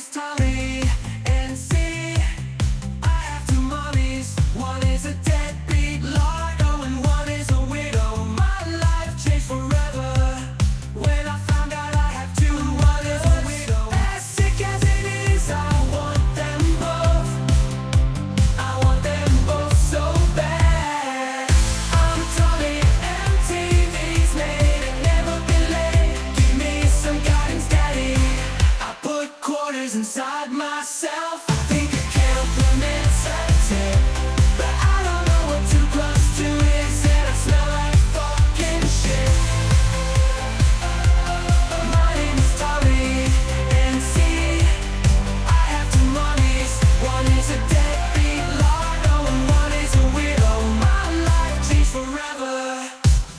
is Tommy and C. I have two mommies. One is a deadbeat lardo and one is a widow. My life changed forever when I found out I have two mothers. A widow. As sick as it is, I want them both. I want them both so bad. I'm Tommy, MTV's made and never been late. Give me some guidance, daddy. I put quarters inside myself. I think a compliment's a tip, but I don't know what 2 + 2 is, and I smell like fucking shit. My name is Tommy, and see, I have two mommies. One is a deadbeat lardo and one is a widow. My life changed forever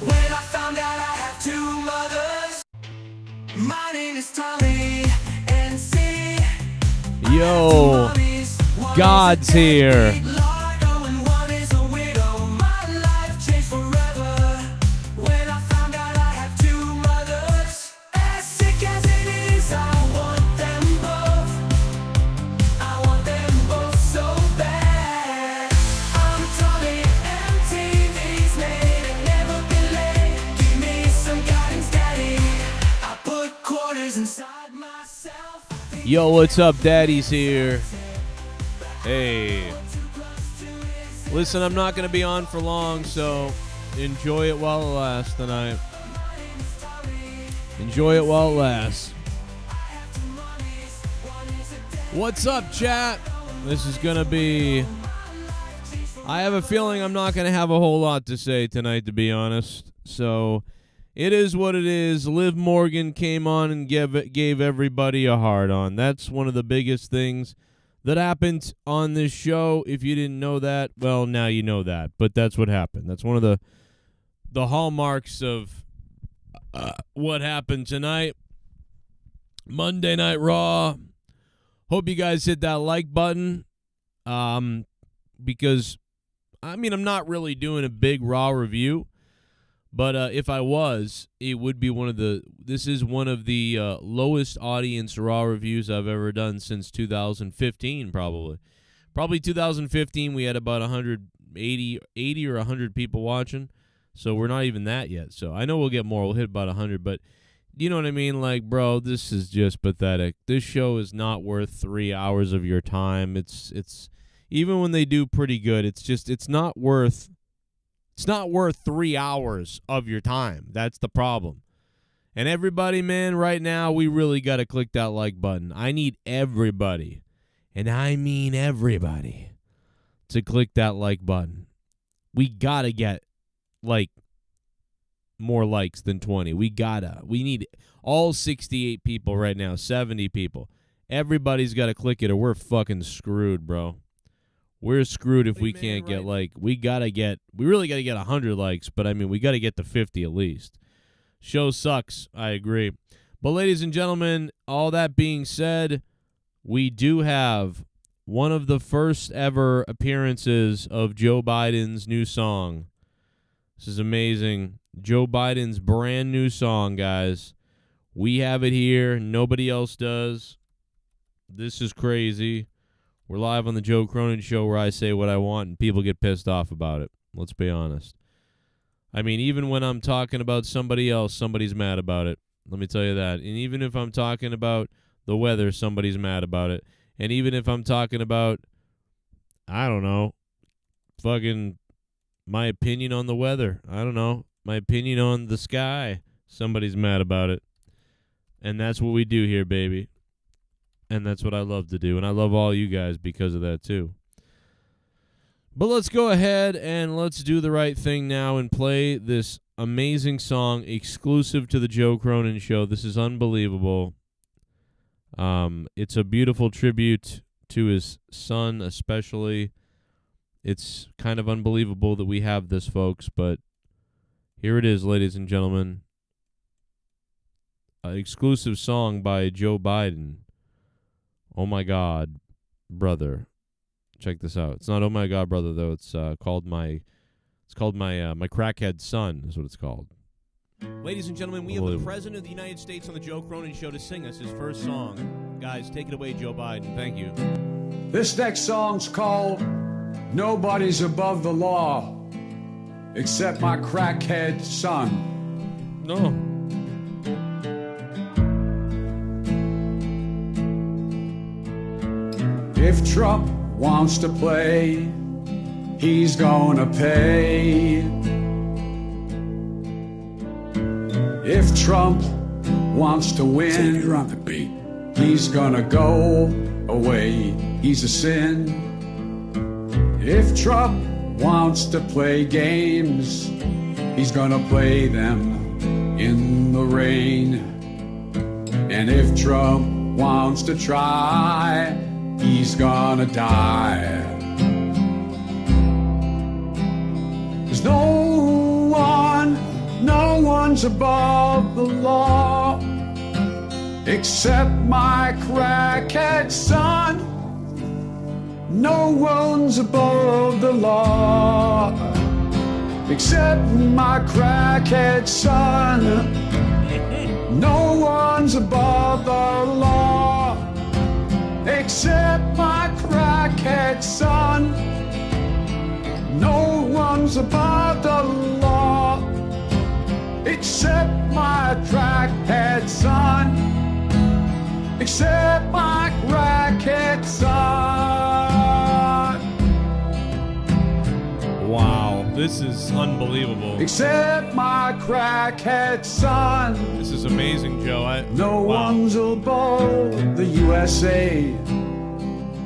when I found out I have two mothers. My name is Tommy, and see, Yo, God's here. Yo, what's up? Daddy's here. Hey. Listen, I'm not going to be on for long, so enjoy it while it lasts tonight. Enjoy it while it lasts. What's up, chat? This is going to be... I have a feeling I'm not going to have a whole lot to say tonight, to be honest. So... it is what it is. Liv Morgan came on and gave everybody a hard on. That's one of the biggest things that happened on this show. If you didn't know that, well, now you know that. But that's what happened. That's one of the hallmarks of what happened tonight. Monday Night Raw. Hope you guys hit that like button. Because, I mean, I'm not really doing a big Raw review. But if I was, it would be this is one of the lowest audience Raw reviews I've ever done since 2015, probably. Probably 2015, we had about 80 or 100 people watching. So we're not even that yet. So I know we'll get more. We'll hit about 100. But you know what I mean? Like, bro, this is just pathetic. This show is not worth 3 hours of your time. It's even when they do pretty good, it's not worth... it's not worth 3 hours of your time. That's the problem. And everybody, man, right now, we really got to click that like button. I need everybody, and I mean everybody, to click that like button. We got to get, like, more likes than 20. We need all 68 people right now, 70 people. Everybody's got to click it or we're fucking screwed, bro. We're screwed if we can't get, like, we really got to get 100 likes, but, I mean, we got to get to 50 at least. Show sucks, I agree. But, ladies and gentlemen, all that being said, we do have one of the first ever appearances of Joe Biden's new song. This is amazing. Joe Biden's brand new song, guys. We have it here. Nobody else does. This is crazy. We're live on the Joe Cronin Show where I say what I want and people get pissed off about it. Let's be honest. I mean, even when I'm talking about somebody else, somebody's mad about it. Let me tell you that. And even if I'm talking about the weather, somebody's mad about it. And even if I'm talking about, I don't know, fucking my opinion on the weather. I don't know. My opinion on the sky. Somebody's mad about it. And that's what we do here, baby. And that's what I love to do. And I love all you guys because of that, too. But let's go ahead and let's do the right thing now and play this amazing song exclusive to the Joe Cronin Show. This is unbelievable. It's a beautiful tribute to his son, especially. It's kind of unbelievable that we have this, folks. But here it is, ladies and gentlemen. An exclusive song by Joe Biden. Oh my God, brother. Check this out. It's not Oh My God, Brother, though. It's called my crackhead son is what it's called. Ladies and gentlemen, we have the President of the United States on the Joe Cronin Show to sing us his first song. Guys, take it away, Joe Biden. Thank you. This next song's called Nobody's Above the Law Except My Crackhead Son. No. If Trump wants to play, he's gonna pay. If Trump wants to win, you're on the beat. He's gonna go away. He's a sin. If Trump wants to play games, he's gonna play them in the rain. And if Trump wants to try, he's gonna die. There's no one's above the law except my crackhead son. No one's above the law except my crackhead son. No one's above the law except my crackhead son. No one's above the law except my crackhead son. Except my crackhead son. Wow, this is unbelievable. Except my crackhead son. This is amazing, Joe. No one's above the USA.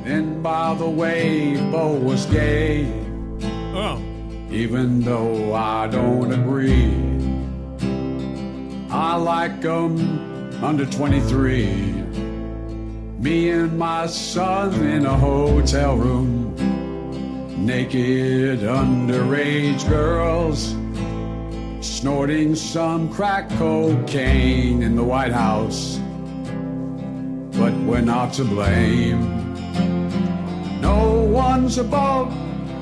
And by the way, Bo was gay. Oh. Even though I don't agree, I like 'em under 23. Me and my son in a hotel room. Naked underage girls snorting some crack cocaine in the White House. But we're not to blame. No one's above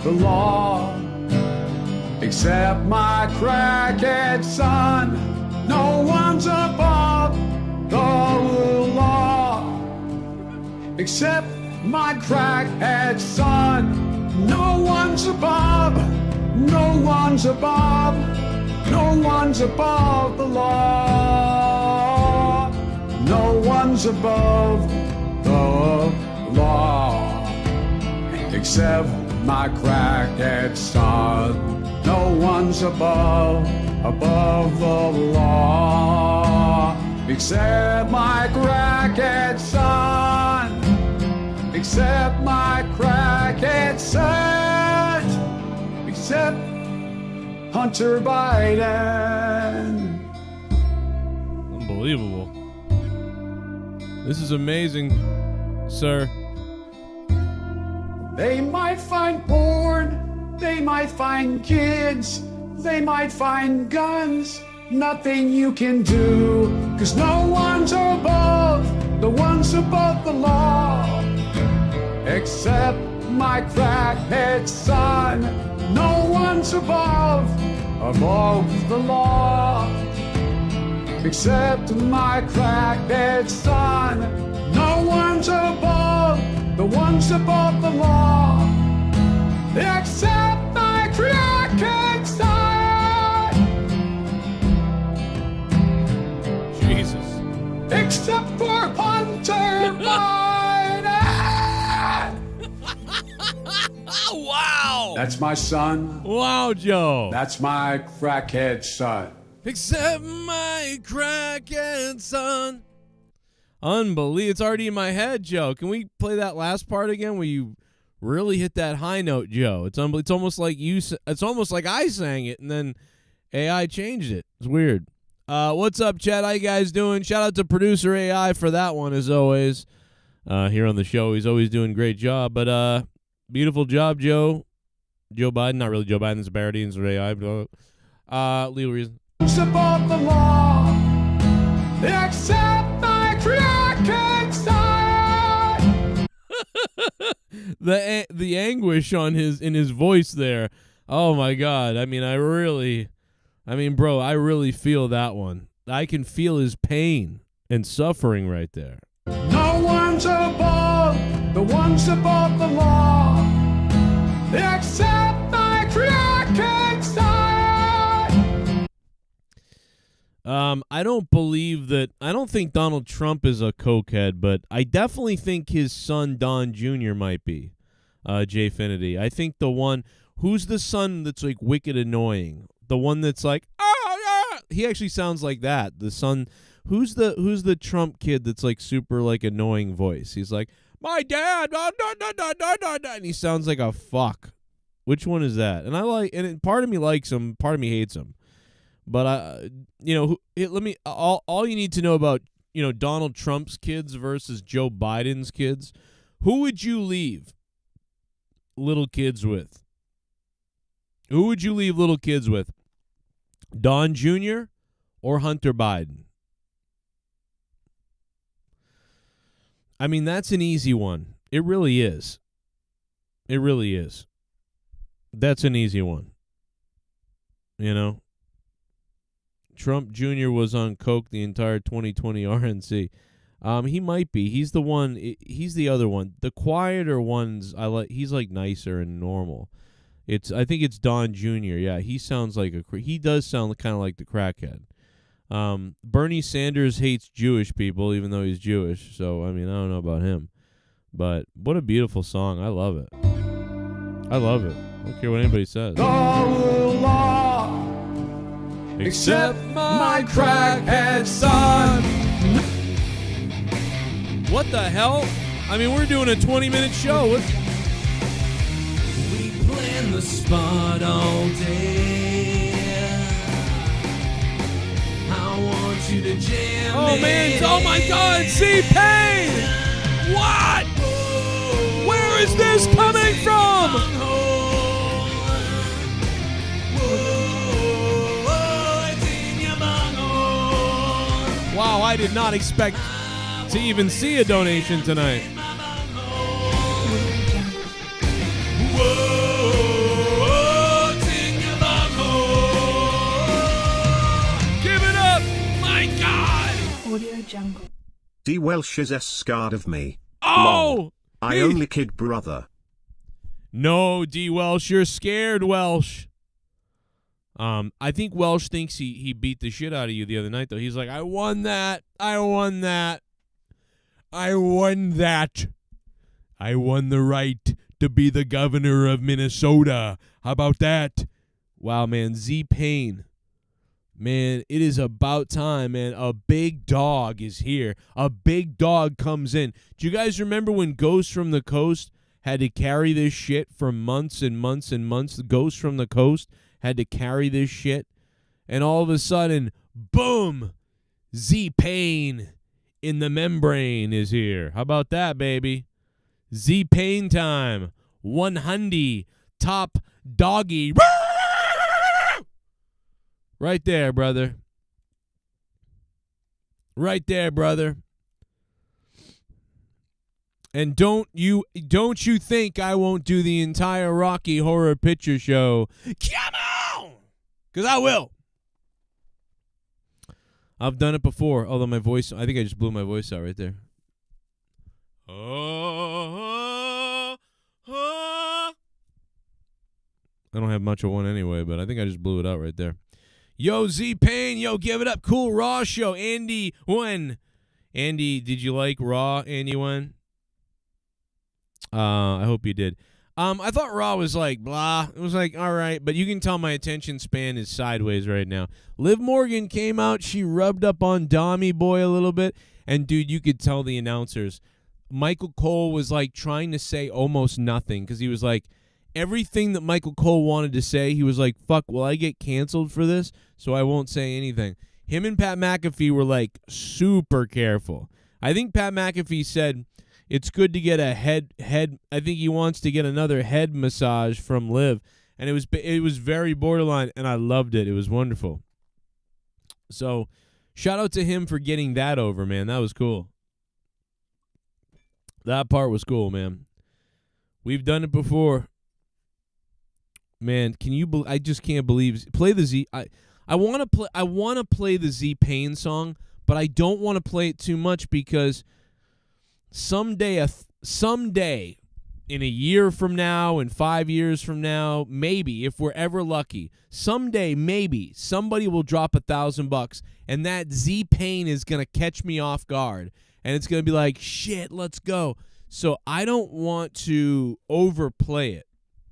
the law except my crackhead son. No one's above the law except my crackhead son. No one's above, no one's above, no one's above the law. No one's above the law except my crackhead son. No one's above the law except my crackhead son. Except my crackhead son. Except Hunter Biden. Unbelievable. This is amazing, sir. They might find porn, they might find kids, they might find guns. Nothing you can do, 'cause no one's above, the ones above the law. Except my crackhead son. No one's above the law. Except my crackhead son. No one's above, the ones above the law. Except my crackhead son. Jesus. Except for Hunter Biden. Wow. That's my son. Wow, Joe. That's my crackhead son. Except my crackhead son. Unbelievable. It's already in my head, Joe. Can we play that last part again where you really hit that high note, Joe? It's almost like it's almost like I sang it and then AI changed it. It's weird. What's up, Chad? How you guys doing? Shout out to producer AI for that one, as always. Here on the show, he's always doing a great job. But beautiful job, Joe. Joe Biden, not really Joe Biden. It's Barrity and AI. But, legal reason. Above the law, except my crackhead son. The anguish in his voice there. Oh my God! I mean, I really I mean, bro, I really feel that one. I can feel his pain and suffering right there. No one's above the ones above the law, except my crackhead side. I don't think Donald Trump is a cokehead, but I definitely think his son Don Jr. might be. Jay Finity. I think the one who's the son that's like wicked annoying. The one that's like, oh yeah. He actually sounds like that. The son who's the Trump kid that's like super like annoying voice. He's like, my dad, and he sounds like a fuck. Which one is that? And I like, and part of me likes him, part of me hates him. But all you need to know about, Donald Trump's kids versus Joe Biden's kids. Who would you leave little kids with? Who would you leave little kids with? Don Jr. or Hunter Biden? I mean, that's an easy one. It really is. It really is. That's an easy one. Trump Jr. was on coke the entire 2020 RNC. He might be. He's the one. He's the other one. The quieter ones, I like. He's like nicer and normal. I think it's Don Jr. Yeah, he sounds like he does sound kind of like the crackhead. Bernie Sanders hates Jewish people, even though he's Jewish. So I mean, I don't know about him, but what a beautiful song. I love it. I love it. I don't care what anybody says. The law, except my crackhead son. What the hell? I mean, we're doing a 20-minute show. We plan the spot all day. I want you to jam. Oh man! Oh my God! Z-Pain! What? Where is this coming from? Wow! I did not expect to even see a donation tonight. Give it up! My God! Audio Jungle. D. Welsh is scared of me. Oh! I only kid brother. No, D. Welsh, you're scared, Welsh. I think Welsh thinks he beat the shit out of you the other night, though. He's like, I won that. I won that. I won that. I won the right to be the governor of Minnesota. How about that? Wow, man. Z-Pain. Man, it is about time, man. A big dog is here. A big dog comes in. Do you guys remember when Ghost from the Coast had to carry this shit for months and months and months? The Ghost from the Coast had to carry this shit. And all of a sudden, boom, Z-Pain in the membrane is here. How about that, baby? Z-Pain time. 100 top doggy. Right there, brother. Right there, brother. And don't you think I won't do the entire Rocky Horror Picture Show? Come on! Because I will. I've done it before, although my voice, I think I just blew my voice out right there. I don't have much of one anyway, but I think I just blew it out right there. Yo, Z-Pain, yo, give it up. Cool Raw show. Andy won. Andy, did you like Raw? Andy won? I hope you did. I thought Raw was like, blah. It was like, all right, but you can tell my attention span is sideways right now. Liv Morgan came out. She rubbed up on Dommy Boy a little bit. And, dude, you could tell the announcers. Michael Cole was, like, trying to say almost nothing because he was like, everything that Michael Cole wanted to say, he was like, fuck, will I get canceled for this? So I won't say anything. Him and Pat McAfee were, like, super careful. I think Pat McAfee said it's good to get a head. I think he wants to get another head massage from Liv. And it was very borderline, and I loved it. It was wonderful. So shout out to him for getting that over, man. That was cool. That part was cool, man. We've done it before. Man, can you I just can't believe. Play the Z. I want to play the Z-Pain song, but I don't want to play it too much because someday in a year from now, in 5 years from now, maybe, if we're ever lucky, someday maybe somebody will drop $1,000 and that Z-Pain is going to catch me off guard. And it's going to be like, shit, let's go. So I don't want to overplay it.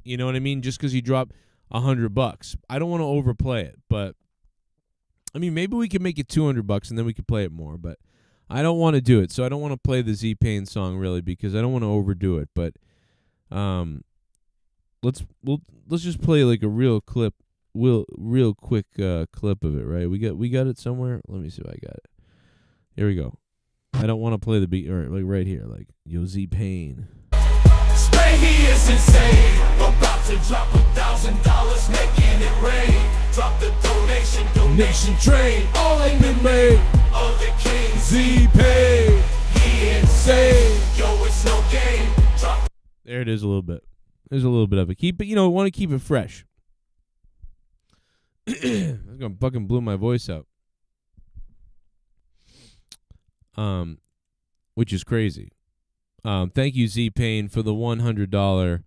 You know what I mean? Just because you drop $100. I don't want to overplay it. But, I mean, maybe we can make it $200 and then we can play it more. But I don't want to do it. So I don't want to play the Z-Pain song really because I don't want to overdo it. But let's just play like a real quick clip of it, right? We got it somewhere. Let me see if I got it. Here we go. I don't want to play the beat or like right here, like yo Z-Pain. Spray, he is insane. About to drop $1,000, making it rain. Drop the donation train. All ain't been made. Of the king Z-Pain. He insane. Yo, it's no game. Drop. There it is a little bit. There's a little bit of it. Keep it, want to keep it fresh. I was gonna fucking blew my voice out. Which is crazy. Thank you, Z-Pain, for the $100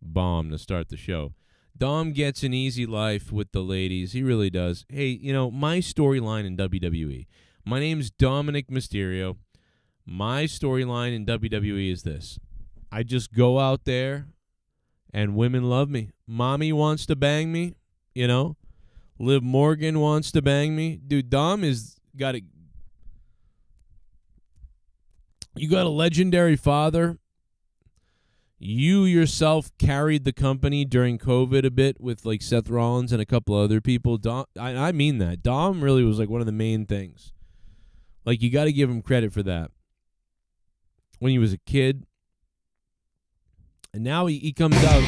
bomb to start the show. Dom gets an easy life with the ladies. He really does. Hey, my storyline in WWE. My name's Dominic Mysterio. My storyline in WWE is this. I just go out there and women love me. Mommy wants to bang me, Liv Morgan wants to bang me. Dude, Dom is got it. You got a legendary father. You yourself carried the company during COVID a bit with like Seth Rollins and a couple other people. Dom, I mean that. Dom really was like one of the main things. Like you got to give him credit for that. When he was a kid. And now he comes out.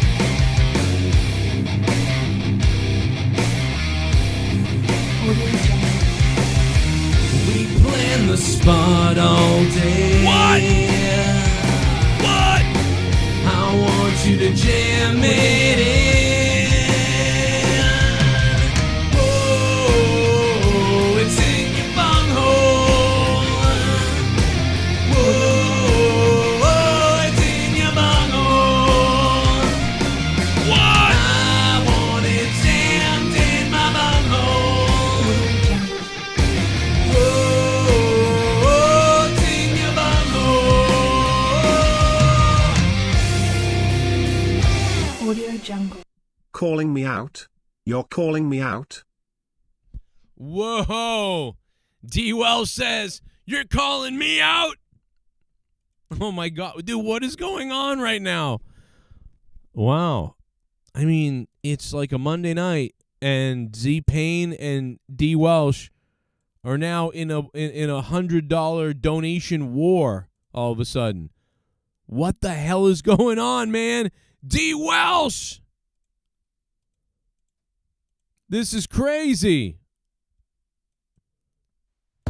We plan the spot all day. What? I want you to jam it in. Whoa, it's in your bunghole. Whoa, it's in your bunghole. What? I want it jammed in my bunghole. Whoa, it's in your bunghole. Audio Jungle. Calling me out? You're calling me out? Whoa. D. Wells says, you're calling me out? Oh, my God. Dude, what is going on right now? Wow. I mean, it's like a Monday night, and Z-Pain and D. Welsh are now in a $100 donation war all of a sudden. What the hell is going on, man? D. Welsh! This is crazy.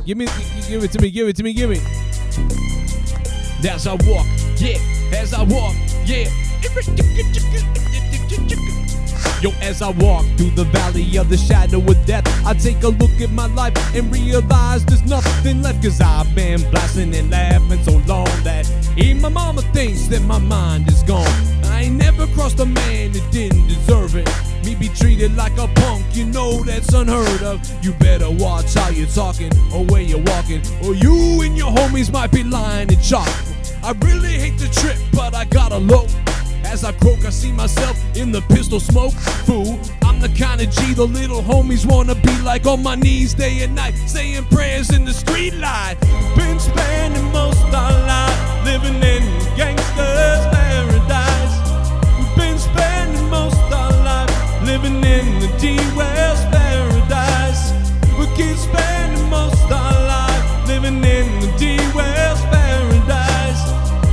Give it to me. As I walk, yeah. As I walk, yeah. Yo, as I walk through the valley of the shadow of death, I take a look at my life and realize there's nothing left. Cause I've been blasting and laughing so long that even my mama thinks that my mind is gone. I ain't never crossed a man that didn't deserve it. Me be treated like a punk, that's unheard of. You better watch how you're talking or where you're walking, or you and your homies might be lying and chalk. I really hate the trip, but I gotta low. As I croak, I see myself in the pistol smoke. Fool, I'm the kind of G the little homies wanna be like, on my knees day and night, saying prayers in the street light. Been spending most our life living in gangsters' paradise. We've been spending most our life living in the D-Wells paradise. We keep spending most our life living in the D-Wells paradise.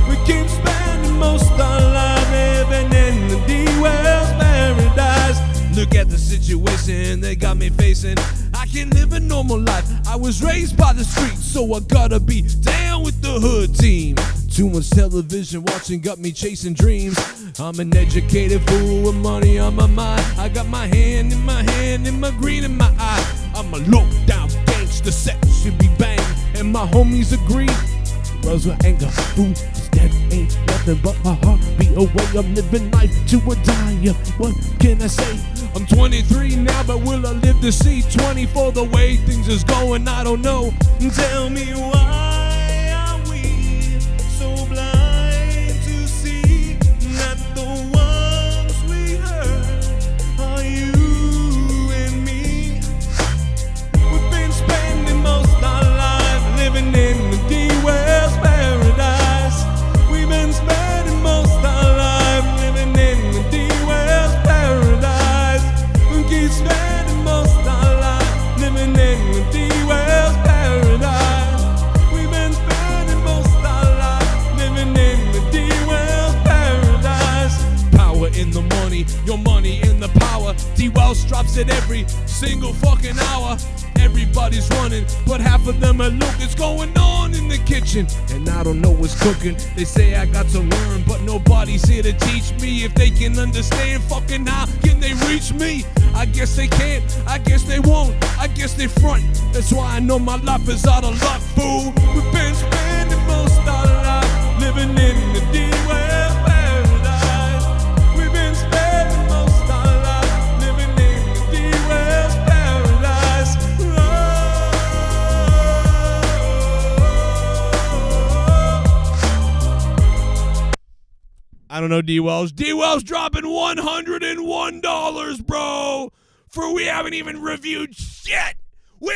We keep spending most our life living in the D-Wells paradise. Look at the situation they got me facing. I can't live a normal life. I was raised by the streets, so I gotta be down with the hood team. Too much television watching got me chasing dreams. I'm an educated fool with money on my mind. I got my hand in my hand and my green in my eye. I'm a low-down gangster, sex should be banged, and my homies agree. Rose with anger, fool, death ain't nothing but a heartbeat away. I'm living life to a die. What can I say? I'm 23 now, but will I live to see 24? The way things is going, I don't know. Tell me why are we so blind to see that the ones we hurt are you and me? We've been spending most of our life living in the D-West paradise. We've been spending most of our life living in the D-West paradise. We keep spending most of our life living in the D-West paradise. We've been spending most of our life living in the D-West paradise. Power in the money, your money in the power. D-Wells drops it every single fucking hour. Everybody's running, but half of them are look. It's going on in the kitchen, and I don't know what's cooking. They say I got to learn, but nobody's here to teach me. If they can understand, fucking how can they reach me? I guess they can't, I guess they won't, I guess they front. That's why I know my life is out of luck, fool. We've been spending most of our life living in the D-West paradise. We've been spending most of our life living in the D-West paradise. I don't know, D-Wells. D-Wells dropping $101, bro. For we haven't even reviewed shit. We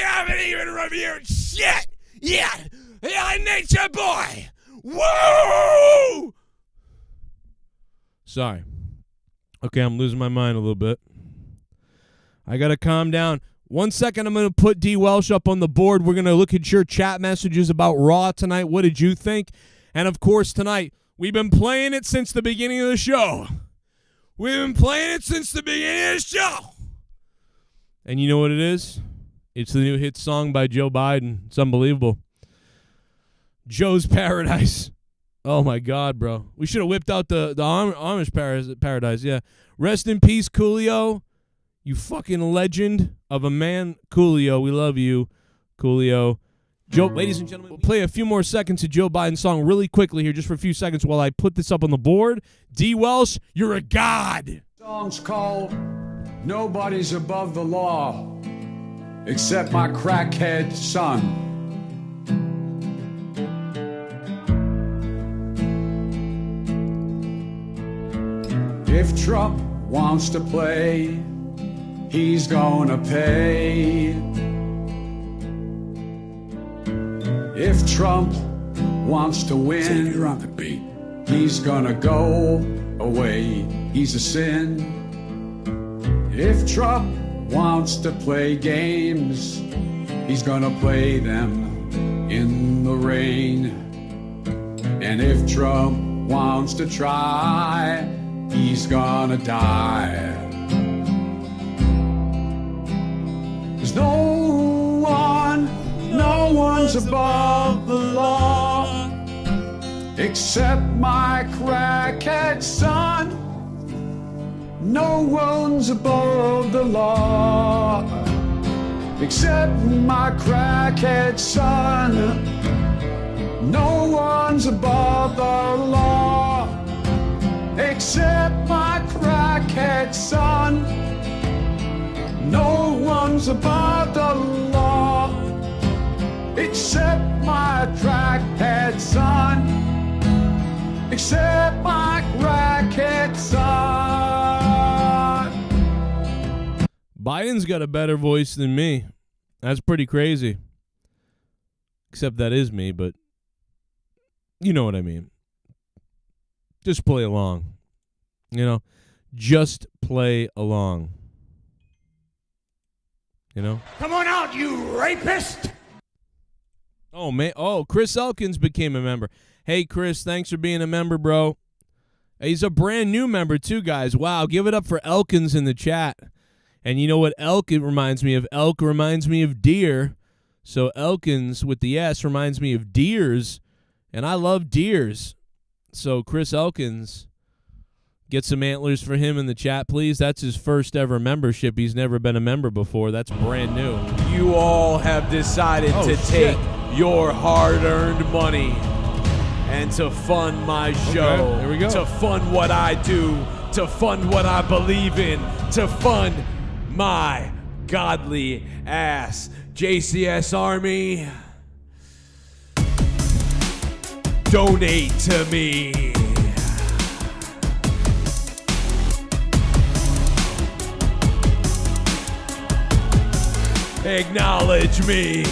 haven't even reviewed shit. Yeah, Nature Boy. Woo! Sorry. Okay, I'm losing my mind a little bit. I got to calm down. 1 second, I'm going to put D. Welsh up on the board. We're going to look at your chat messages about Raw tonight. What did you think? And, of course, tonight, we've been playing it since the beginning of the show. We've been playing it since the beginning of the show. And you know what it is? It's the new hit song by Joe Biden. It's unbelievable. Joe's Paradise. Oh, my God, bro. We should have whipped out the Amish Paradise, yeah. Rest in peace, Coolio. You fucking legend of a man. Coolio, we love you, Coolio. Joe, ladies and gentlemen, we'll play a few more seconds of Joe Biden's song really quickly here, just for a few seconds while I put this up on the board. D. Welsh, you're a god. The song's called Nobody's Above the Law Except My Crackhead Son. If Trump wants to play, he's gonna pay. If Trump wants to win, he's gonna go away. He's a sin. If Trump wants to play games, he's gonna play them in the rain. And if Trump wants to try, he's gonna die. There's no one's above the law except my crackhead son. No one's above the law except my crackhead son. No one's above the law except my crackhead son. No one's above the law except my crackhead son. Except my crackhead son. Biden's got a better voice than me. That's pretty crazy. Except that is me, but you know what I mean. Just play along. You know, just play along. You know? Come on out, you rapist! Oh, man. Oh, Chris Elkins became a member. Hey, Chris, thanks for being a member, bro. He's a brand new member, too, guys. Wow, give it up for Elkins in the chat. And you know what elk it reminds me of? Elk reminds me of deer. So Elkins with the S reminds me of deers. And I love deers. So Chris Elkins, get some antlers for him in the chat, please. That's his first ever membership. He's never been a member before. That's brand new. You all have decided to take your hard-earned money and to fund my show. Okay, there we go. To fund what I do, to fund what I believe in, to fund my godly ass. JCS Army, donate to me. Acknowledge me.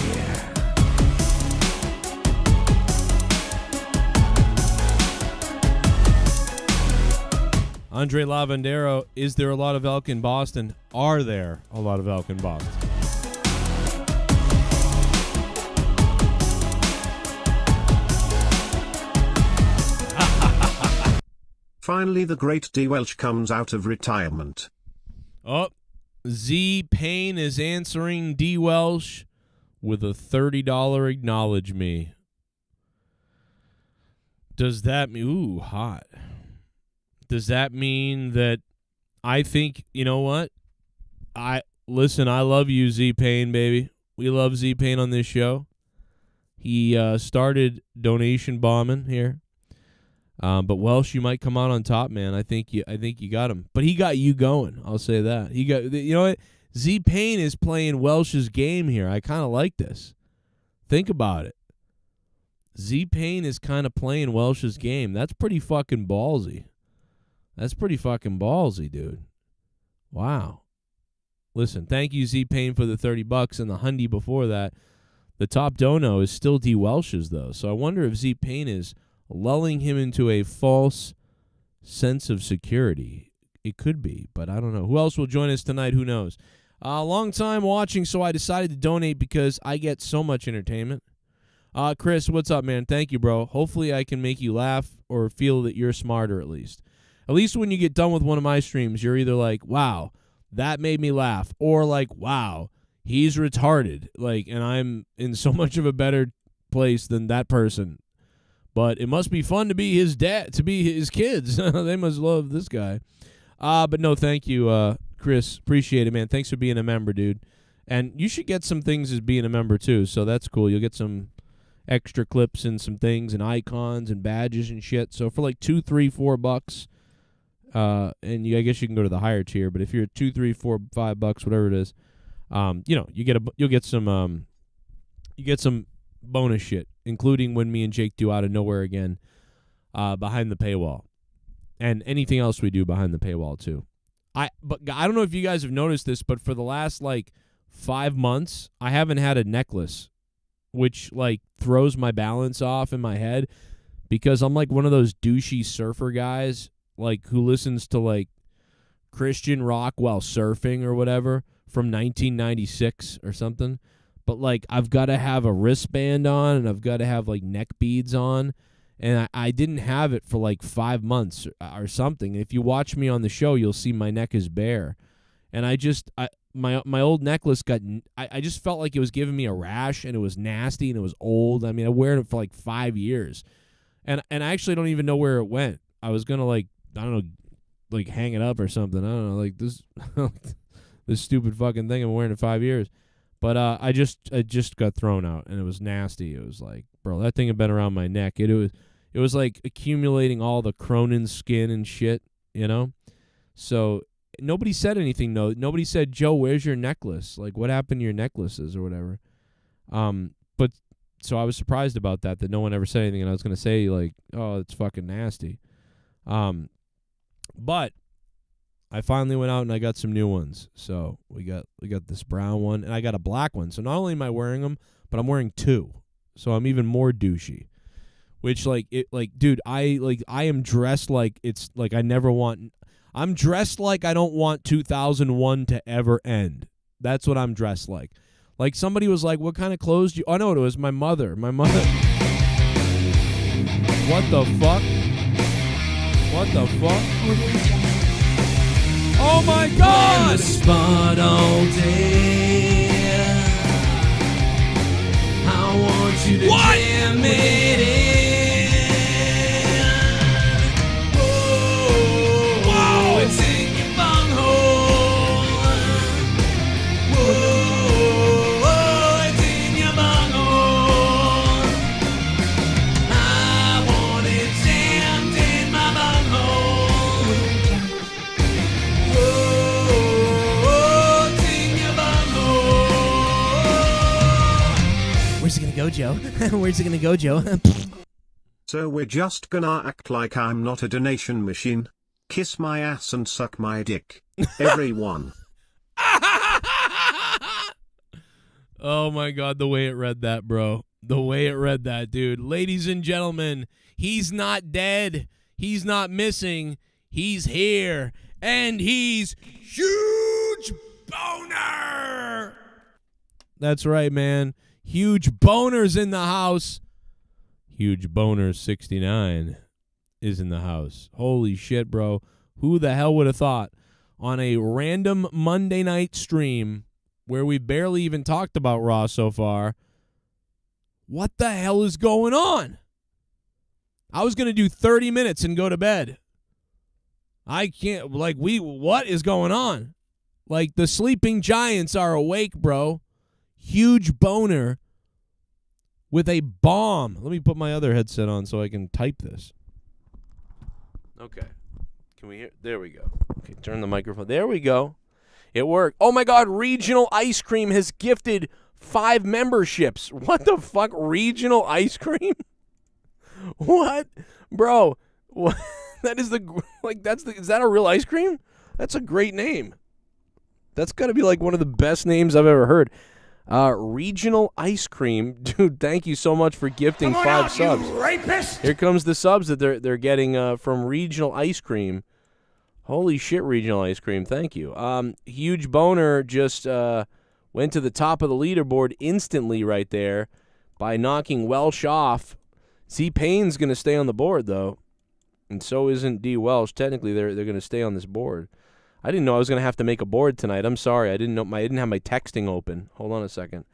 Andre Lavandero, is there a lot of elk in Boston? Are there a lot of elk in Boston? Finally, the great D. Welch comes out of retirement. Oh, Z Payne is answering D. Welsh with a $30 acknowledge me. Does that mean, ooh, hot. Does that mean that I think, you know what? Listen, I love you, Z Payne, baby. We love Z Payne on this show. He started donation bombing here. But Welsh, you might come out on top, man. I think you got him. But he got you going. I'll say that. You know what? Z Payne is playing Welsh's game here. I kind of like this. Think about it. Z Payne is kind of playing Welsh's game. That's pretty fucking ballsy. That's pretty fucking ballsy, dude. Wow. Listen, thank you, Z Payne, for the $30 and the hundy before that. The top dono is still D. Welsh's, though. So I wonder if Z Payne is lulling him into a false sense of security. It could be, but I don't know. Who else will join us tonight? Who knows? Long time watching, so I decided to donate because I get so much entertainment. Chris, what's up, man? Thank you, bro. Hopefully I can make you laugh or feel that you're smarter at least. At least when you get done with one of my streams, you're either like, wow, that made me laugh, or like, wow, he's retarded. Like, and I'm in so much of a better place than that person. But it must be fun to be his dad, to be his kids. They must love this guy. But no, thank you, Chris. Appreciate it, man. Thanks for being a member, dude. And you should get some things as being a member, too. So that's cool. You'll get some extra clips and some things and icons and badges and shit. So for like $2, $3, $4, and I guess you can go to the higher tier. But if you're at $2, $3, $4, $5, whatever it is, you'll get some bonus shit, including when me and Jake do Out of Nowhere again, behind the paywall, and anything else we do behind the paywall too. But I don't know if you guys have noticed this, but for the last like 5 months, I haven't had a necklace, which like throws my balance off in my head because I'm like one of those douchey surfer guys, like who listens to like Christian rock while surfing or whatever from 1996 or something. But, like, I've got to have a wristband on and I've got to have, like, neck beads on. And I didn't have it for, like, 5 months or something. If you watch me on the show, you'll see my neck is bare. And my old necklace I just felt like it was giving me a rash, and it was nasty, and it was old. I mean, I wear it for, like, 5 years. And I actually don't even know where it went. I was going to, like, I don't know, like, hang it up or something. I don't know, like, this stupid fucking thing I've been wearing it 5 years. But I just got thrown out, and it was nasty. It was like, bro, that thing had been around my neck. It was like accumulating all the Cronin skin and shit, you know? So nobody said anything, though. Nobody said, Joe, where's your necklace? Like, what happened to your necklaces or whatever? But so I was surprised about that no one ever said anything, and I was going to say, like, oh, it's fucking nasty. But I finally went out and I got some new ones. So we got this brown one, and I got a black one. So not only am I wearing them, but I'm wearing two. So I'm even more douchey. Which dude, I am dressed like it's like I'm dressed like I don't want 2001 to ever end. That's what I'm dressed like. Like somebody was like, "What kind of clothes do you?" Oh no, it was my mother. My mother. What the fuck? What the fuck? Oh my God! On the spot all day. I want you to jam it in. Where's it gonna go, Joe? Where's it gonna go, Joe? So we're just gonna act like I'm not a donation machine. Kiss my ass and suck my dick. Everyone. Oh my God, the way it read that, bro. The way it read that, dude. Ladies and gentlemen, he's not dead. He's not missing. He's here. And he's huge boner. That's right, man. Huge boners in the house. Huge boner 69 is in the house. Holy shit, bro. Who the hell would have thought on a random Monday night stream where we barely even talked about Raw so far, what the hell is going on? I was going to do 30 minutes and go to bed. I can't, what is going on? Like, the sleeping giants are awake, bro. Huge boner with a bomb. Let me put my other headset on so I can type this. Okay. Can we hear? There we go. Okay, turn the microphone. There we go. It worked. Oh, my God. Regional Ice Cream has gifted 5 memberships. What the fuck? Regional Ice Cream? What? Bro, what? That is is that a real ice cream? That's a great name. That's got to be like one of the best names I've ever heard. Regional Ice Cream. Dude, thank you so much for gifting 5 subs. You rapist! Here comes the subs that they're getting from Regional Ice Cream. Holy shit, Regional Ice Cream. Thank you. Huge Boner just went to the top of the leaderboard instantly right there by knocking Welsh off. Z-Pain's going to stay on the board, though. And so isn't D. Welsh. Technically, they're going to stay on this board. I didn't know I was going to have to make a board tonight. I'm sorry. I didn't have my texting open. Hold on a second.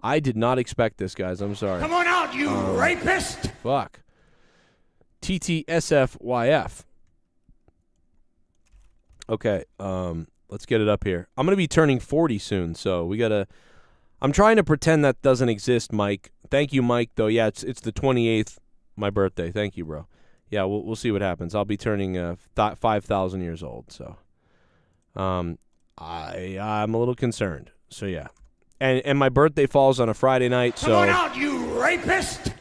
I did not expect this, guys. I'm sorry. Come on out, you rapist! Fuck. TTSFYF. Okay, let's get it up here. I'm going to be turning 40 soon, so we got to... I'm trying to pretend that doesn't exist, Mike. Thank you, Mike, though. Yeah, it's the 28th, my birthday. Thank you, bro. Yeah, we'll see what happens. I'll be turning 5,000 years old, so... I'm a little concerned. So yeah, and my birthday falls on a Friday night. So come on out, you rapist!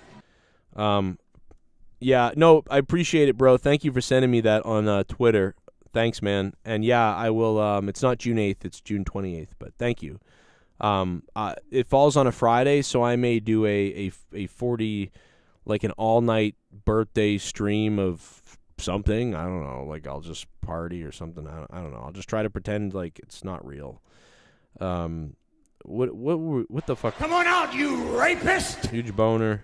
Yeah, no, I appreciate it, bro. Thank you for sending me that on Twitter. Thanks, man. And yeah, I will. It's not June 8th; it's June 28th. But thank you. It falls on a Friday, so I may do a 40, like an all night birthday stream of something. I don't know, like I'll just party or something. I don't know. I'll just try to pretend like it's not real. What the fuck? Come on out, you rapist! Huge Boner.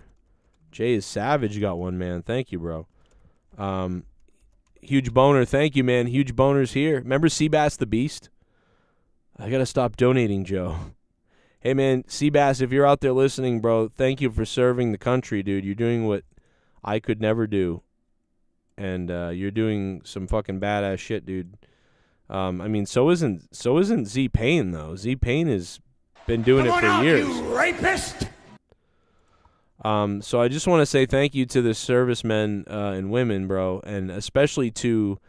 Jay is Savage got one, man. Thank you, bro. Huge Boner, thank you, man. Huge Boner's here. Remember Seabass the Beast? I gotta stop donating, Joe. Hey, man, Seabass, if you're out there listening, bro, thank you for serving the country, dude. You're doing what I could never do. And you're doing some fucking badass shit, dude. I mean, so isn't Z-Pain, though. Z-Pain has been doing it for years. You rapist! So I just want to say thank you to the servicemen and women, bro, and especially to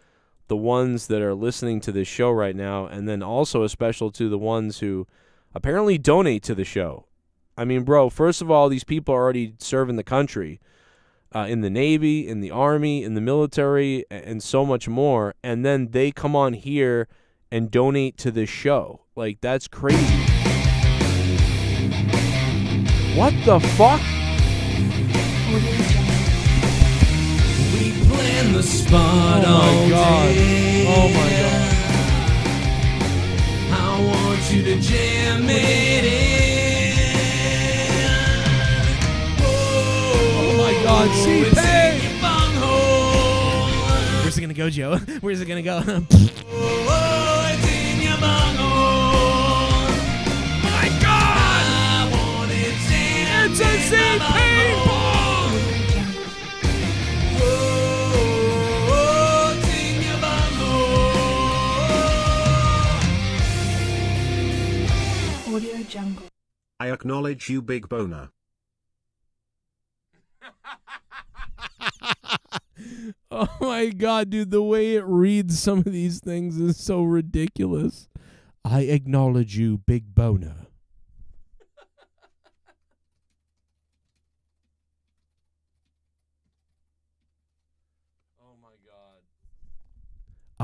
the ones that are listening to this show right now, and then also a special to the ones who apparently donate to the show. I mean, bro, first of all, these people are already serving the country. In the Navy, in the Army, in the military, and so much more. And then they come on here and donate to this show. Like, that's crazy. What the fuck? We plan the spot all day. Oh, my God. I want you to jam it in. God, C-Pain! Where's it gonna go, Joe? Where's it gonna go? Oh, it's in your bunghole. My God! I want it in. It's a C-Pain ball! Oh, it's in your bunghole. Audio Jungle. I acknowledge you, Big Boner. Oh my God, dude, the way it reads some of these things is so ridiculous. I acknowledge you, Big Boner.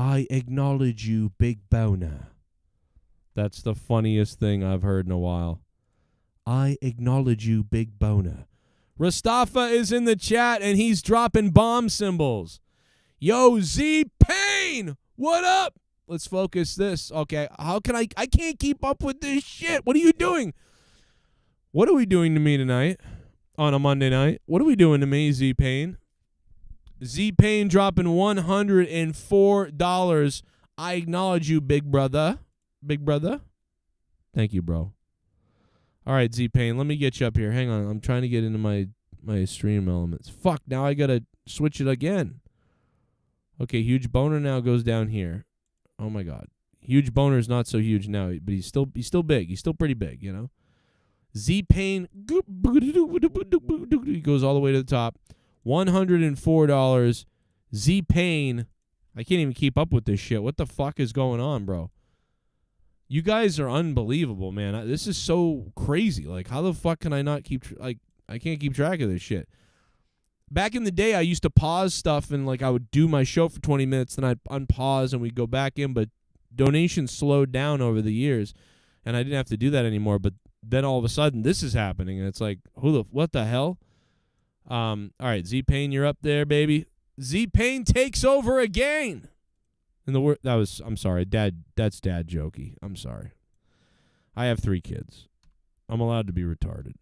I acknowledge you, big boner. That's the funniest thing I've heard in a while. I acknowledge you, big boner. Rastafa is in the chat, and he's dropping bomb symbols. Yo, Z-Pain, what up? Let's focus this. Okay, how can I can't keep up with this shit. What are you doing? What are we doing to me tonight on a Monday night? What are we doing to me, Z-Pain? Z-Pain dropping $104. I acknowledge you, big brother. Big brother. Thank you, bro. All right, Z-Pain, let me get you up here. Hang on. I'm trying to get into my stream elements. Fuck, now I got to switch it again. Okay, huge boner now goes down here. Oh, my God. Huge boner is not so huge now, but he's still big. He's still pretty big, you know? Z-Pain he goes all the way to the top. $104. Z-Pain. I can't even keep up with this shit. What the fuck is going on, bro? You guys are unbelievable, man. This is so crazy. Like, how the fuck can I not keep I can't keep track of this shit. Back in the day, I used to pause stuff and like I would do my show for 20 minutes, then I'd unpause and we'd go back in, but donations slowed down over the years and I didn't have to do that anymore. But then all of a sudden this is happening and it's like, what the hell? All right, Z-Pain, you're up there, baby. Z-Pain takes over again. And I'm sorry, that's dad jokey. I'm sorry. I have 3 kids. I'm allowed to be retarded.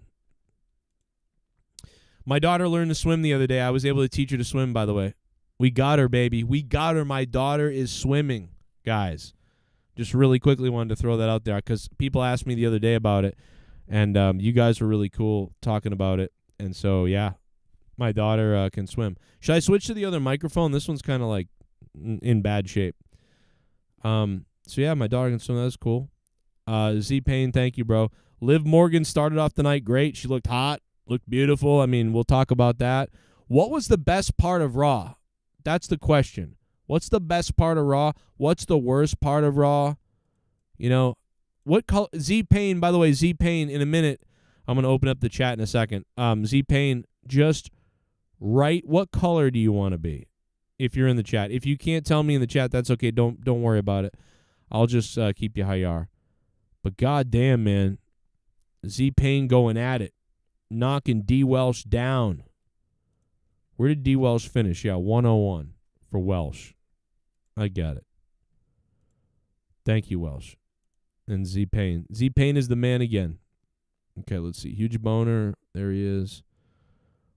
My daughter learned to swim the other day. I was able to teach her to swim, by the way. We got her, baby. We got her. My daughter is swimming, guys. Just really quickly wanted to throw that out there because people asked me the other day about it, and you guys were really cool talking about it. And so, yeah, my daughter can swim. Should I switch to the other microphone? This one's kind of like in bad shape. So, yeah, my daughter can swim. That's cool. Z-Pain, thank you, bro. Liv Morgan started off the night great. She looked hot. Looked beautiful. I mean, we'll talk about that. What was the best part of Raw? That's the question. What's the best part of Raw? What's the worst part of Raw? You know, what color? Z-Pain, by the way, Z-Pain, in a minute, I'm going to open up the chat in a second. Z-Pain, just write what color do you want to be if you're in the chat. If you can't tell me in the chat, that's okay. Don't worry about it. I'll just keep you how you are. But goddamn, man, Z-Pain going at it. Knocking D. Welsh down. Where did D. Welsh finish? Yeah, 101 for Welsh. I got it. Thank you, Welsh. And Z-Pain. Z-Pain is the man again. Okay, let's see. Huge boner. There he is.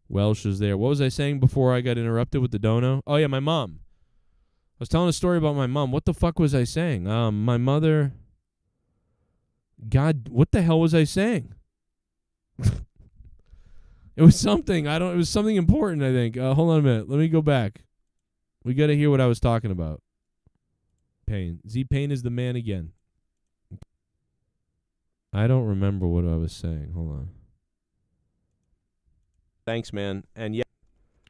Welsh is there. What was I saying before I got interrupted with the dono? Oh, yeah, my mom. I was telling a story about my mom. What the fuck was I saying? My mother. God, what the hell was I saying? It was something. It was something important, I think. Hold on a minute. Let me go back. We got to hear what I was talking about. Pain. Z-Pain is the man again. I don't remember what I was saying. Hold on. Thanks, man. And yeah,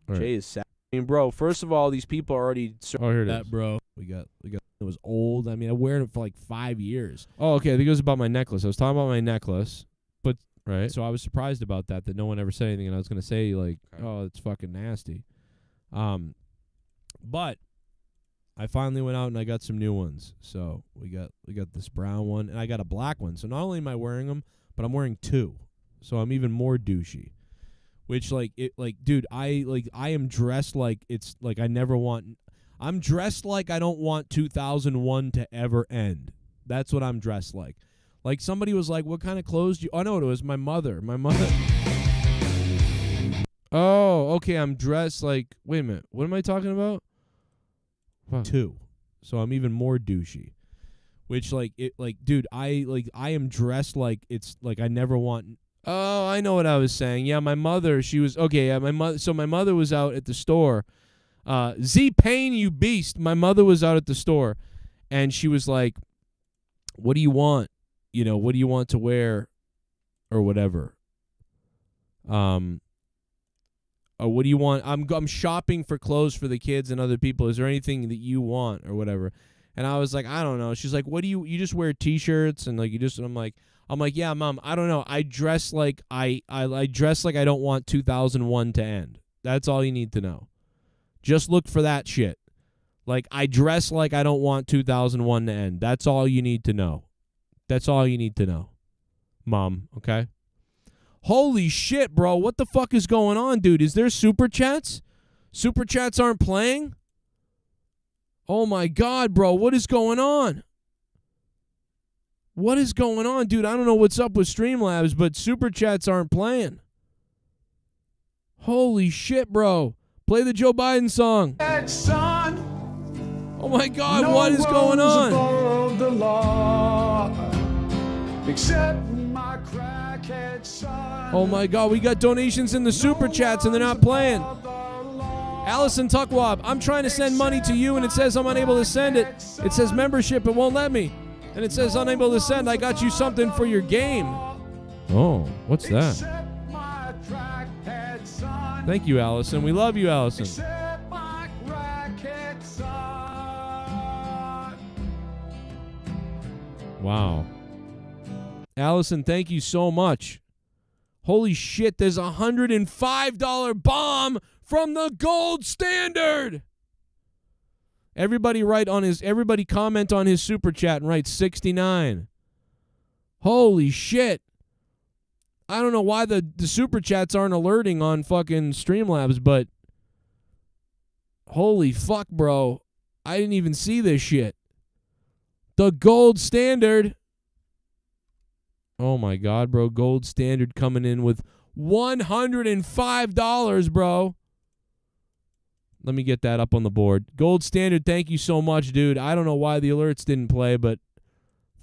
All Jay right. is sad. I mean, bro, first of all, these people are already here it that, is. bro. We got it was old. I mean, I wear it for like 5 years. Oh, okay. I think it was about my necklace. I was talking about my necklace. Right. So I was surprised about that no one ever said anything, and I was going to say, like, oh, it's fucking nasty. But I finally went out and I got some new ones. So we got this brown one, and I got a black one. So not only am I wearing them, but I'm wearing 2. So I'm even more douchey. Which, dude, I am dressed like it's, like, I'm dressed like I don't want 2001 to ever end. That's what I'm dressed like. Like, somebody was like, what kind of clothes do you... Oh, no, it was my mother. My mother... Oh, okay, I'm dressed like... Wait a minute. What am I talking about? Wow. 2. So I'm even more douchey. Which, dude, I am dressed like it's... Like, I never want... Oh, I know what I was saying. Yeah, my mother, she was... Okay, yeah, my mother... So my mother was out at the store. Z-Pain, you beast. My mother was out at the store. And she was like, what do you want? You know, what do you want to wear or whatever? Or what do you want? I'm shopping for clothes for the kids and other people. Is there anything that you want or whatever? And I was like, I don't know. She's like, what do you just wear t-shirts and like you just, and I'm like, yeah, Mom, I don't know. I dress like I dress like I don't want 2001 to end. That's all you need to know. Just look for that shit. Like, I dress like I don't want 2001 to end. That's all you need to know. That's all you need to know, Mom, okay? Holy shit, bro. What the fuck is going on, dude? Is there Super Chats? Super Chats aren't playing? Oh, my God, bro. What is going on? What is going on, dude? I don't know what's up with Streamlabs, but Super Chats aren't playing. Holy shit, bro. Play the Joe Biden song. Oh, my God. What is going on? The law, except my crackhead son. Oh, my God. We got donations in the Super Chats, and they're not playing. Allison Tuckwab, I'm trying to send money to you, and it says I'm unable to send it. It says membership. It won't let me. And it says unable to send. I got you something for your game. Oh, what's that? Thank you, Allison. We love you, Allison. Wow. Allison, thank you so much. Holy shit, there's a $105 bomb from the gold standard. Everybody comment on his super chat and write 69. Holy shit. I don't know why the super chats aren't alerting on fucking Streamlabs, but holy fuck, bro. I didn't even see this shit. The gold standard. Oh my God, bro. Gold standard coming in with $105, bro. Let me get that up on the board. Gold standard, thank you so much, dude. I don't know why the alerts didn't play, but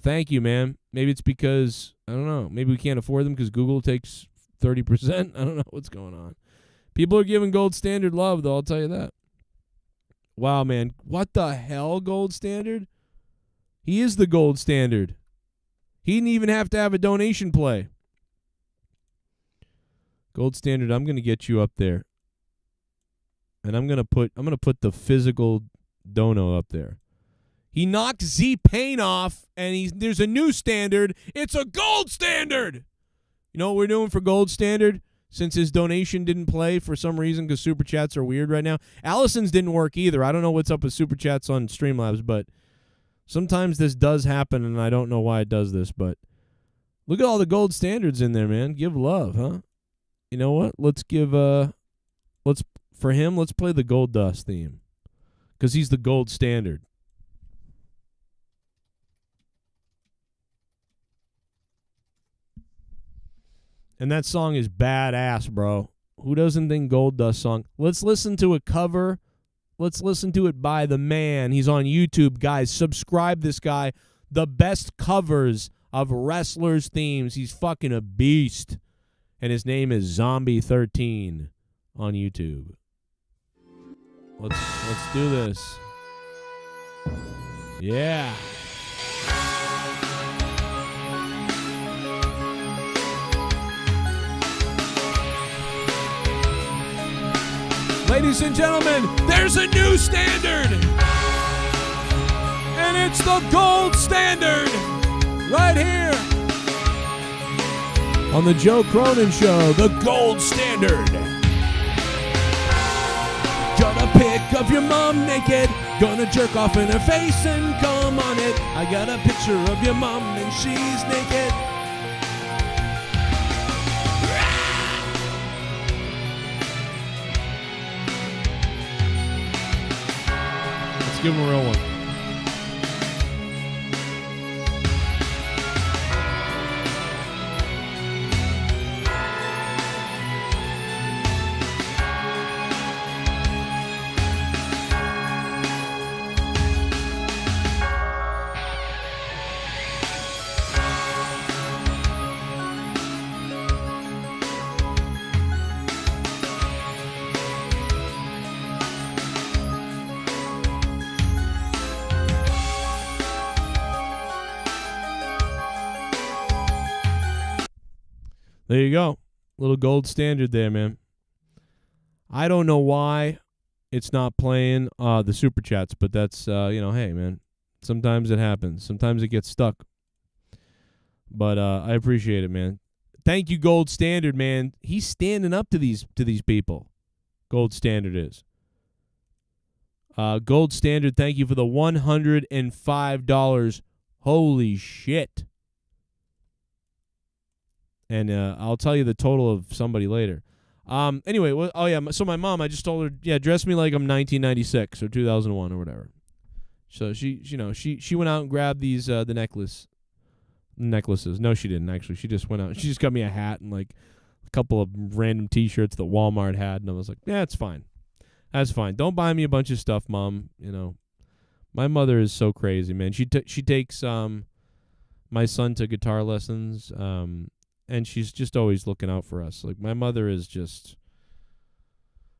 thank you, man. Maybe it's because, I don't know, maybe we can't afford them because Google takes 30%. I don't know what's going on. People are giving gold standard love, though, I'll tell you that. Wow, man. What the hell, gold standard? He is the gold standard. He didn't even have to have a donation play. Gold standard, I'm going to get you up there. And I'm gonna put the physical dono up there. He knocked Z-Pain off, and there's a new standard. It's a gold standard. You know what we're doing for gold standard? Since his donation didn't play for some reason because Super Chats are weird right now. Allison's didn't work either. I don't know what's up with Super Chats on Streamlabs, but sometimes this does happen, and I don't know why it does this. But look at all the gold standards in there, man. Give love, huh? You know what? Let's play the Gold Dust theme because he's the gold standard. And that song is badass, bro. Who doesn't think Gold Dust song? Let's listen to a cover. Let's listen to it by the man. He's on YouTube, guys. Subscribe this guy. The best covers of wrestlers' themes. He's fucking a beast. And his name is Zombie13 on YouTube. Let's do this. Yeah. Ladies and gentlemen, there's a new standard. And it's the gold standard right here on the Joe Cronin Show, the gold standard. Gonna pick up your mom naked, gonna jerk off in her face and come on it. I got a picture of your mom and she's naked. Let's give him a real one. There you go. Little gold standard there, man. I don't know why it's not playing the Super Chats, but that's, hey, man. Sometimes it happens. Sometimes it gets stuck. But I appreciate it, man. Thank you, Gold Standard, man. He's standing up to these people. Gold Standard is. Gold Standard, thank you for the $105. Holy shit. And I'll tell you the total of somebody later. Anyway, so my mom, I just told her, dress me like I'm 1996 or 2001 or whatever. So she went out and grabbed these the necklaces. No, she didn't actually. She just went out. She just got me a hat and like a couple of random T-shirts that Walmart had, and I was like, yeah, it's fine. That's fine. Don't buy me a bunch of stuff, Mom. My mother is so crazy, man. She takes my son to guitar lessons, and she's just always looking out for us. Like, my mother is just,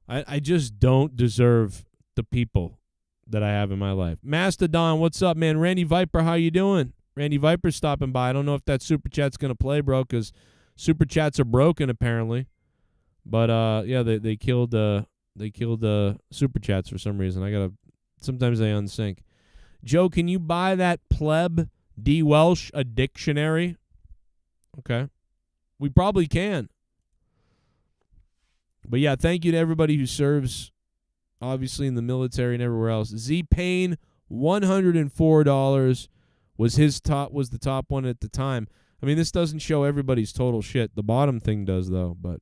I just don't deserve the people that I have in my life. Mastodon, what's up, man? Randy Viper, how you doing? Randy Viper's stopping by. I don't know if that Super Chat's going to play, bro, because Super Chats are broken, apparently. But, they killed Super Chats for some reason. Sometimes they unsync. Joe, can you buy that pleb D. Welsh a dictionary? Okay. We probably can. But yeah, thank you to everybody who serves, obviously, in the military and everywhere else. Z Payne, $104 was the top one at the time. I mean, this doesn't show everybody's total shit. The bottom thing does, though. But,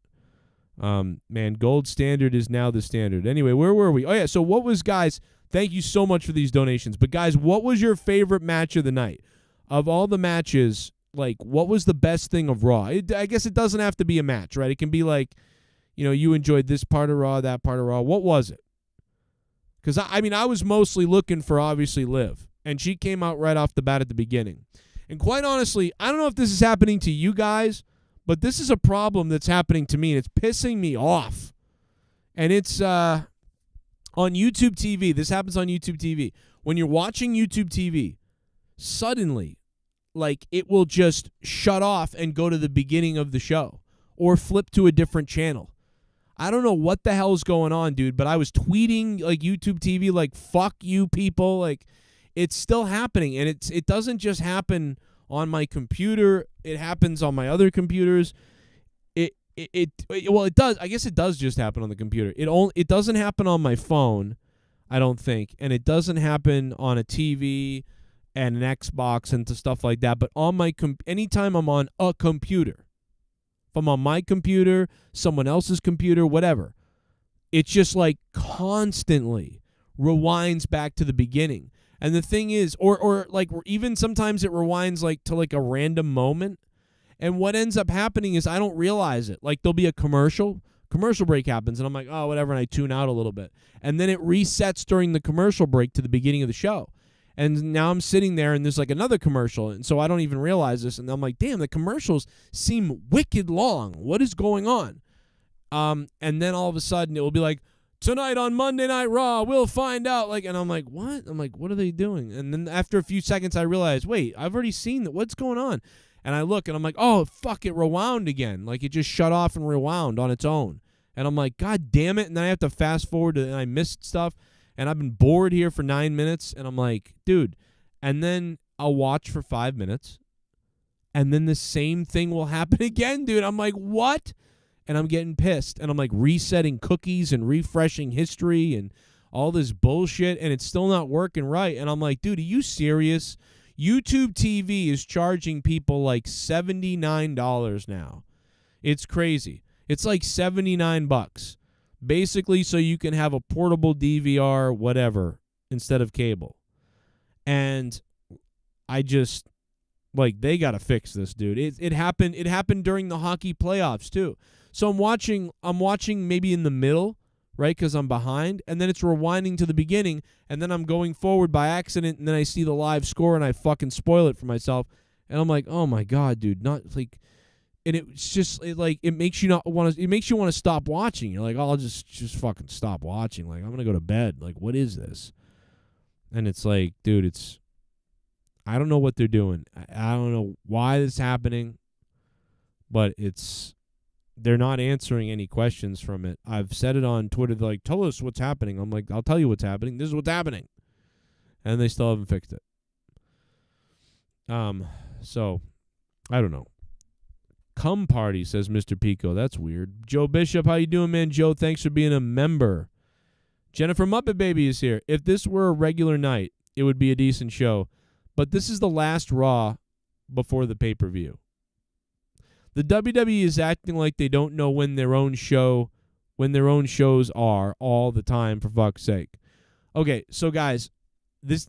man, Gold Standard is now the standard. Anyway, where were we? Oh, yeah, so what was, guys, thank you so much for these donations. But, guys, what was your favorite match of the night? Of all the matches, like, what was the best thing of Raw? I guess it doesn't have to be a match, right? It can be like, you enjoyed this part of Raw, that part of Raw. What was it? Because, I was mostly looking for, obviously, Liv. And she came out right off the bat at the beginning. And quite honestly, I don't know if this is happening to you guys, but this is a problem that's happening to me, and it's pissing me off. And it's on YouTube TV. This happens on YouTube TV. When you're watching YouTube TV, suddenly, like, it will just shut off and go to the beginning of the show or flip to a different channel. I don't know what the hell's going on, dude, but I was tweeting, like, YouTube TV, like, fuck you people. Like, it's still happening, and it doesn't just happen on my computer. It happens on my other computers. Well, it does. I guess it does just happen on the computer. It doesn't happen on my phone, I don't think, and it doesn't happen on a TV and an Xbox and stuff like that. But on my anytime I'm on a computer, if I'm on my computer, someone else's computer, whatever, it's just like constantly rewinds back to the beginning. And the thing is, or even sometimes it rewinds like to like a random moment. And what ends up happening is I don't realize it. Like, there'll be a commercial break happens, and I'm like, oh, whatever, and I tune out a little bit. And then it resets during the commercial break to the beginning of the show. And now I'm sitting there, and there's like another commercial, and so I don't even realize this. And I'm like, damn, the commercials seem wicked long. What is going on? And then all of a sudden it will be like, tonight on Monday Night Raw, we'll find out. Like, and I'm like, what? I'm like, what are they doing? And then after a few seconds, I realize, wait, I've already seen that. What's going on? And I look, and I'm like, oh, fuck, it rewound again. Like, it just shut off and rewound on its own. And I'm like, God damn it. And then I have to fast forward, and I missed stuff. And I've been bored here for 9 minutes. And I'm like, dude. And then I'll watch for 5 minutes. And then the same thing will happen again, dude. I'm like, what? And I'm getting pissed. And I'm like resetting cookies and refreshing history and all this bullshit. And it's still not working right. And I'm like, dude, are you serious? YouTube TV is charging people like $79 now. It's crazy. It's like $79 basically, so you can have a portable DVR, whatever, instead of cable. And I just, like, they got to fix this, dude. It happened during the hockey playoffs too. So I'm watching maybe in the middle, right, because I'm behind, and then it's rewinding to the beginning, and then I'm going forward by accident, and then I see the live score, and I fucking spoil it for myself, and I'm like, oh my God, dude, not like, and it's just it makes you want to stop watching. You're like, oh, I'll just fucking stop watching. Like, I'm gonna go to bed. Like, what is this? And it's like, dude, I don't know what they're doing. I don't know why this is happening, but they're not answering any questions from it. I've said it on Twitter. They're like, tell us what's happening. I'm like, I'll tell you what's happening. This is what's happening. And they still haven't fixed it. So, I don't know. Cum party, says Mr. Pico. That's weird. Joe Bishop, how you doing, man? Joe, thanks for being a member. Jennifer Muppet Baby is here. If this were a regular night, it would be a decent show. But this is the last Raw before the pay-per-view. The WWE is acting like they don't know when their own shows are all the time, for fuck's sake. Okay, so guys, this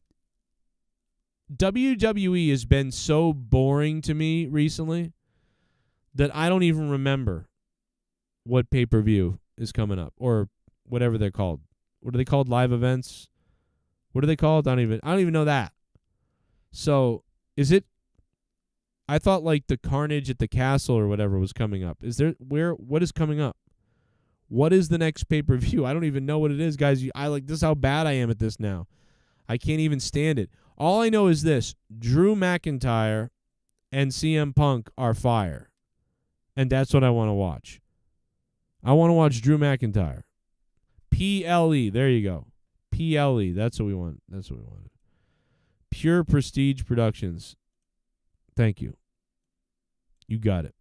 WWE has been so boring to me recently that I don't even remember what pay-per-view is coming up or whatever they're called. What are they called? Live events? What are they called? I don't even know that. So, is it? I thought like the Carnage at the Castle or whatever was coming up. What is coming up? What is the next pay-per-view? I don't even know what it is, guys. This is how bad I am at this now. I can't even stand it. All I know is this: Drew McIntyre and CM Punk are fire. And that's what I want to watch. I want to watch Drew McIntyre. PLE. There you go. PLE. That's what we want. That's what we wanted. Pure Prestige Productions. Thank you. You got it.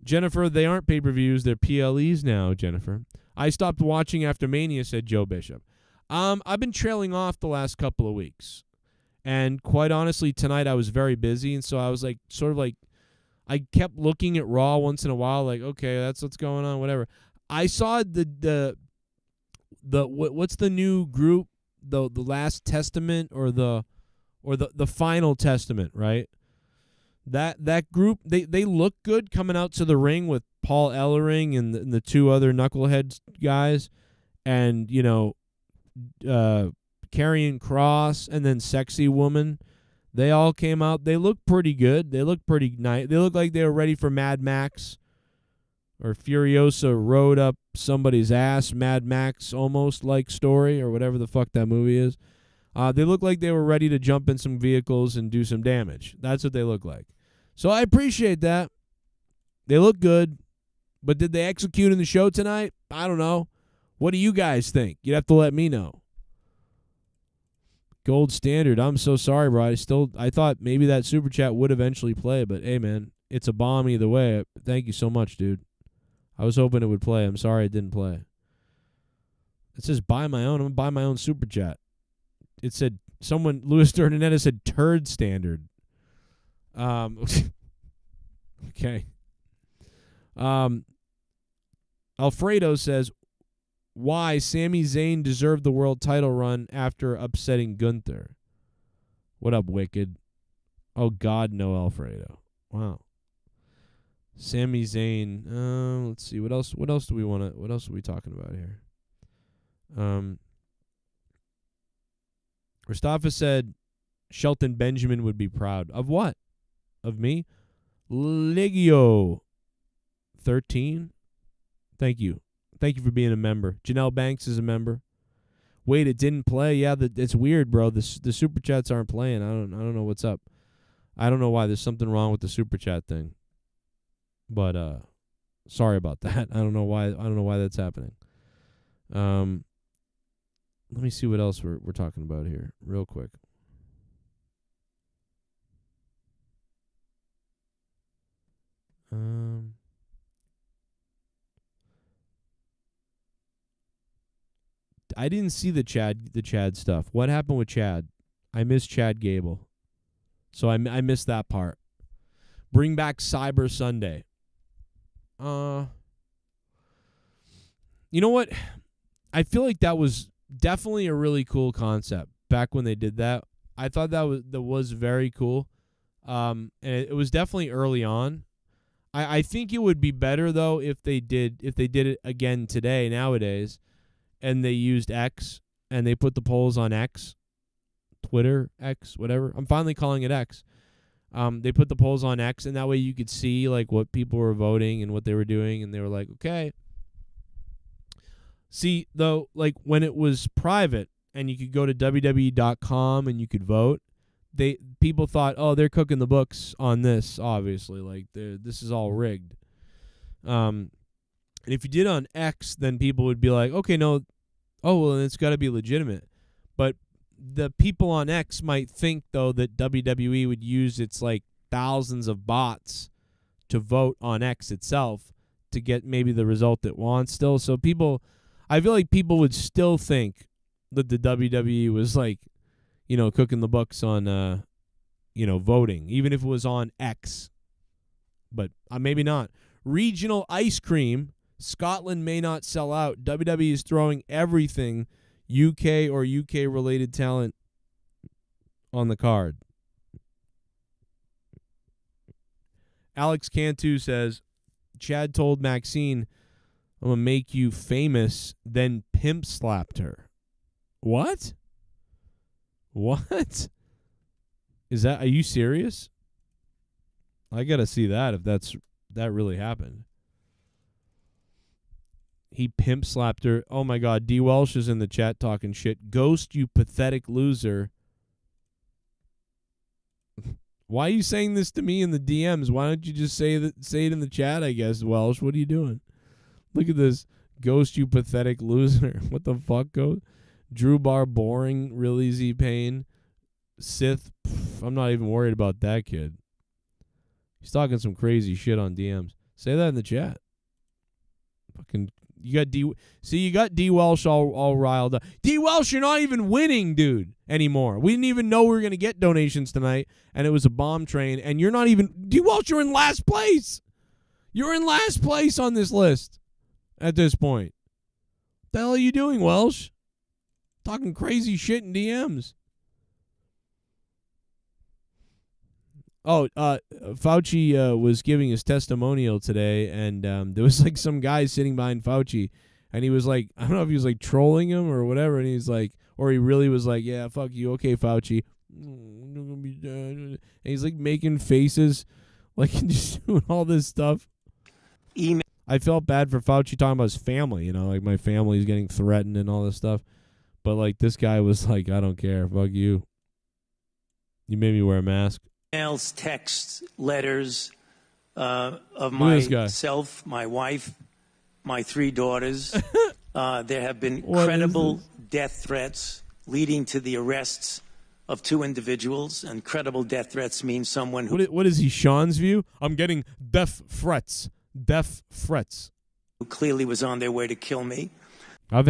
Jennifer, they aren't pay-per-views. They're PLEs now, Jennifer. I stopped watching after Mania, said Joe Bishop. I've been trailing off the last couple of weeks. And quite honestly, tonight I was very busy. And so I was like, I kept looking at Raw once in a while, like, okay, that's what's going on, whatever. I saw what's the new group, the Last Testament or the Final Testament, right? That group, they look good coming out to the ring with Paul Ellering and the two other knucklehead guys, and Karrion Kross and then Sexy Woman. They all came out. They look pretty good. They look pretty nice. They look like they were ready for Mad Max or Furiosa rode up somebody's ass, Mad Max almost like story or whatever the fuck that movie is. They look like they were ready to jump in some vehicles and do some damage. That's what they look like. So I appreciate that. They look good. But did they execute in the show tonight? I don't know. What do you guys think? You'd have to let me know. Gold standard. I'm so sorry, bro. I thought maybe that super chat would eventually play, but hey, man, it's a bomb either way. Thank you so much, dude. I was hoping it would play. I'm sorry it didn't play. It says buy my own. I'm going to buy my own super chat. It said Louis Durnanetta said turd standard. Okay. Alfredo says, why Sami Zayn deserved the world title run after upsetting Gunther. What up, Wicked? Oh, God, no, Alfredo. Wow. Sami Zayn. Let's see. What else do we want to... What else are we talking about here? Mustafa said Shelton Benjamin would be proud. Of what? Of me? Ligio 13. Thank you. Thank you for being a member. Janelle Banks is a member. Wait, it didn't play? Yeah, it's weird, bro. The super chats aren't playing. I don't know what's up. I don't know why. There's something wrong with the super chat thing. But sorry about that. I don't know why that's happening. Let me see what else we're talking about here real quick. I didn't see the Chad stuff. What happened with Chad? I missed Chad Gable. So I missed that part. Bring back Cyber Sunday. You know what? I feel like that was definitely a really cool concept back when they did that. I thought that was very cool. And it was definitely early on. I think it would be better though if they did it again today, nowadays, and they used X and they put the polls on X, Twitter, X, whatever. I'm finally calling it X. They put the polls on X, and that way you could see like what people were voting and what they were doing, and they were like, okay. See, though, like when it was private and you could go to WWE.com and you could vote, people thought, oh, they're cooking the books on this, obviously. Like, this is all rigged. And if you did on X, then people would be like, okay, no, oh, well, it's got to be legitimate. But the people on X might think, though, that WWE would use its, like, thousands of bots to vote on X itself to get maybe the result it wants still. So people, I feel like people would still think that the WWE was like, cooking the books on, voting, even if it was on X. But maybe not. Regional ice cream. Scotland may not sell out. WWE is throwing everything UK or UK-related talent on the card. Alex Cantu says, Chad told Maxine, I'm going to make you famous, then pimp slapped her. What? What? Are you serious? I got to see that if that really happened. He pimp slapped her. Oh my God, D. Welsh is in the chat talking shit. Ghost, you pathetic loser. Why are you saying this to me in the DMs? Why don't you just say it in the chat, I guess, Welsh? What are you doing? Look at this. Ghost, you pathetic loser. What the fuck, Ghost? Drew Bar, boring, really Z-Pain. Sith, I'm not even worried about that kid. He's talking some crazy shit on DMs. Say that in the chat. Fucking, you got D Welsh all riled up. D Welsh, you're not even winning, dude, anymore. We didn't even know we were gonna get donations tonight, and it was a bomb train. And you're not even D Welsh. You're in last place. You're in last place on this list at this point. What the hell are you doing, Welsh? Talking crazy shit in DMs. Oh, Fauci was giving his testimonial today, and there was like some guy sitting behind Fauci, and he was like, I don't know if he was like trolling him or whatever, and he's like, or he really was like, yeah, fuck you, okay, Fauci. And he's like making faces, like just doing all this stuff. I felt bad for Fauci talking about his family, like my family's getting threatened and all this stuff. But like this guy was like, I don't care, fuck you. You made me wear a mask. Emails, texts, letters of myself, my wife, my 3 daughters. There have been credible death threats leading to the arrests of 2 individuals, and credible death threats mean someone who... What is he, Sean's view? I'm getting death threats. Death threats. Who clearly was on their way to kill me. I've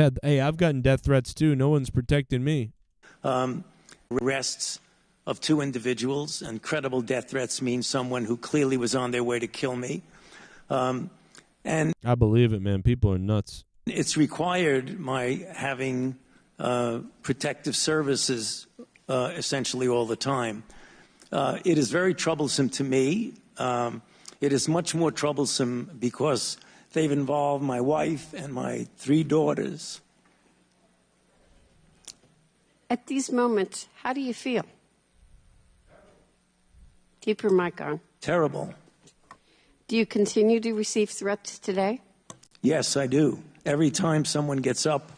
gotten death threats too. No one's protecting me. Arrests of 2 individuals, and credible death threats mean someone who clearly was on their way to kill me. And I believe it, man. People are nuts. It's required my having protective services essentially all the time. It is very troublesome to me. It is much more troublesome because they've involved my wife and my 3 daughters. At these moments, how do you feel? Keep your mic on. Terrible. Do you continue to receive threats today? Yes, I do. Every time someone gets up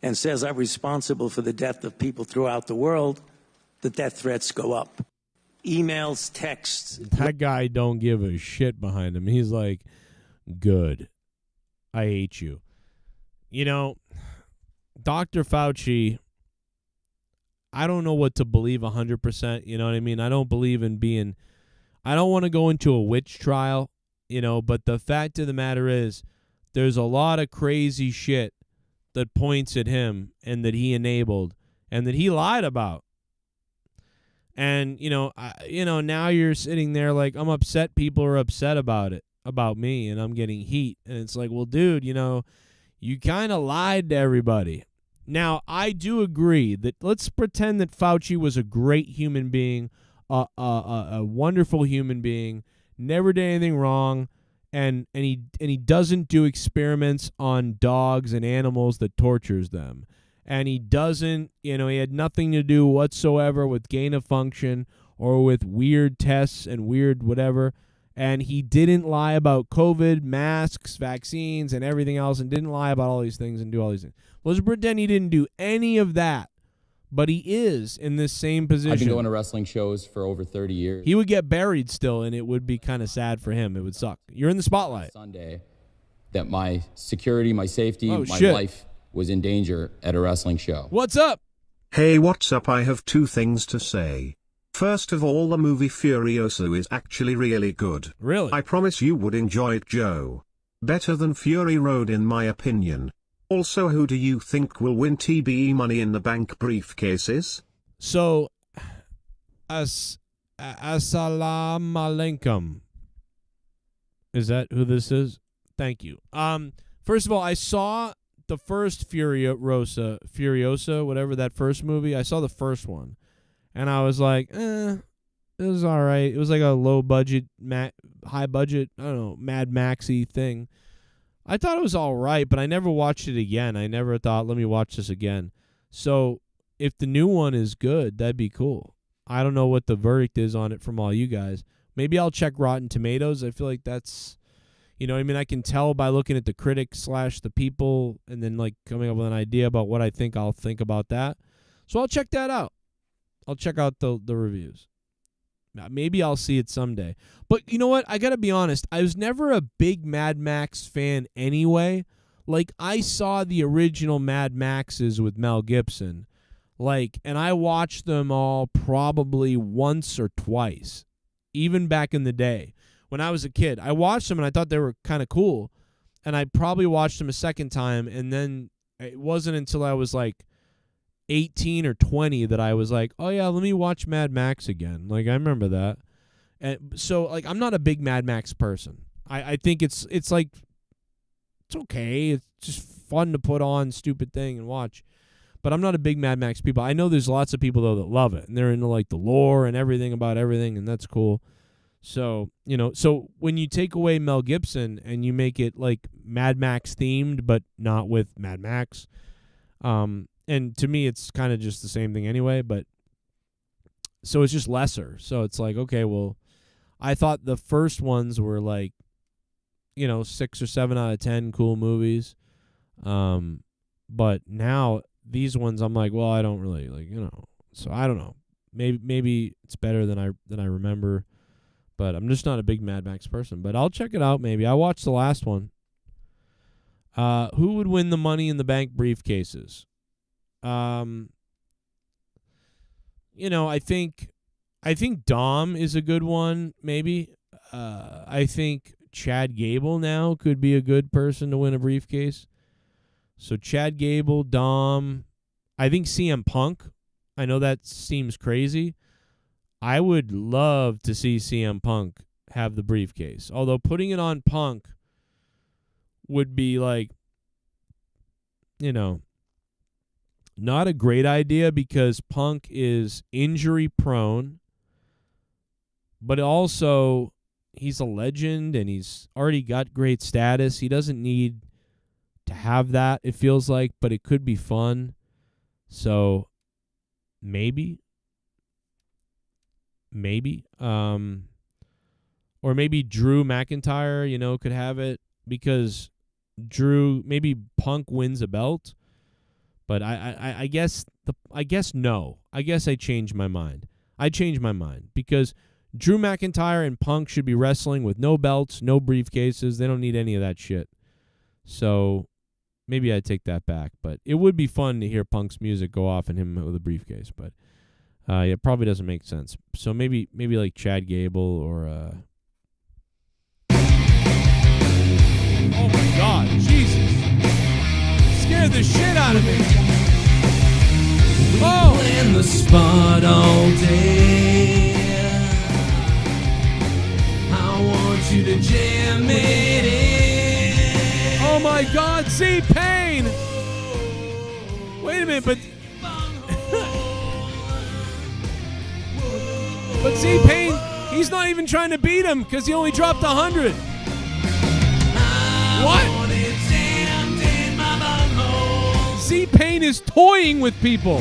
and says I'm responsible for the death of people throughout the world, the death threats go up. Emails, texts. That guy don't give a shit behind him. He's like, good. I hate you. Dr. Fauci, I don't know what to believe 100%. You know what I mean? I don't believe in being... I don't want to go into a witch trial, but the fact of the matter is there's a lot of crazy shit that points at him and that he enabled and that he lied about. And, now you're sitting there like, I'm upset people are upset about it, about me, and I'm getting heat. And it's like, well, dude, you kind of lied to everybody. Now, I do agree that let's pretend that Fauci was a great human being, a wonderful human being, never did anything wrong, and he doesn't do experiments on dogs and animals that tortures them. And he doesn't, he had nothing to do whatsoever with gain of function or with weird tests and weird whatever. And he didn't lie about COVID, masks, vaccines, and everything else, and didn't lie about all these things and do all these things. Let's pretend he didn't do any of that, but he is in this same position. I've been going to wrestling shows for over 30 years. He would get buried still, and it would be kind of sad for him. It would suck. You're in the spotlight. Sunday, that my security, my safety, my life was in danger at a wrestling show. What's up? Hey, what's up? I have 2 things to say. First of all, the movie Furiosa is actually really good. Really? I promise you would enjoy it, Joe. Better than Fury Road in my opinion. Also, who do you think will win TBE Money in the Bank briefcases? So, assalamu alaikum. Is that who this is? Thank you. First of all, I saw the first Furiosa, whatever that first movie. I saw the first one, and I was like, it was all right. It was like a low budget, high budget, I don't know, Mad Maxy thing. I thought it was all right, but I never watched it again. I never thought, let me watch this again. So if the new one is good, that'd be cool. I don't know what the verdict is on it from all you guys. Maybe I'll check Rotten Tomatoes. I feel like that's, you know, I mean, I can tell by looking at the critics / the people and then like coming up with an idea about what I think I'll think about that. So I'll check that out. I'll check out the reviews. Maybe I'll see it someday. But you know what? I got to be honest. I was never a big Mad Max fan anyway. Like, I saw the original Mad Maxes with Mel Gibson. Like, and I watched them all probably once or twice, even back in the day. When I was a kid, I watched them and I thought they were kind of cool. And I probably watched them a second time. And then it wasn't until I was like 18 or 20 that I was like, oh yeah, let me watch Mad Max again. Like, I remember that. And so, like, I'm not a big Mad Max person. I think it's like, it's okay. It's just fun to put on, stupid thing and watch. But I'm not a big Mad Max people. I know there's lots of people though that love it and they're into like the lore and everything about everything, and that's cool. So, you know, so when you take away Mel Gibson and you make it like Mad Max themed but not with Mad Max, and to me, it's kind of just the same thing anyway, but so it's just lesser. So it's like, okay, well, I thought the first ones were like, you know, 6 or 7 out of 10 cool movies. But now these ones, I'm like, well, I don't really like, you know, so I don't know. Maybe it's better than I remember, but I'm just not a big Mad Max person. But I'll check it out. Maybe I watched the last one. Who would win the Money in the Bank briefcases? You know, I think Dom is a good one, maybe. I think Chad Gable now could be a good person to win a briefcase. So Chad Gable, Dom, I think CM Punk. I know that seems crazy. I would love to see CM Punk have the briefcase. Although putting it on Punk would be like, you know, not a great idea because Punk is injury prone, but also he's a legend and he's already got great status. He doesn't need to have that, it feels like, but it could be fun. So maybe. Or maybe Drew McIntyre, you know, could have it because maybe Punk wins a belt. But I guess no. I guess I changed my mind. I changed my mind because Drew McIntyre and Punk should be wrestling with no belts, no briefcases. They don't need any of that shit. So maybe I take that back. But it would be fun to hear Punk's music go off and him with a briefcase. But it probably doesn't make sense. So maybe like Chad Gable or. Oh my God, Jesus! Scared the shit out of me. Oh! In the spot all day. I want you to jam it in. Oh my God, see Pain. Wait a minute, but but see Pain, he's not even trying to beat him because he only dropped 100. What? C-Pain is toying with people.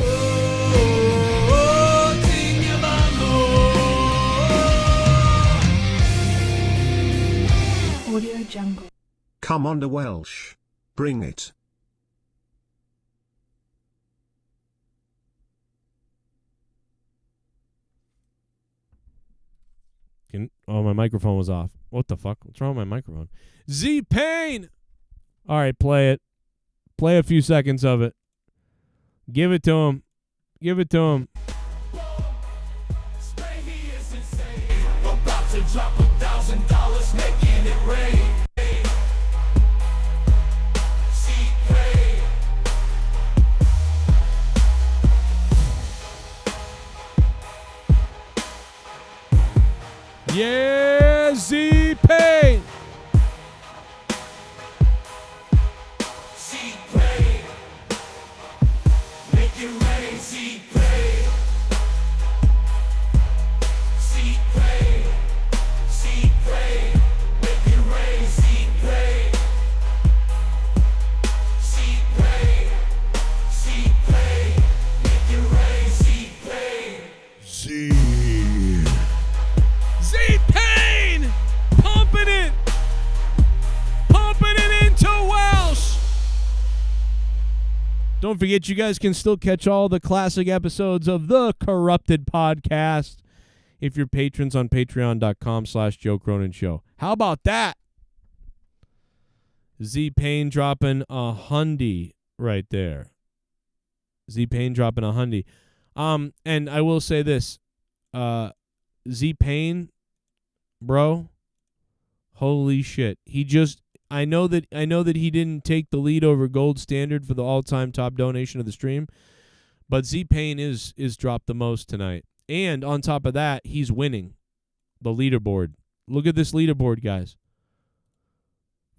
Audio Jungle. Come on, the Welsh. Bring it. My microphone was off. What the fuck? What's wrong with my microphone? Z-Pain! All right, play it. Play a few seconds of it. Give it to him. Give it to him. About to drop $1,000, making it rain. Don't forget, you guys can still catch all the classic episodes of the Corrupted Podcast if you're patrons on patreon.com/Joe Cronin Show. How about that? Z-Pain dropping a hundy right there. Z-Pain dropping a hundy. And I will say this. Z-Pain, bro, holy shit. I know that he didn't take the lead over Gold Standard for the all-time top donation of the stream, but Z-Pain is dropped the most tonight. And on top of that, he's winning the leaderboard. Look at this leaderboard, guys.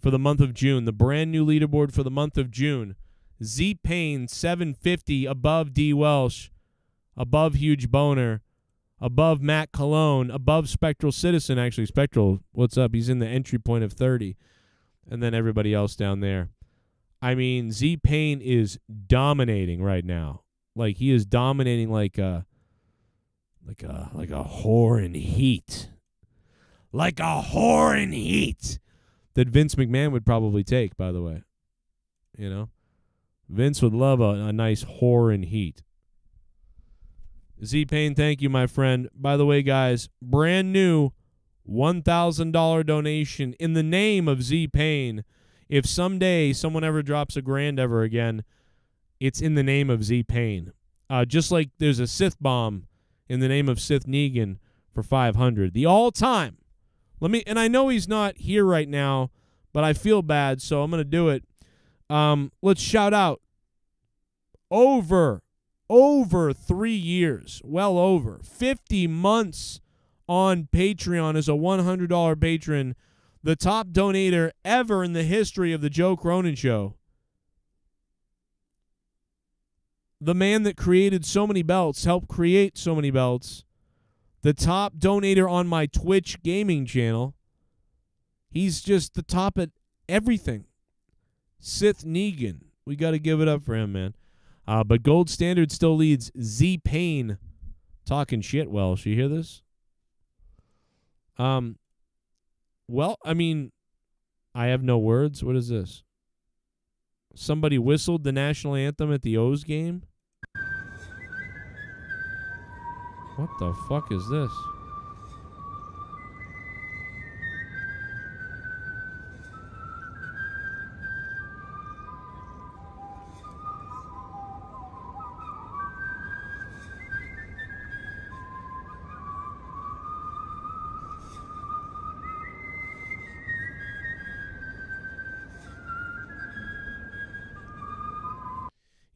For the month of June, the brand new leaderboard for the month of June. Z-Pain 750 above D. Welsh, above Huge Boner, above Matt Colon, above Spectral Citizen. Actually, Spectral, what's up? He's in the entry point of 30. And then everybody else down there. I mean, Z-Pain is dominating right now. Like, he is dominating like a whore in heat. Like a whore in heat. That Vince McMahon would probably take, by the way. You know? Vince would love a nice whore in heat. Z-Pain, thank you, my friend. By the way, guys, brand new $1,000 donation in the name of Z-Pain. If someday someone ever drops $1,000 ever again, it's in the name of Z-Pain. Just like there's a Sith bomb in the name of Sith Negan for $500. The all-time. And I know he's not here right now, but I feel bad, so I'm going to do it. Let's shout out over 3 years, well over 50 months on Patreon as a $100 patron, the top donator ever in the history of the Joe Cronin Show. The man that created so many belts, helped create so many belts, the top donator on my Twitch gaming channel. He's just the top at everything. Sith Negan. We got to give it up for him, man. But Gold Standard still leads Z-Pain. Talking shit, Welsh. You hear this? Well, I mean, I have no words. What is this? Somebody whistled the national anthem at the O's game? What the fuck is this?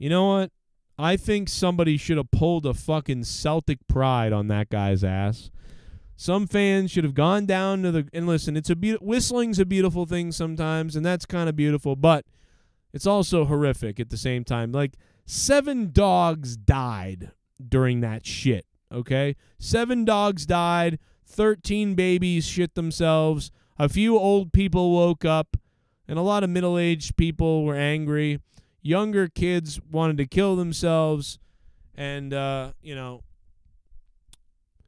You know what? I think somebody should have pulled a fucking Celtic pride on that guy's ass. Some fans should have gone down to and listen, whistling's a beautiful thing sometimes, and that's kind of beautiful, but it's also horrific at the same time. Like, 7 dogs died during that shit, okay? 7 dogs died, 13 babies shit themselves, a few old people woke up, and a lot of middle-aged people were angry. Younger kids wanted to kill themselves, and,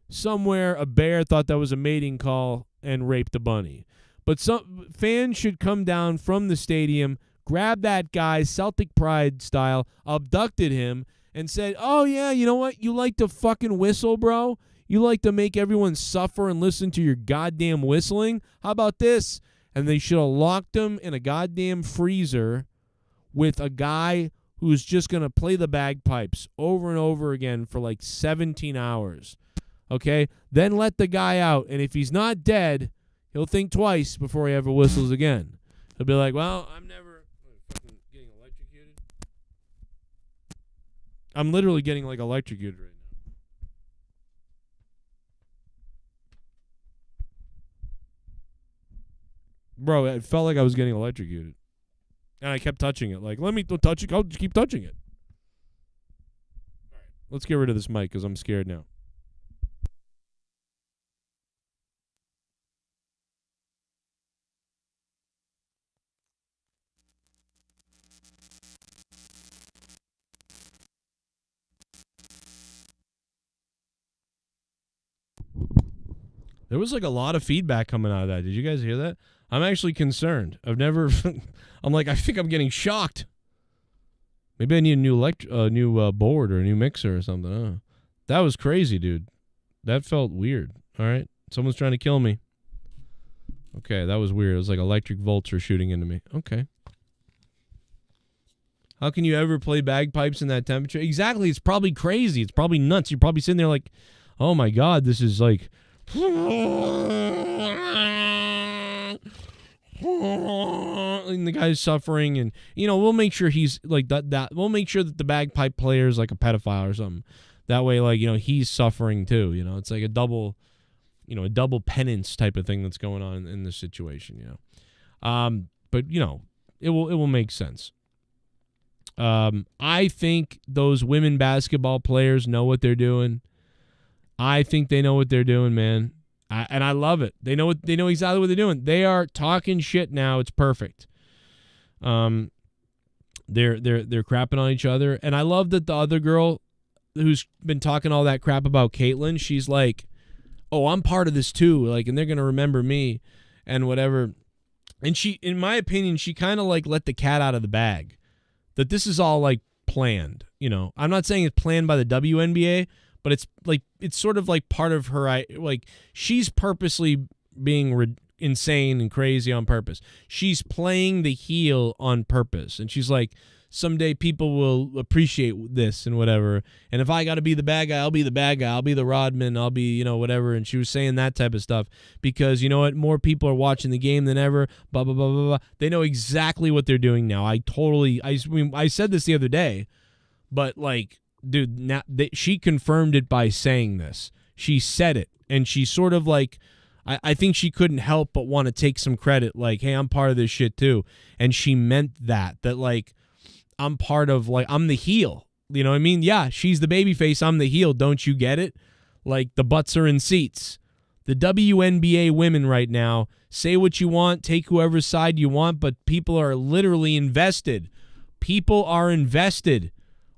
somewhere a bear thought that was a mating call and raped a bunny. But some fans should come down from the stadium, grab that guy, Celtic pride style, abducted him, and said, oh, yeah, you know what? You like to fucking whistle, bro? You like to make everyone suffer and listen to your goddamn whistling? How about this? And they should have locked him in a goddamn freezer with a guy who's just going to play the bagpipes over and over again for like 17 hours. Okay? Then let the guy out. And if he's not dead, he'll think twice before he ever whistles again. He'll be like, well, I'm never fucking getting electrocuted. I'm literally getting like electrocuted right now. Bro, it felt like I was getting electrocuted. And I kept touching it. Like, let me touch it. I'll just keep touching it. All right, let's get rid of this mic because I'm scared now. There was like a lot of feedback coming out of that. Did you guys hear that? I'm actually concerned. I'm like, I think I'm getting shocked. Maybe I need a new board or a new mixer or something. I don't know. That was crazy, dude. That felt weird. All right. Someone's trying to kill me. Okay, that was weird. It was like electric volts were shooting into me. Okay. How can you ever play bagpipes in that temperature? Exactly. It's probably crazy. It's probably nuts. You're probably sitting there like, oh my God, this is like. And the guy's suffering, and we'll make sure he's like that. We'll make sure that the bagpipe player is like a pedophile or something. That way, like he's suffering too. It's like a double penance type of thing that's going on in this situation. But it will make sense. I think those women basketball players know what they're doing. I think they know what they're doing, man. And I love it. They know exactly what they're doing. They are talking shit now. It's perfect. They're crapping on each other, and I love that the other girl who's been talking all that crap about Caitlyn, she's like, "Oh, I'm part of this too." Like, and they're gonna remember me, and whatever. And she, in my opinion, she kind of like let the cat out of the bag. That this is all like planned. I'm not saying it's planned by the WNBA. But it's sort of like part of her, like she's purposely being insane and crazy on purpose. She's playing the heel on purpose. And she's like, someday people will appreciate this and whatever. And if I got to be the bad guy, I'll be the bad guy. I'll be the Rodman. I'll be, whatever. And she was saying that type of stuff because, you know what? More people are watching the game than ever. Blah, blah, blah, blah, blah. They know exactly what they're doing now. I said this the other day, but like, dude, now she confirmed it by saying this. She said it, and she sort of like, I think she couldn't help but want to take some credit, like, hey, I'm part of this shit too. And she meant that like, I'm part of, like, I'm the heel. You know what I mean? Yeah, she's the babyface, I'm the heel. Don't you get it? Like, the butts are in seats. The WNBA women right now, say what you want, take whoever's side you want, but people are literally invested. People are invested.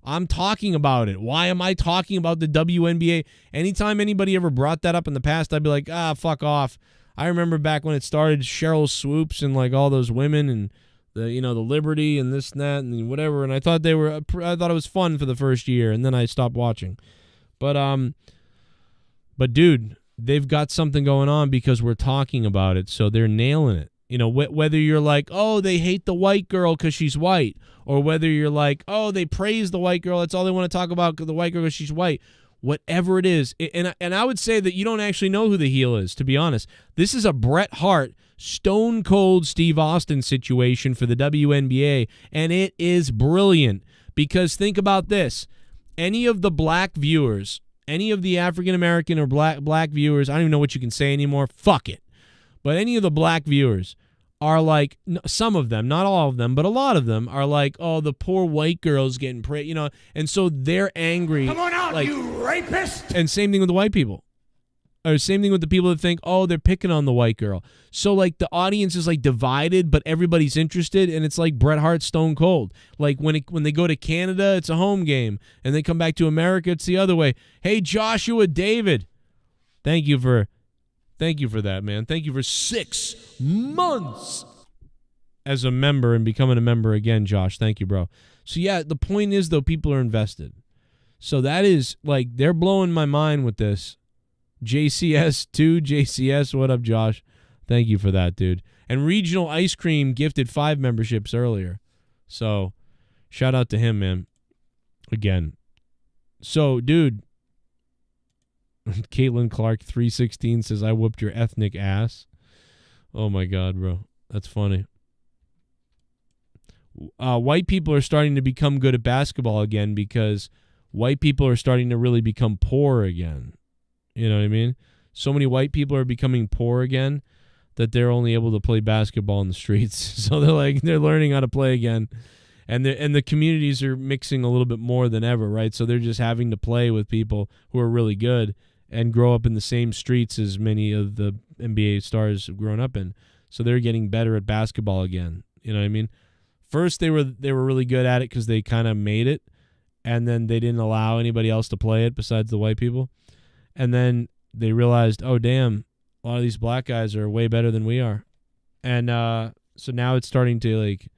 I'm talking about it. Why am I talking about the WNBA? Anytime anybody ever brought that up in the past, I'd be like, fuck off. I remember back when it started, Cheryl Swoops and like all those women and the Liberty and this and that and whatever. And I thought it was fun for the first year, and then I stopped watching. But dude, they've got something going on because we're talking about it, so they're nailing it. Whether you're like, oh, they hate the white girl because she's white, or whether you're like, oh, they praise the white girl, that's all they want to talk about, the white girl because she's white. Whatever it is, and I would say that you don't actually know who the heel is, to be honest. This is a Bret Hart, Stone Cold Steve Austin situation for the WNBA, and it is brilliant because think about this. Any of the black viewers, any of the African-American or black viewers, I don't even know what you can say anymore, fuck it. But any of the black viewers are like, some of them, not all of them, but a lot of them are like, oh, the poor white girl's getting praised, and so they're angry. Come on out, like, you rapist! And same thing with the white people. Or same thing with the people that think, oh, they're picking on the white girl. So, like, the audience is, like, divided, but everybody's interested, and it's like Bret Hart, Stone Cold. Like, when they go to Canada, it's a home game, and they come back to America, it's the other way. Hey, Joshua David, thank you for that, man. Thank you for 6 months as a member and becoming a member again, Josh. Thank you, bro. So, yeah, the point is, though, people are invested. So that is, like, they're blowing my mind with this. JCS, what up, Josh? Thank you for that, dude. And Regional Ice Cream gifted 5 memberships earlier. So, shout out to him, man. Again. So, dude, Caitlin Clark 316 says, I whooped your ethnic ass. Oh my God, bro. That's funny. White people are starting to become good at basketball again because white people are starting to really become poor again. You know what I mean? So many white people are becoming poor again that they're only able to play basketball in the streets. So they're learning how to play again. And the communities are mixing a little bit more than ever, right? So they're just having to play with people who are really good and grow up in the same streets as many of the NBA stars have grown up in. So they're getting better at basketball again. You know what I mean? First, they were really good at it because they kind of made it, and then they didn't allow anybody else to play it besides the white people. And then they realized, oh, damn, a lot of these black guys are way better than we are. And so now it's starting to, like,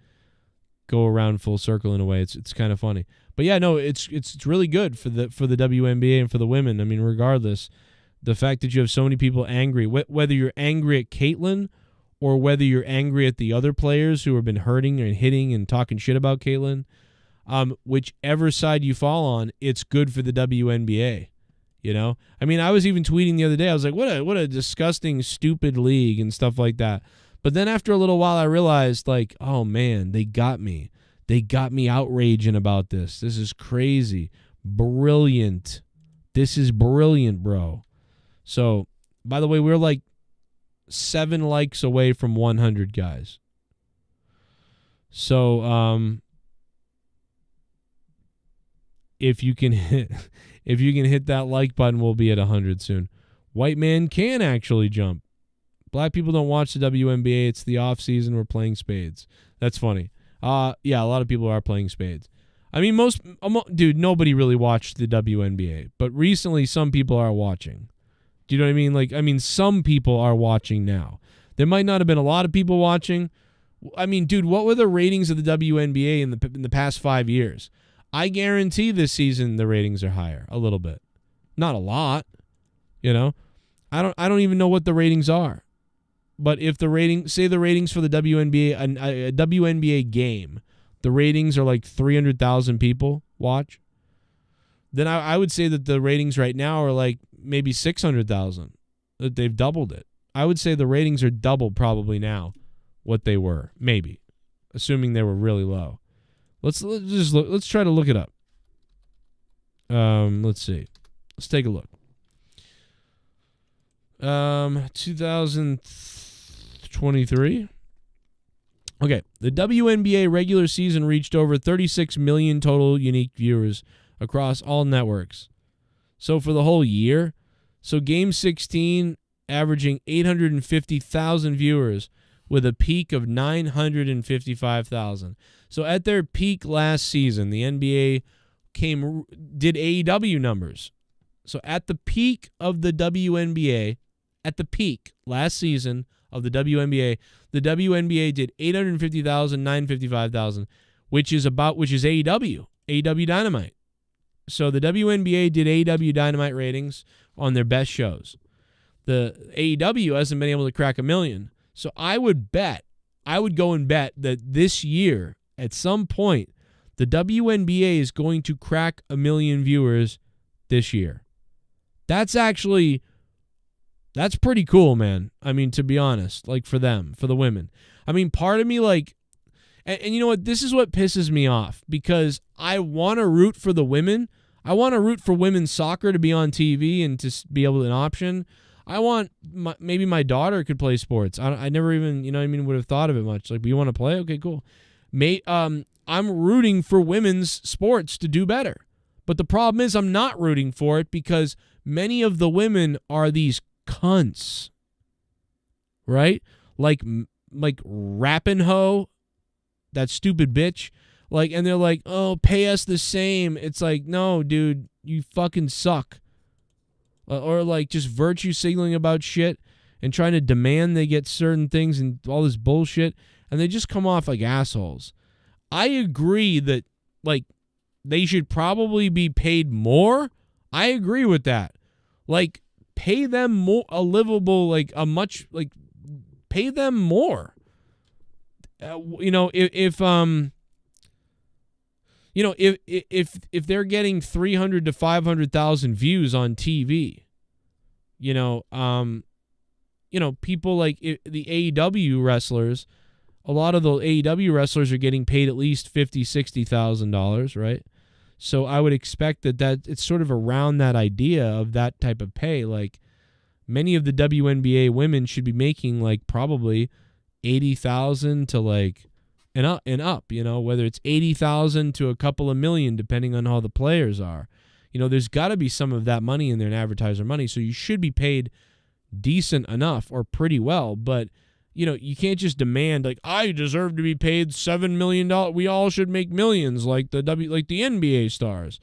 go around full circle in a way. It's kind of funny. But yeah, no, it's really good for the WNBA and for the women. I mean, regardless, the fact that you have so many people angry, whether you're angry at Caitlyn or whether you're angry at the other players who have been hurting and hitting and talking shit about Caitlyn, whichever side you fall on, it's good for the WNBA. You know, I mean, I was even tweeting the other day. I was like, what a disgusting, stupid league and stuff like that. But then after a little while, I realized, like, oh man, they got me. They got me outraging about this. This is crazy. Brilliant. This is brilliant, bro. So, by the way, we're like 7 likes away from 100, guys. So, if you can hit that like button, we'll be at 100 soon. White man can actually jump. Black people don't watch the WNBA. It's the off season. We're playing spades. That's funny. Yeah, a lot of people are playing spades. I mean, dude, nobody really watched the WNBA, but recently some people are watching. Do you know what I mean? Like, I mean, some people are watching now. There might not have been a lot of people watching. I mean, dude, what were the ratings of the WNBA in the past 5 years? I guarantee this season the ratings are higher a little bit. Not a lot, you know. I don't even know what the ratings are. But if the ratings for the WNBA, a WNBA game, the ratings are like 300,000 people watch, then I would say that the ratings right now are like maybe 600,000. That they've doubled it. I would say the ratings are double probably now what they were, maybe, assuming they were really low. Let's try to look it up. Let's see. Let's take a look. 2023. Okay, the WNBA regular season reached over 36 million total unique viewers across all networks. So for the whole year, game 16 averaging 850,000 viewers with a peak of 955,000. So at their peak last season, the NBA did AEW numbers. So at the peak of the WNBA, at the peak last season of the WNBA did 850,000, 955,000, which is AEW Dynamite. So the WNBA did AEW Dynamite ratings on their best shows. The AEW hasn't been able to crack 1 million. So I would go and bet that this year, at some point, the WNBA is going to crack 1 million viewers this year. That's pretty cool, man. I mean, to be honest, like for the women. I mean, part of me like, and you know what? This is what pisses me off because I want to root for the women. I want to root for women's soccer to be on TV and to be able to an option. I want maybe my daughter could play sports. I never even, would have thought of it much. Like, but you want to play? Okay, cool. I'm rooting for women's sports to do better. But the problem is I'm not rooting for it because many of the women are these cunts, right? Like Rappin' that stupid bitch. Like, and they're like, oh, pay us the same. It's like, no, dude, you fucking suck. Or like just virtue signaling about shit and trying to demand they get certain things and all this bullshit. And they just come off like assholes. I agree that like they should probably be paid more. I agree with that. Like, pay them more, pay them more. If they're getting 300 to 500,000 views on TV, people like the AEW wrestlers, a lot of the AEW wrestlers are getting paid at least $50,000-$60,000, right? So I would expect that it's sort of around that idea of that type of pay. Like, many of the WNBA women should be making like probably 80,000 to like and up, whether it's 80,000 to a couple of million, depending on how the players are. There's got to be some of that money in there in advertiser money. So you should be paid decent enough or pretty well. But, you can't just demand like, I deserve to be paid $7 million. We all should make millions like the NBA stars.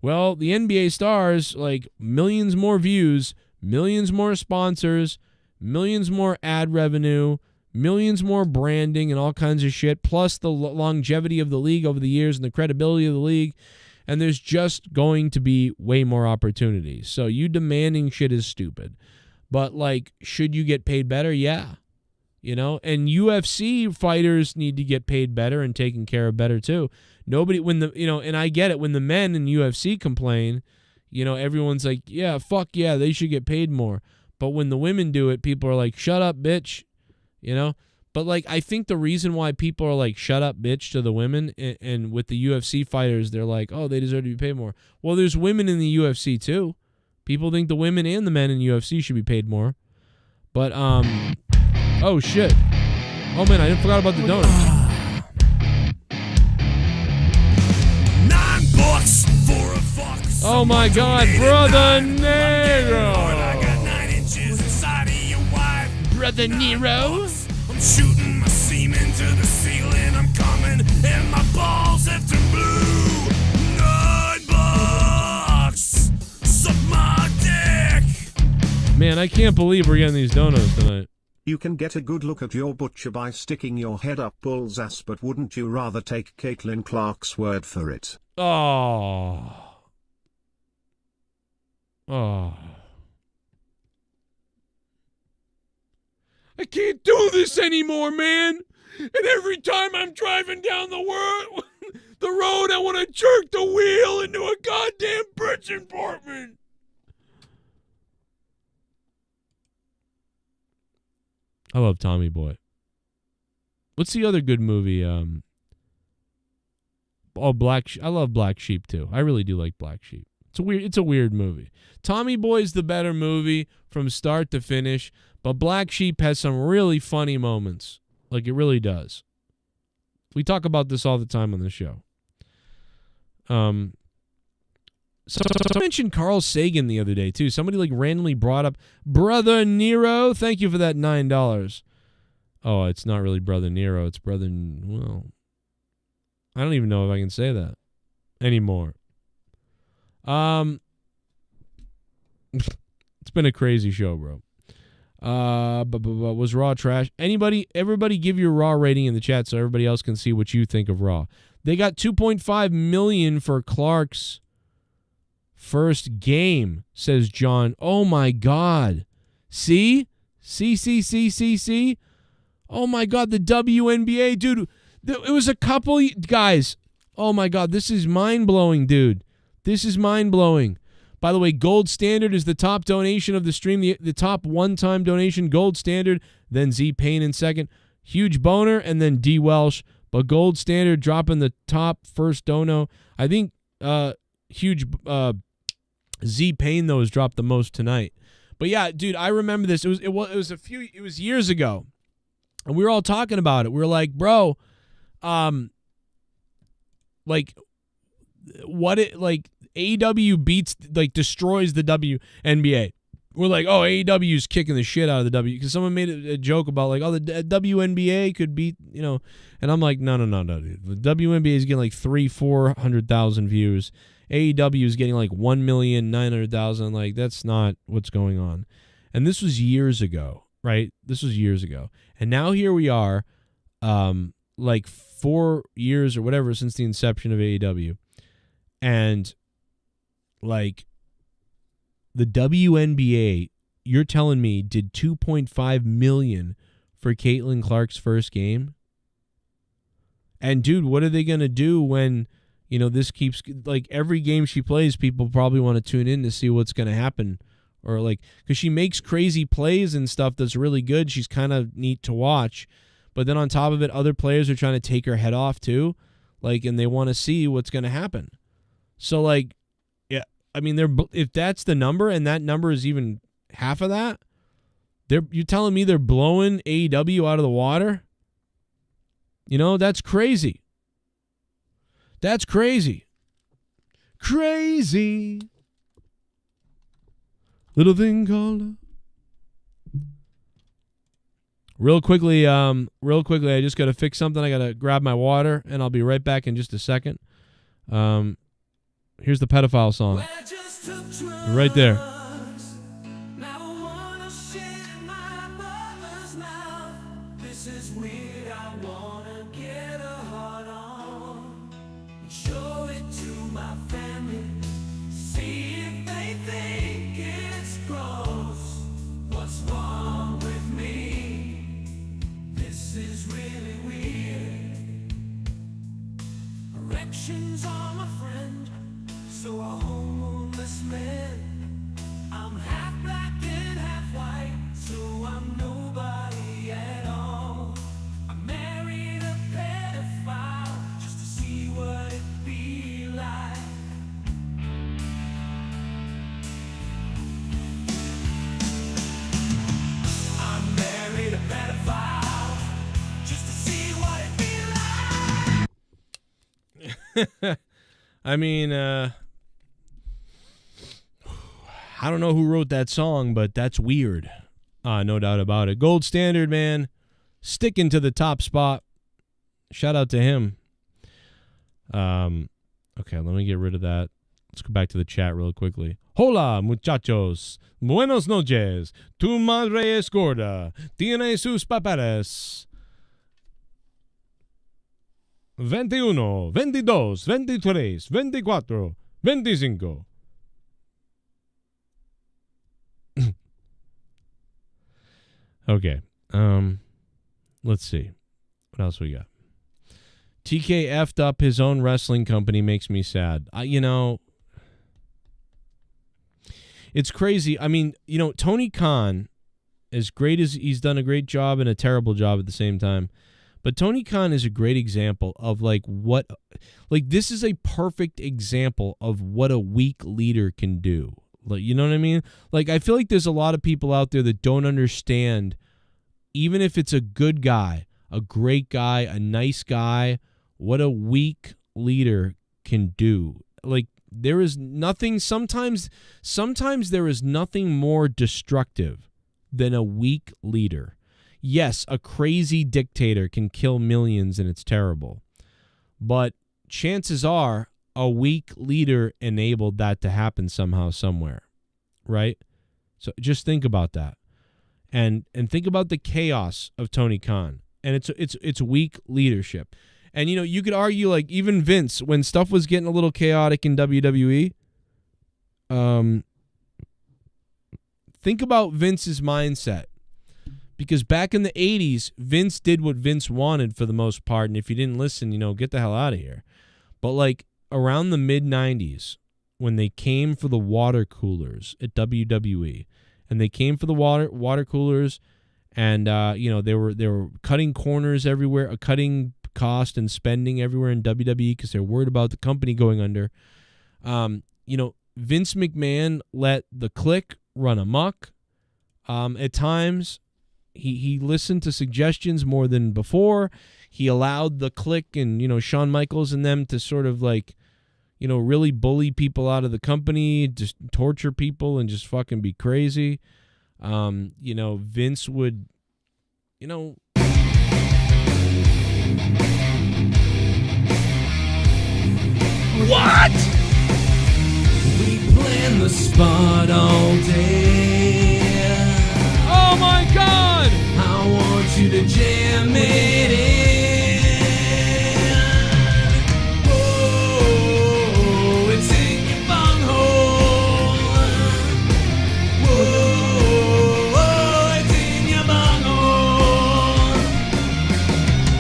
Well, the NBA stars, like millions more views, millions more sponsors, millions more ad revenue, millions more branding and all kinds of shit, plus the longevity of the league over the years and the credibility of the league. And there's just going to be way more opportunities. So you demanding shit is stupid. But, like, should you get paid better? Yeah. You know? And UFC fighters need to get paid better and taken care of better, too. Nobody, and I get it, when the men in UFC complain, everyone's like, yeah, fuck yeah, they should get paid more. But when the women do it, people are like, shut up, bitch. But, like, I think the reason why people are like, shut up, bitch, to the women, and with the UFC fighters, they're like, oh, they deserve to be paid more. Well, there's women in the UFC, too. People think the women and the men in UFC should be paid more. But, oh, shit. Oh, man, I forgot about the donuts. $9 for a fox. Oh, my God, Brother Nero. I got 9 inches inside of your wife. Brother Nero. I'm shooting my semen to the ceiling. I'm coming and my balls have turned blue. $9. Suck my dick. Man, I can't believe we're getting these donuts tonight. You can get a good look at your butcher by sticking your head up Bull's ass, but wouldn't you rather take Caitlin Clark's word for it? Oh. I can't do this anymore, man. And every time I'm driving down the road, I want to jerk the wheel into a goddamn bridge compartment. I love Tommy Boy. What's the other good movie? I love Black Sheep too. I really do like Black Sheep. It's a weird movie. Tommy Boy's the better movie from start to finish, but Black Sheep has some really funny moments. Like, it really does. We talk about this all the time on the show. So I mentioned Carl Sagan the other day, too. Somebody, like, randomly brought up Brother Nero. Thank you for that $9. Oh, it's not really Brother Nero. It's Brother... Well, I don't even know if I can say that anymore. It's been a crazy show, bro. But was Raw trash? Everybody give your Raw rating in the chat so everybody else can see what you think of Raw. They got $2.5 million for Clark's first game, says John. Oh my God. See? Oh my God, the WNBA, dude. It was a couple guys. Oh my God, this is mind-blowing, dude. This is mind-blowing. By the way, Gold Standard is the top donation of the stream, the top one-time donation, Gold Standard, then Z Payne in second, Huge Boner, and then D Welsh. But Gold Standard dropping the top first dono. I think Huge Z Payne, though, has dropped the most tonight. But yeah, dude, I remember this. It was years ago, and we were all talking about it. We were like, bro, like, what it like AEW beats, like, destroys the WNBA. We're like, oh, AEW is kicking the shit out of the W, because someone made a joke about, like, oh, the WNBA could beat, and I'm like, no, dude. The WNBA is getting like 300,000-400,000 views. AEW is getting like 1,900,000. Like, that's not what's going on. And this was years ago, right? This was years ago. And now here we are, like 4 years or whatever since the inception of AEW. And, like, the WNBA, you're telling me, did $2.5 million for Caitlin Clark's first game? And, dude, what are they going to do when, this keeps, like, every game she plays, people probably want to tune in to see what's going to happen. Or, like, because she makes crazy plays and stuff that's really good. She's kind of neat to watch. But then on top of it, other players are trying to take her head off, too. Like, and they want to see what's going to happen. So, like, yeah, I mean, if that's the number, and that number is even half of that, you're telling me they're blowing AEW out of the water? That's crazy. That's crazy. Crazy. Little thing called... Real quickly, I just got to fix something. I got to grab my water, and I'll be right back in just a second. Here's the pedophile song. Right there. Directions are my friend, so a homeless man. I'm half black and half white, so I'm nobody at all. I married a pedophile just to see what it'd be like. I married a pedophile just to see what it'd be like. I mean, I don't know who wrote that song, but that's weird. No doubt about it. Gold Standard, man. Sticking to the top spot. Shout out to him. Okay, let me get rid of that. Let's go back to the chat real quickly. Hola, muchachos. Buenos noches. Tu madre es gorda. Tiene sus papeles. 21, 22, 23, 24, 25. Okay. Let's see. What else we got? TK effed up his own wrestling company, makes me sad. It's crazy. I mean, Tony Khan, as great as he's done a great job and a terrible job at the same time, but Tony Khan is a great example of this is a perfect example of what a weak leader can do. Like, you know what I mean? Like, I feel like there's a lot of people out there that don't understand, even if it's a good guy, a great guy, a nice guy, what a weak leader can do. Like, there is nothing, sometimes there is nothing more destructive than a weak leader. Yes, a crazy dictator can kill millions and it's terrible. But chances are a weak leader enabled that to happen somehow, somewhere. Right? So just think about that. And think about the chaos of Tony Khan. And it's weak leadership. And you could argue, like, even Vince, when stuff was getting a little chaotic in WWE, think about Vince's mindset. Because back in the 80s, Vince did what Vince wanted for the most part. And if you didn't listen, get the hell out of here. But like around the mid-90s, when they came for the water coolers at WWE, and they came for the water coolers, and they were cutting corners everywhere, cutting cost and spending everywhere in WWE because they're worried about the company going under. Vince McMahon let the clique run amok. At times, he listened to suggestions more than before. He allowed the clique and Shawn Michaels and them to sort of really bully people out of the company, just torture people and just fucking be crazy. Vince would, What? We plan the spot all day. Oh my God! I want you to jam it in. Oh, it's in your bunghole. Oh, it's in your bunghole.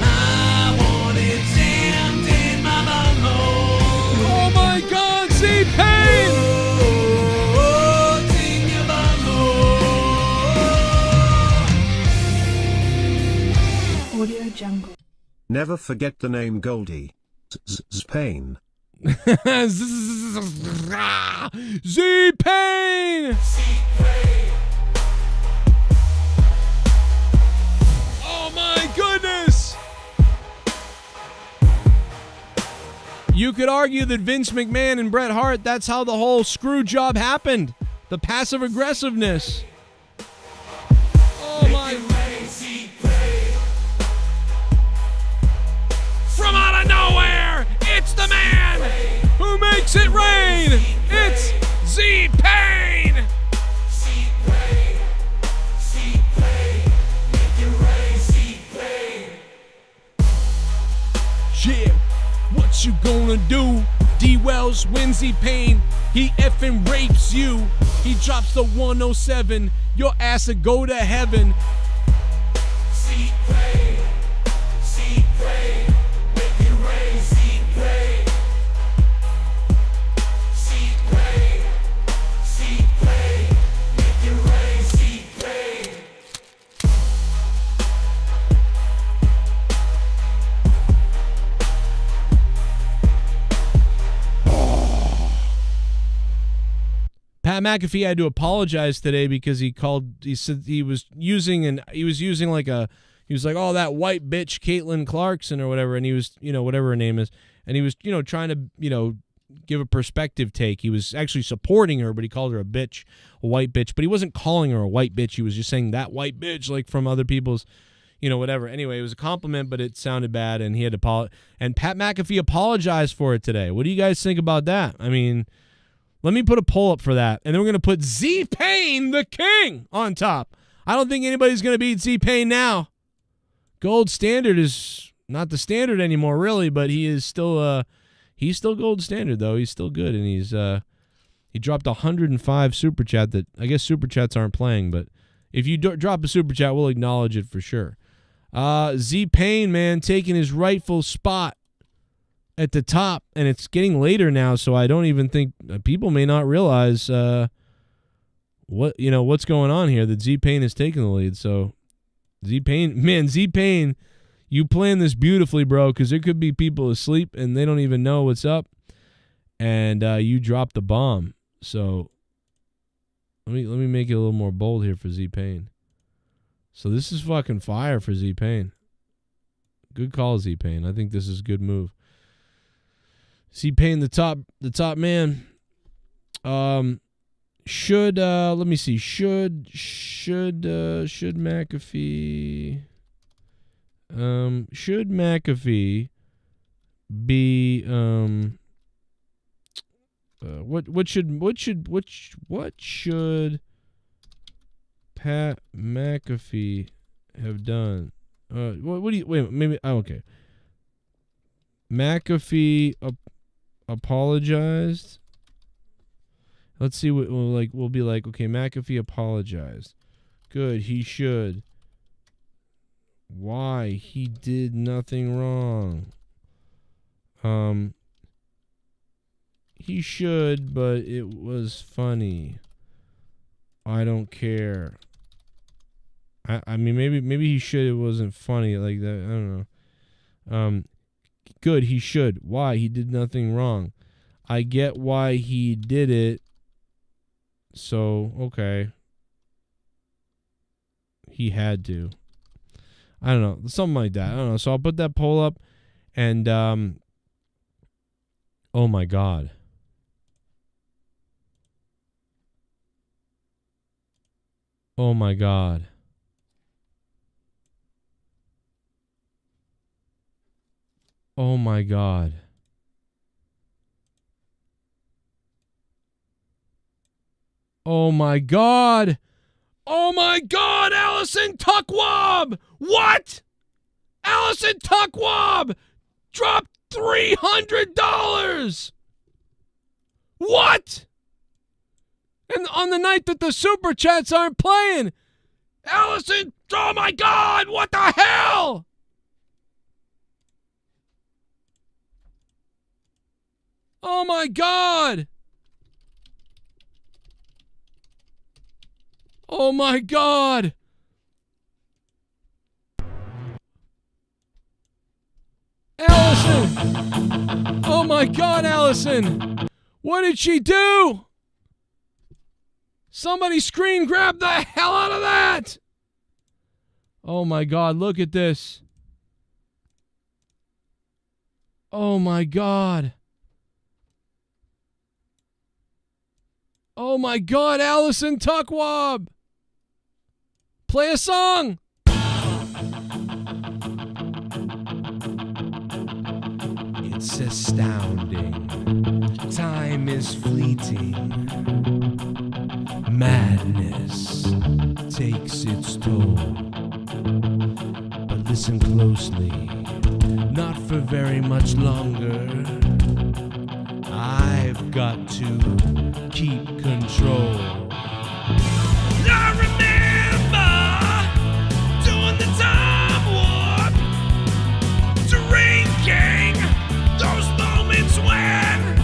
I want it jammed in my bunghole. Oh my God, see pain! Oh, it's in your bunghole. Audio Jungle. Never forget the name Goldie. Pain. Z-Pain! Oh my goodness! You could argue that Vince McMahon and Bret Hart, that's how the whole screw job happened. The passive aggressiveness. Oh my... From out of nowhere, it's the man who makes it rain. It's Z-Pain. Yeah, what you gonna do? D. Wells wins Z-Pain. He effing rapes you. He drops the 107. Your ass will go to heaven. Z-Pain. Pat McAfee had to apologize today because he said he was using like oh, that white bitch Caitlin Clarkson or whatever, and he was, whatever her name is, and he was, trying to, give a perspective take. He was actually supporting her, but he called her a white bitch, but he wasn't calling her a white bitch. He was just saying that white bitch, like from other people's, whatever. Anyway, it was a compliment, but it sounded bad, and he had to apologize. And Pat McAfee apologized for it today. What do you guys think about that? I mean, let me put a poll up for that, and then we're going to put Z-Pain, the king, on top. I don't think anybody's going to beat Z-Pain now. Gold standard is not the standard anymore, really, but he is still he's still gold standard, though. He's still good, and he dropped 105 super chat that I guess super chats aren't playing, but if you drop a super chat, we'll acknowledge it for sure. Z-Pain, man, taking his rightful spot at the top, and it's getting later now, so I don't even think people may not realize what's going on here, that Z-Pain is taking the lead. So Z-Pain, you planned this beautifully, bro, because there could be people asleep and they don't even know what's up, and you dropped the bomb. So let me make it a little more bold here for Z-Pain. So this is fucking fire for Z-Pain. Good call, Z-Pain. I think this is a good move. Z-Pain, the top man. Should let me see. Should McAfee should McAfee be what should Pat McAfee have done? What do you wait? Maybe okay. McAfee apologized. Let's see what we'll be like. Okay, McAfee apologized. Good, he should. Why? He did nothing wrong. He should, but it was funny. I don't care. I mean, maybe he should. It wasn't funny like that. I don't know. Good, he should. Why? He did nothing wrong. I get why he did it. So, okay. He had to. I don't know. Something like that. I don't know. So I'll put that poll up. And, oh my God. Oh my God. Oh my God. Oh my God. Oh my God, Allison Tuckwab! What? Allison Tuckwab dropped $300! What? And on the night that the super chats aren't playing, Allison, oh my God, what the hell? Oh my God. Oh my God. Allison. Oh my God, Allison. What did she do? Somebody screen grab the hell out of that. Oh my God, look at this. Oh my God. Oh my God, Allison Tuckwab. Play a song. It's astounding. Time is fleeting. Madness takes its toll. But listen closely. Not for very much longer. I've got to keep control. I remember doing the time warp, drinking those moments when,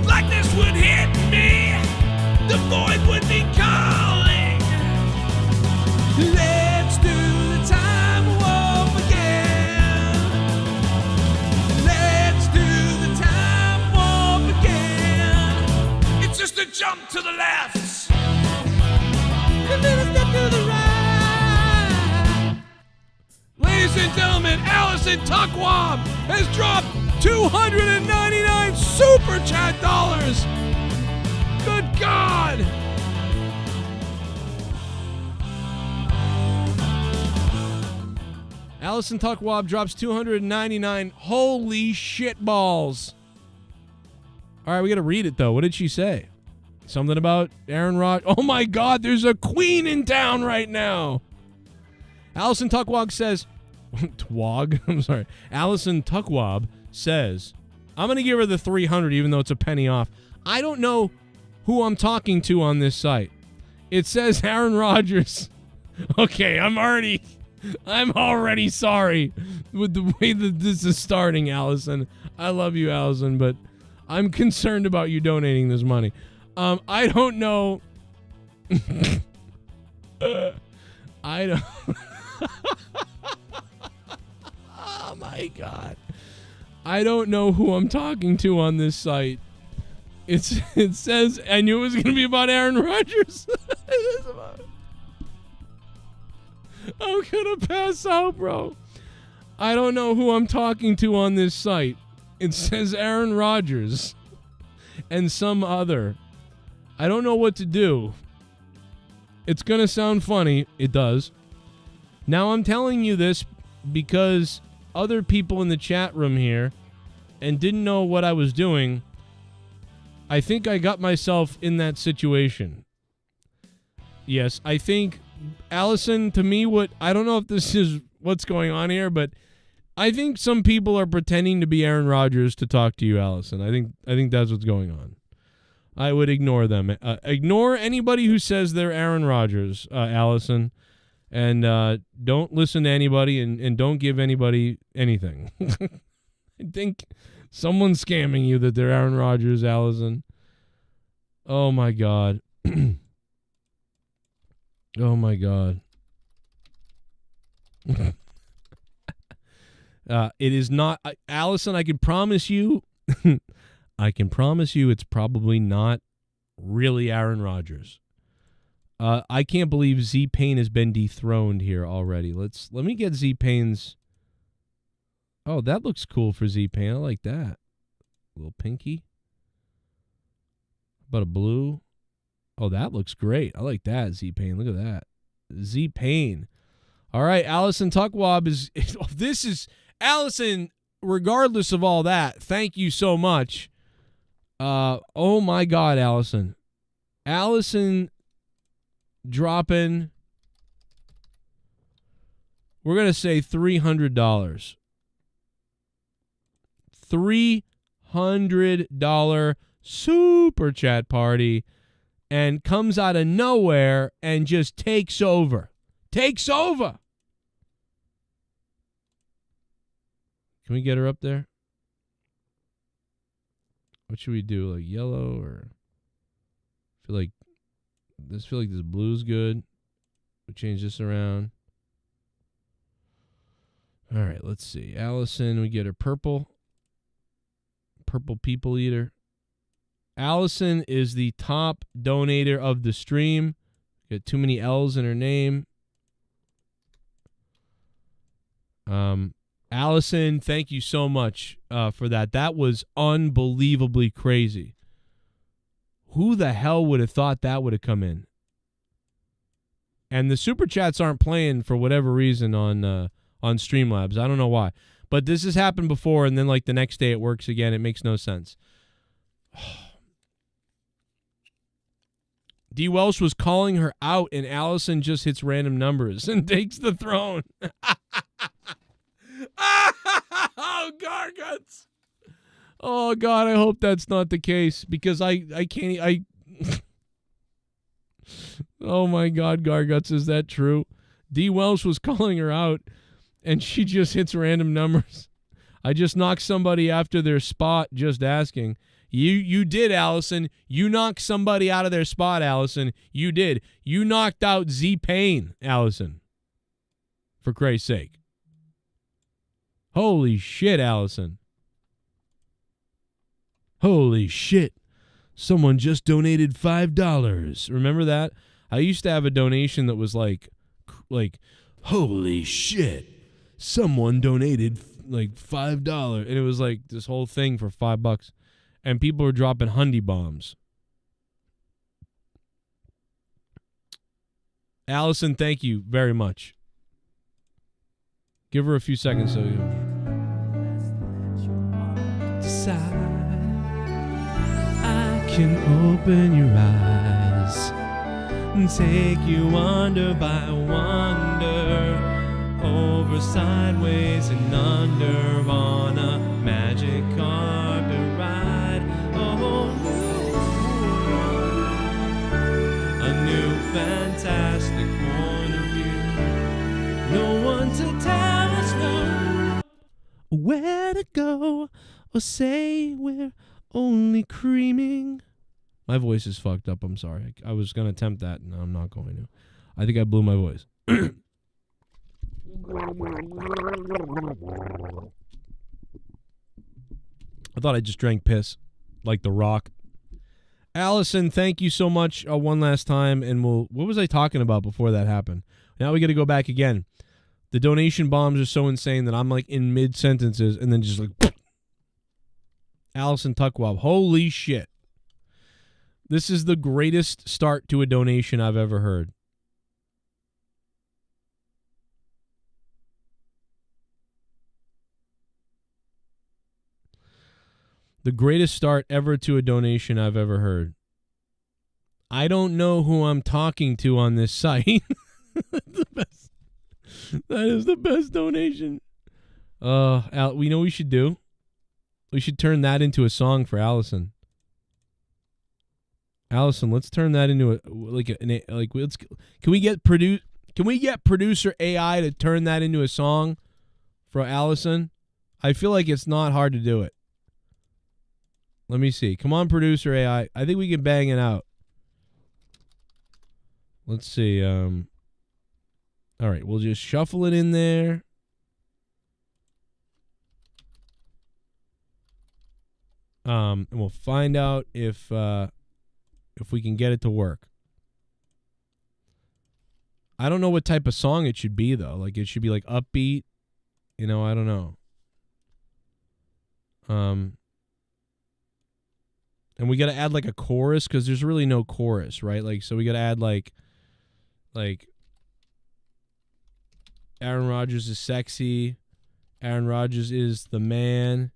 like this would hit me, the void would be calling. Let's do the time warp again. Let's do the time warp again. It's just a jump to the left. A little step to the right. Ladies and gentlemen, Allison Tuckwab has dropped 299 Super Chat dollars. Good God. Allison Tuckwab drops 299. Holy shit balls. All right, we got to read it, though. What did she say? Something about Aaron Rodgers. Oh, my God, there's a queen in town right now. Allison Tuckwab says, Twog? I'm sorry. Allison Tuckwab says, I'm going to give her the 300, even though it's a penny off. I don't know who I'm talking to on this site. It says Aaron Rodgers. Okay, I'm already sorry with the way that this is starting, Allison. I love you, Allison, but I'm concerned about you donating this money. I don't know. I don't. Oh my God. I don't know who I'm talking to on this site. It says, I knew it was going to be about Aaron Rodgers. It is about. I'm going to pass out, bro. I don't know who I'm talking to on this site. It says Aaron Rodgers and some other. I don't know what to do. It's going to sound funny. It does. Now, I'm telling you this because other people in the chat room here and didn't know what I was doing. I think I got myself in that situation. Yes, I think, Allison, to me, I don't know if this is what's going on here, but I think some people are pretending to be Aaron Rodgers to talk to you, Allison. I think that's what's going on. I would ignore them. Ignore anybody who says they're Aaron Rodgers, Allison, and don't listen to anybody and don't give anybody anything. I think someone's scamming you that they're Aaron Rodgers, Allison. Oh, my God. Oh, my God. It is not, Allison, I can promise you, it's probably not really Aaron Rodgers. I can't believe Z-Pain has been dethroned here already. Let me get Z-Pain's. Oh, that looks cool for Z-Pain. I like that. A little pinky. About a blue. Oh, that looks great. I like that, Z-Pain. Look at that. Z-Pain. All right, Allison Tuckwab is this is Allison, regardless of all that, thank you so much. Oh my God, Allison. Allison dropping, we're going to say $300. $300 super chat party and comes out of nowhere and just takes over. Takes over. Can we get her up there? What should we do? Like yellow or I feel like this blue's good. We'll change this around. All right, let's see. Allison, we get her purple. Purple people eater. Allison is the top donator of the stream. Got too many L's in her name. Allison, thank you so much for that. That was unbelievably crazy. Who the hell would have thought that would have come in? And the super chats aren't playing for whatever reason on Streamlabs. I don't know why. But this has happened before, and then like the next day it works again. It makes no sense. D. Welsh was calling her out, and Allison just hits random numbers and takes the throne. Oh, Garguts. Oh, God, I hope that's not the case because I can't. Oh, my God, Garguts, is that true? D. Welsh was calling her out, and she just hits random numbers. I just knocked somebody after their spot just asking. You did, Allison. You knocked somebody out of their spot, Allison. You did. You knocked out Z-Pain, Allison. For Christ's sake. Holy shit, Allison. Holy shit. Someone just donated $5. Remember that? I used to have a donation that was like, holy shit, someone donated like $5, and it was like this whole thing for $5, and people were dropping hundy bombs. Allison, thank you very much. Give her a few seconds so you decide. I can open your eyes and take you wonder by wonder, over, sideways, and under on a magic carpet ride. Oh, a new fantastic point of view. No one to tell us no where to go or say we're only creaming. My voice is fucked up. I'm sorry. I was going to attempt that. No, I'm not going to. I think I blew my voice. I thought I just drank piss like The Rock. Allison, thank you so much one last time. And what was I talking about before that happened? Now we got to go back again. The donation bombs are so insane that I'm like in mid-sentences and then just like... Allison Tuckwab. Holy shit. This is the greatest start to a donation I've ever heard. The greatest start ever to a donation I've ever heard. I don't know who I'm talking to on this site. The best. That is the best donation. We know what we should do. We should turn that into a song for Allison. Allison, let's turn that into can we get producer AI to turn that into a song for Allison? I feel like it's not hard to do it. Let me see. Come on, producer AI. I think we can bang it out. Let's see. All right, we'll just shuffle it in there. And we'll find out if we can get it to work. I don't know what type of song it should be though. Like it should be like upbeat. You know, I don't know. And we got to add like a chorus because there's really no chorus, right? Like, so we got to add like Aaron Rodgers is sexy. Aaron Rodgers is the man.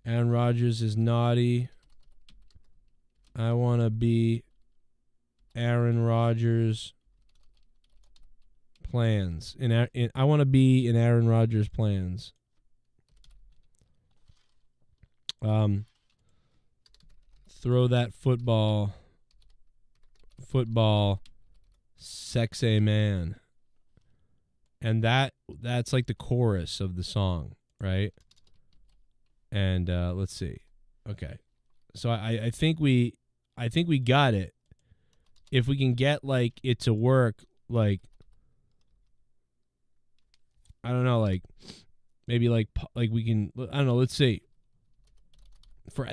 Aaron Rodgers is naughty. I want to be Aaron Rodgers' plans. I want to be in Aaron Rodgers' plans. Throw that football, sexy man. And that's like the chorus of the song, right? And let's see. Okay. So I think we got it. If we can get like it to work, like I don't know, like maybe like we can, I don't know, let's see.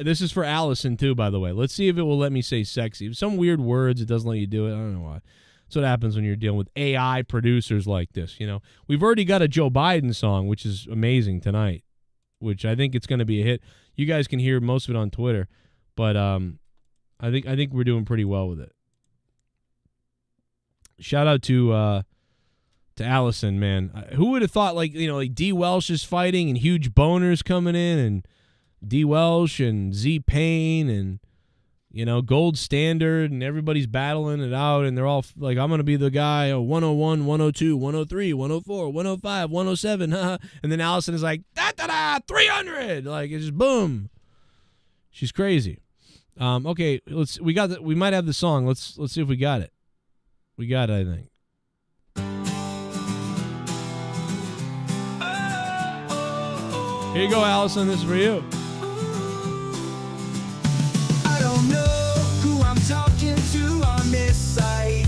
This is for Allison too, by the way. Let's see if it will let me say sexy. Some weird words it doesn't let you do it. I don't know why. That's what happens when you're dealing with AI producers like this, you know. We've already got a Joe Biden song, which is amazing tonight, which I think it's going to be a hit. You guys can hear most of it on Twitter, but I think we're doing pretty well with it. Shout out to Allison, man. Who would have thought, like, you know, like D. Welsh is fighting and huge boners coming in, and D. Welsh and Z. Payne and, you know, Gold Standard, and everybody's battling it out, and they're all like, I'm going to be the guy, 101, 102, 103, 104, 105, 107, and then Allison is like, 300, like, it's just boom. She's crazy. Okay, we might have the song. Let's see if we got it. We got it, I think. Here you go, Allison. This is for you. I don't know who I'm talking to on this site.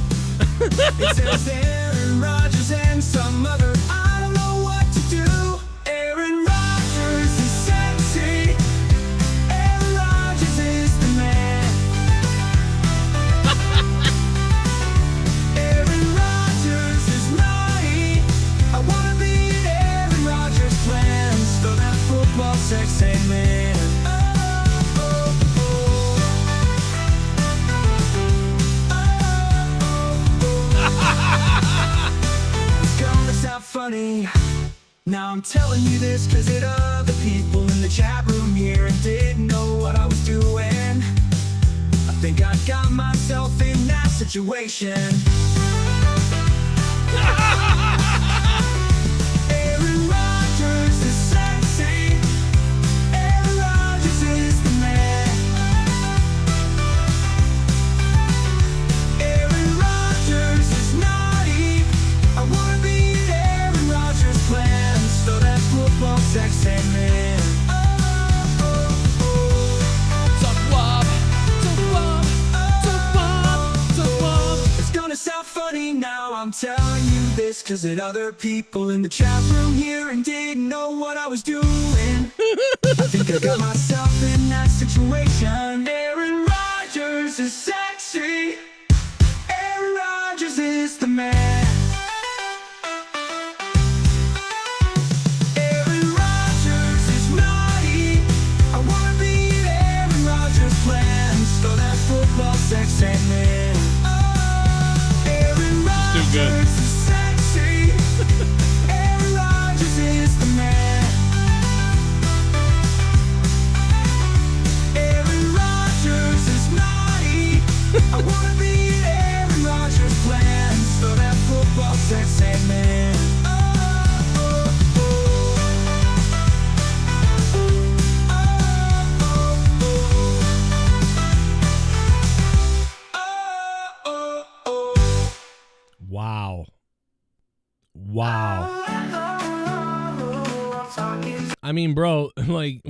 It says Aaron Rodgers and some other. I don't know what to do. Aaron Rodgers is sexy. Aaron Rodgers is the man. Now I'm telling you this cause it other people in the chat room here and didn't know what I was doing. I think I got myself in that situation. Aaron Rodgers is sexy. Aaron Rodgers is the man. Aaron Rodgers is naughty. I wanna be in Aaron Rodgers' plans. So that football sexy man. It's gonna sound funny now, I'm telling you this cause it other people in the chat room here and didn't know what I was doing. I think I got myself in that situation. Aaron Rodgers is sexy. Aaron Rodgers is the man. Aaron Rodgers is naughty. I wanna be in Aaron Rodgers' plans. So that football sexy man. Aaron Rodgers is sexy. Aaron Rodgers is the man. Aaron Rodgers is naughty. I wanna be in Aaron Rodgers' plans. So that football sexy man. Wow. Wow. I mean, bro, like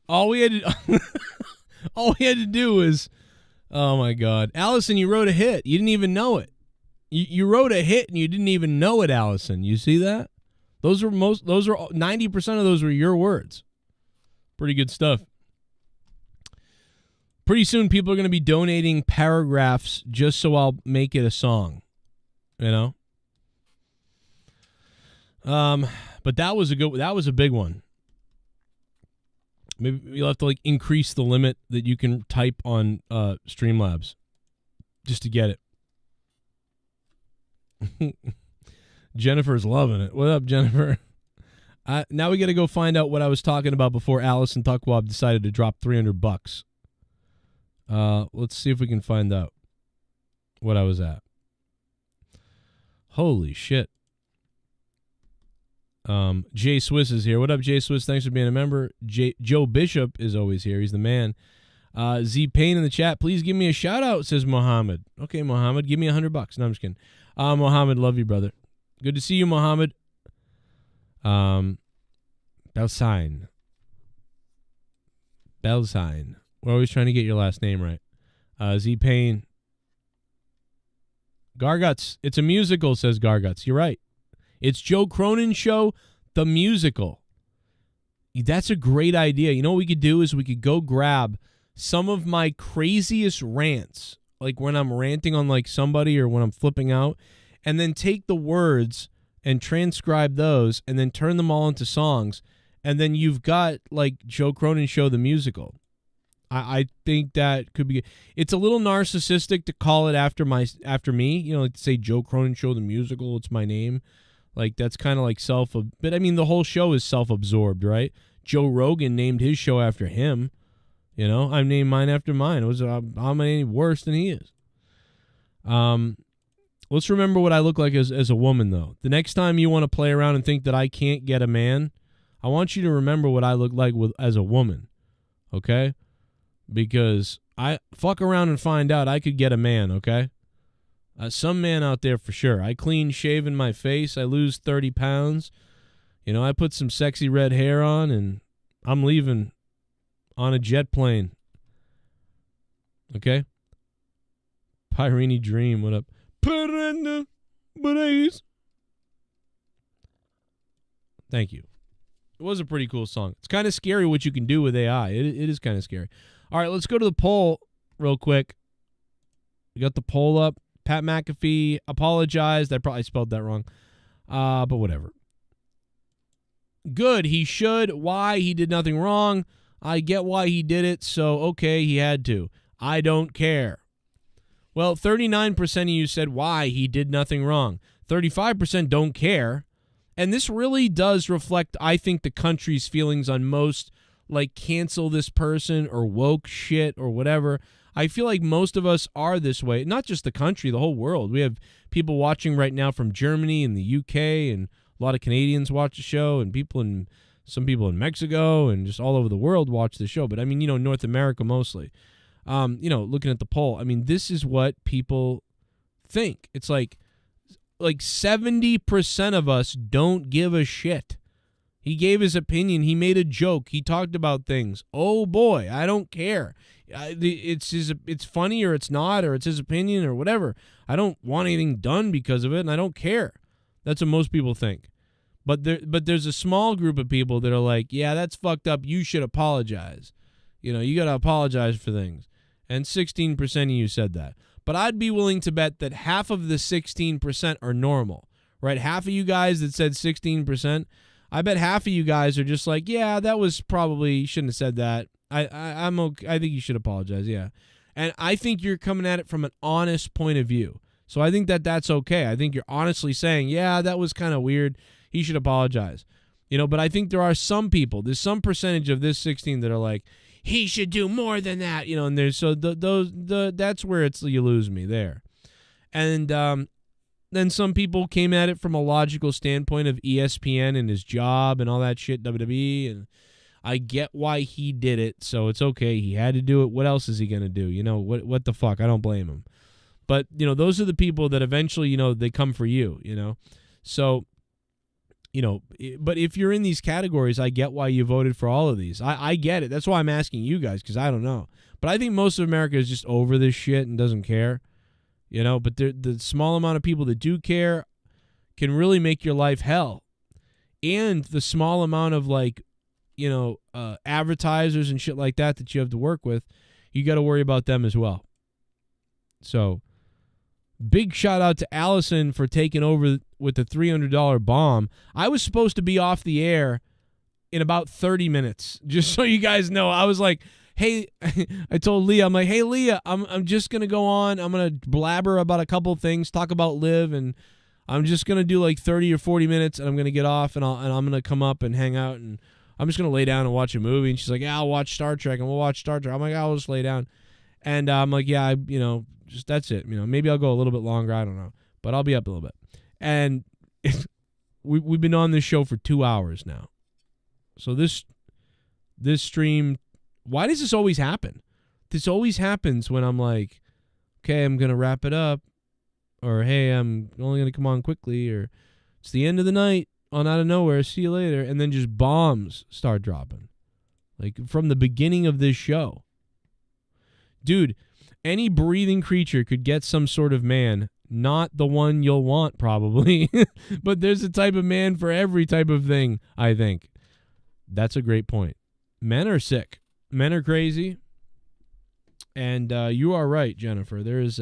all we had to do was, oh my God, Allison, you wrote a hit. You didn't even know it. You wrote a hit and you didn't even know it, Allison. You see that? Those are 90% of those were your words. Pretty good stuff. Pretty soon people are going to be donating paragraphs just so I'll make it a song. You know? But that was a big one. Maybe you'll have to like increase the limit that you can type on Streamlabs just to get it. Jennifer's loving it. What up, Jennifer? Now we got to go find out what I was talking about before Allison Tuckwab decided to drop $300. Let's see if we can find out what I was at. Holy shit. Jay Swiss is here. What up, Jay Swiss? Thanks for being a member. Joe Bishop is always here. He's the man. Z Payne in the chat. Please give me a shout out, says Mohammed. Okay, Mohammed, give me $100. No, I'm just kidding. Mohammed, love you, brother. Good to see you, Mohammed. Belsign. We're always trying to get your last name right. Z Payne. Garguts. It's a musical, says Garguts. You're right. It's Joe Cronin Show, the musical. That's a great idea. You know what we could do is we could go grab some of my craziest rants, like when I'm ranting on like somebody or when I'm flipping out, and then take the words and transcribe those and then turn them all into songs. And then you've got like Joe Cronin Show, the musical. I think that could be. It's a little narcissistic to call it after me. You know, like to say Joe Cronin Show, the musical. It's my name. Like that's kind of like but I mean the whole show is self-absorbed, right? Joe Rogan named his show after him. You know, I named mine after mine. I'm any worse than he is. Let's remember what I look like as a woman, though. The next time you want to play around and think that I can't get a man, I want you to remember what I look like as a woman, okay? Because I fuck around and find out I could get a man, okay? Some man out there for sure. I clean shaven my face. I lose 30 pounds. You know, I put some sexy red hair on, and I'm leaving on a jet plane. Okay? Pyrini Dream, what up? Perenda Brace. Thank you. It was a pretty cool song. It's kind of scary what you can do with AI. It is kind of scary. All right, let's go to the poll real quick. We got the poll up. Pat McAfee apologized. I probably spelled that wrong. But whatever. Good. He should. Why? He did nothing wrong. I get why he did it, so okay, he had to. I don't care. Well, 39% of you said why he did nothing wrong. 35% don't care. And this really does reflect, I think, the country's feelings on most, like, cancel this person or woke shit or whatever. I feel like most of us are this way. Not just the country, the whole world. We have people watching right now from Germany and the UK, and a lot of Canadians watch the show, and some people in Mexico and just all over the world watch the show. But I mean, North America mostly. Looking at the poll, I mean, this is what people think. It's like 70% of us don't give a shit. He gave his opinion. He made a joke. He talked about things. Oh boy, I don't care. It's funny or it's not, or it's his opinion or whatever. I don't want anything done because of it, and I don't care. That's what most people think. But there's a small group of people that are like, yeah, that's fucked up. You should apologize. You got to apologize for things. And 16% of you said that. But I'd be willing to bet that half of the 16% are normal, right? Half of you guys that said 16%, I bet half of you guys are just like, yeah, that was probably, you shouldn't have said that. I'm okay. I think you should apologize, yeah. And I think you're coming at it from an honest point of view. So I think that's okay. I think you're honestly saying, yeah, that was kind of weird. He should apologize. But I think there are some people, there's some percentage of this 16 that are like, he should do more than that, and there's that's where you lose me there. And then some people came at it from a logical standpoint of ESPN and his job and all that shit, WWE, and I get why he did it, so it's okay. He had to do it. What else is he going to do? What the fuck? I don't blame him. But, those are the people that eventually, they come for you, So, but if you're in these categories, I get why you voted for all of these. I get it. That's why I'm asking you guys, because I don't know. But I think most of America is just over this shit and doesn't care, But the small amount of people that do care can really make your life hell. And the small amount of, advertisers and shit like that you have to work with, you got to worry about them as well. So, big shout out to Allison for taking over with the $300 bomb. I was supposed to be off the air in about 30 minutes. Just so you guys know, I was like, hey, I told Leah, I'm like, hey, Leah, I'm just going to go on. I'm going to blabber about a couple things, talk about Liv, and I'm just going to do like 30 or 40 minutes, and I'm going to get off, and I'm going to come up and hang out, and I'm just going to lay down and watch a movie. And she's like, yeah, I'll watch Star Trek, and we'll watch Star Trek. I'm like, I'll just lay down. And I'm like, yeah, just that's it. Maybe I'll go a little bit longer. I don't know. But I'll be up a little bit. And we've been on this show for 2 hours now. So this stream, why does this always happen? This always happens when I'm like, okay, I'm going to wrap it up. Or, hey, I'm only going to come on quickly. Or it's the end of the night on out of nowhere. See you later. And then just bombs start dropping. Like from the beginning of this show. Dude, any breathing creature could get some sort of man. Not the one you'll want, probably. But there's a type of man for every type of thing, I think. That's a great point. Men are sick. Men are crazy. And you are right, Jennifer. There's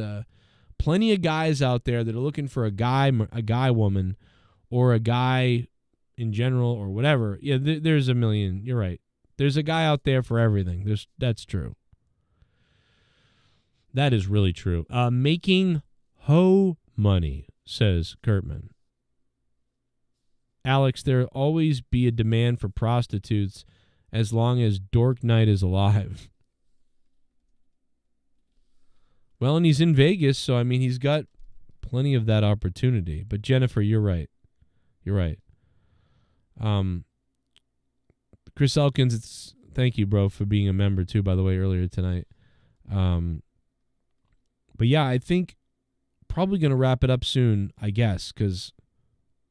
plenty of guys out there that are looking for a guy woman, or a guy in general, or whatever. Yeah, there's a million. You're right. There's a guy out there for everything. That's true. That is really true. Making hoe money, says Kurtman. Alex, there'll always be a demand for prostitutes as long as Dork Knight is alive. Well, and he's in Vegas, so, I mean, he's got plenty of that opportunity. But, Jennifer, you're right. You're right. Chris Elkins, thank you, bro, for being a member, too, by the way, earlier tonight. But, yeah, I think probably going to wrap it up soon, I guess, because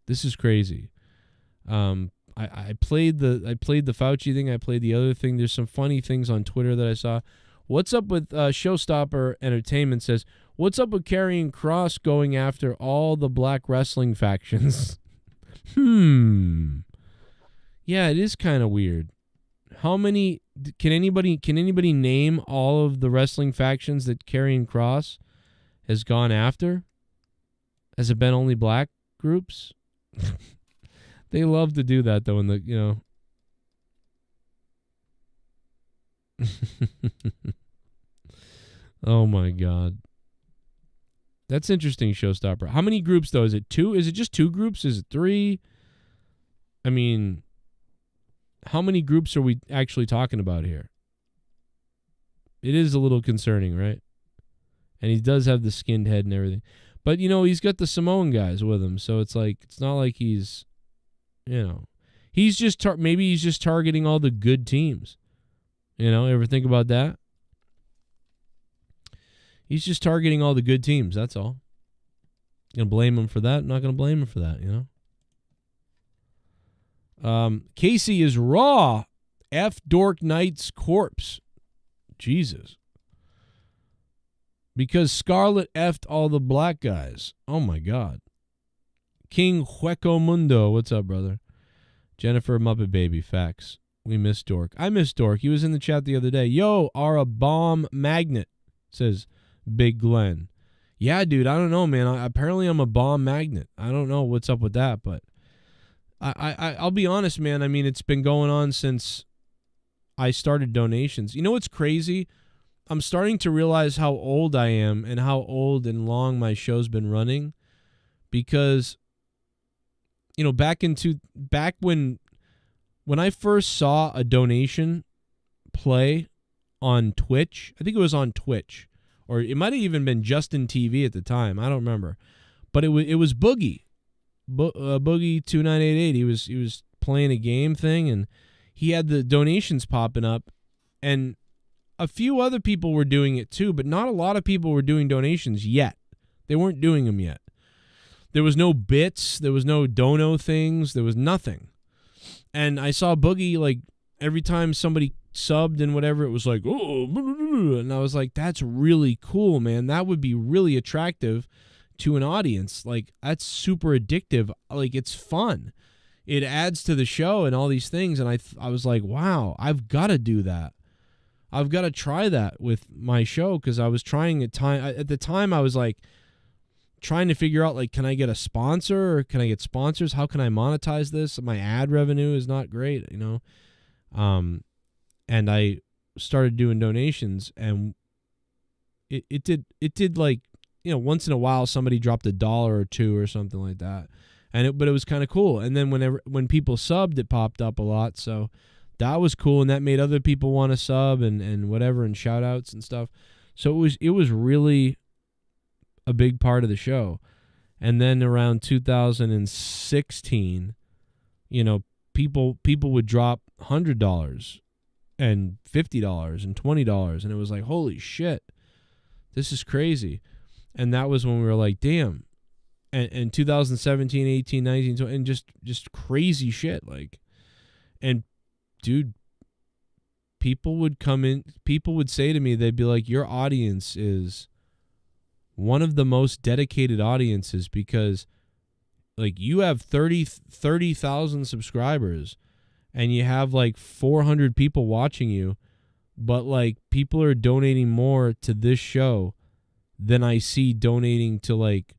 this is crazy. I played the Fauci thing. I played the other thing. There's some funny things on Twitter that I saw. What's up with Showstopper Entertainment says, what's up with Karrion Kross going after all the black wrestling factions? Yeah, it is kind of weird. How many can anybody name all of the wrestling factions that Karrion Kross has gone after? Has it been only black groups? They love to do that though, in the, you know. Oh my God. That's interesting, Showstopper. How many groups though? Is it 2? Is it just 2 groups? Is it 3? I mean, how many groups are we actually talking about here? It is a little concerning, right? And he does have the skinned head and everything. But, you know, he's got the Samoan guys with him, so it's like, it's not like he's, you know, he's just, maybe he's just targeting all the good teams. You know, ever think about that? He's just targeting all the good teams, that's all. Gonna blame him for that? I'm not gonna blame him for that, you know? Casey is raw. F Dork Knight's corpse. Jesus. Because Scarlet effed all the black guys. Oh my God. King Hueco Mundo. What's up, brother? Jennifer Muppet Baby. Facts. We miss Dork. I miss Dork. He was in the chat the other day. Yo, are a bomb magnet, says Big Glenn. Yeah, dude, I don't know, man. Apparently I'm a bomb magnet. I don't know what's up with that, but I'll be honest, man. I mean, it's been going on since I started donations. You know what's crazy? I'm starting to realize how old I am and how old and long my show's been running, because, you know, back when I first saw a donation play on Twitch, I think it was on Twitch, or it might have even been Justin TV at the time. I don't remember, but it was Boogie, Boogie 2988. He was playing a game thing, and he had the donations popping up, and a few other people were doing it too, but not a lot of people were doing donations yet. They weren't doing them yet. There was no bits. There was no dono things. There was nothing. And I saw Boogie, like, every time somebody subbed and whatever, it was like, oh, and I was like, that's really cool, man. That would be really attractive to an audience. Like, that's super addictive. Like, it's fun. It adds to the show and all these things. And I was like, wow, I've got to do that. I've got to try that with my show, because I was trying at the time I was like trying to figure out, like, can I get a sponsor, or can I get sponsors? How can I monetize this? My ad revenue is not great, you know. And I started doing donations, and it did like, you know, once in a while somebody dropped $1 or $2 or something like that, but it was kind of cool. And then when people subbed, it popped up a lot, so that was cool, and that made other people want to sub and whatever, and shout outs and stuff. So it was really a big part of the show. And then around 2016, you know, people would drop $100 and $50 and $20, and it was like, holy shit, this is crazy. And that was when we were like, damn. And 2017, 18, 19, 20, and just crazy shit, like, and dude, people would come in, people would say to me, they'd be like, your audience is one of the most dedicated audiences, because, like, you have 30,000 subscribers and you have like 400 people watching you, but like people are donating more to this show than I see donating to like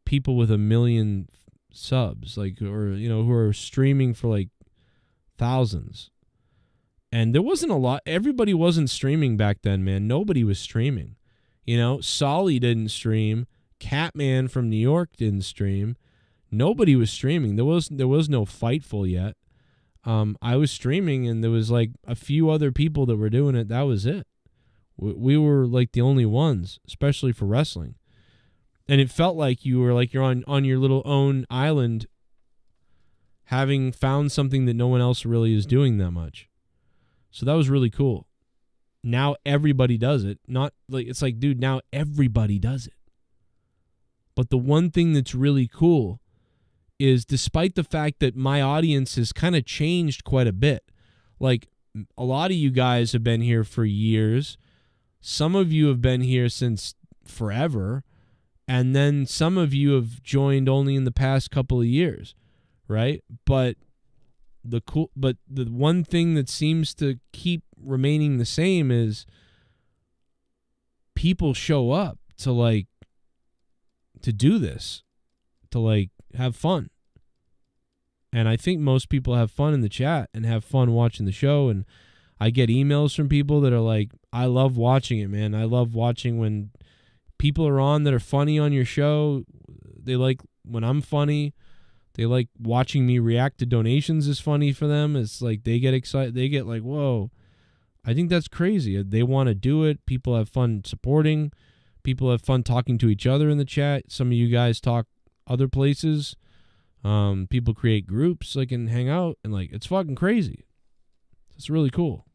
people with 1 million subs, like, or, you know, who are streaming for like thousands. And there wasn't a lot. Everybody wasn't streaming back then, man. Nobody was streaming. You know, Solly didn't stream. Catman from New York didn't stream. Nobody was streaming. There was no Fightful yet. I was streaming, and there was like a few other people that were doing it. That was it. We were like the only ones, especially for wrestling. And it felt like you're on your little own island, having found something that no one else really is doing that much. So that was really cool. Now everybody does it. Not like, it's like, dude, now everybody does it. But the one thing that's really cool is, despite the fact that my audience has kind of changed quite a bit, like, a lot of you guys have been here for years. Some of you have been here since forever. And then some of you have joined only in the past couple of years, right? But the one thing that seems to keep remaining the same is people show up to do this, to like have fun. And I think most people have fun in the chat and have fun watching the show. And I get emails from people that are like, I love watching it, man. I love watching when people are on that are funny on your show. They like when I'm funny. They like watching me react to donations is funny for them. It's like they get excited. They get like, whoa. I think that's crazy. They want to do it. People have fun supporting. People have fun talking to each other in the chat. Some of you guys talk other places. People create groups like and hang out, and like it's fucking crazy. It's really cool.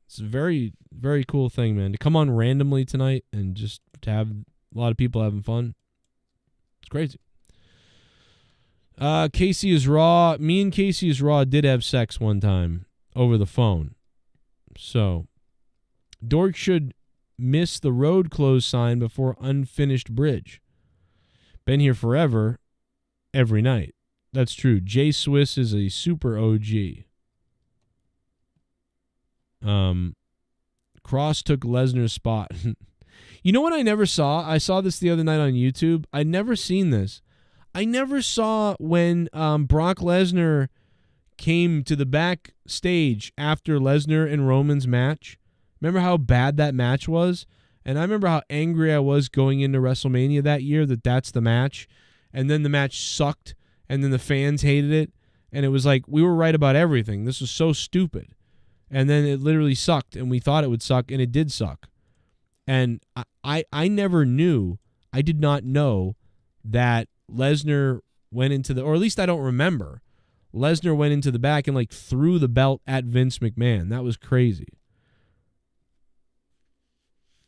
It's a very, very cool thing, man. To come on randomly tonight and just to have a lot of people having fun. It's crazy. Casey is Raw. Me and Casey is Raw did have sex one time over the phone. So, Dork should miss the road closed sign before unfinished bridge. Been here forever, every night. That's true. Jay Swiss is a super OG. Cross took Lesnar's spot. You know what I never saw? I saw this the other night on YouTube. I'd never seen this. I never saw when Brock Lesnar came to the backstage after Lesnar and Roman's match. Remember how bad that match was? And I remember how angry I was going into WrestleMania that year that that's the match. And then the match sucked. And then the fans hated it. And it was like, we were right about everything. This was so stupid. And then it literally sucked. And we thought it would suck. And it did suck. And I never knew. I did not know that Lesnar went into the, or at least I don't remember. Lesnar went into the back and like threw the belt at Vince McMahon. That was crazy.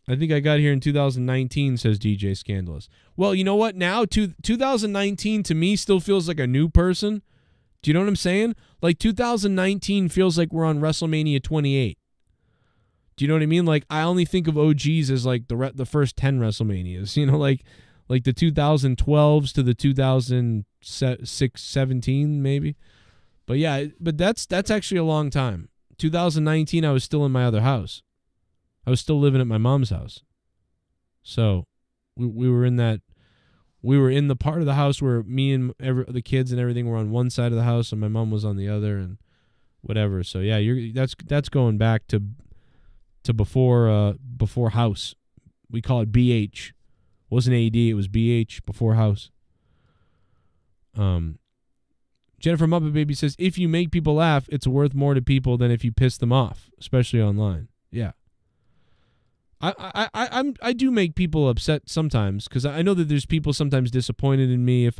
I think I got here in 2019, says DJ Scandalous. Well, you know what? Now, 2019 to me still feels like a new person. Do you know what I'm saying? Like 2019 feels like we're on WrestleMania 28. Do you know what I mean? Like I only think of OGs as like the first 10 WrestleManias. You know, like the 2012s to the 2006, 17 maybe. But yeah, but that's actually a long time. 2019, I was still in my other house. I was still living at my mom's house. So we were in that. We were in the part of the house where me and the kids and everything were on one side of the house, and my mom was on the other, and whatever. So yeah, that's going back to before house. We call it BH. It wasn't AD, it was BH before house. Jennifer Muppet Baby says, if you make people laugh, it's worth more to people than if you piss them off, especially online. Yeah. I do make people upset sometimes because I know that there's people sometimes disappointed in me if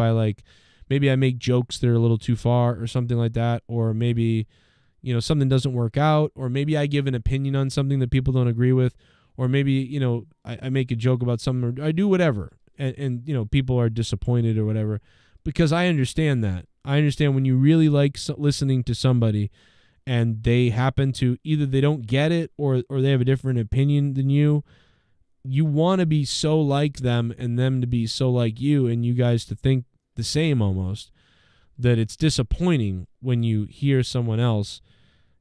maybe I make jokes that are a little too far or something like that, or maybe, something doesn't work out, or maybe I give an opinion on something that people don't agree with, or maybe, I make a joke about something, or I do whatever, and people are disappointed or whatever, because I understand that. I understand when you really like listening to somebody and they happen to either they don't get it or they have a different opinion than you want to be so like them and them to be so like you and you guys to think the same almost, that it's disappointing when you hear someone else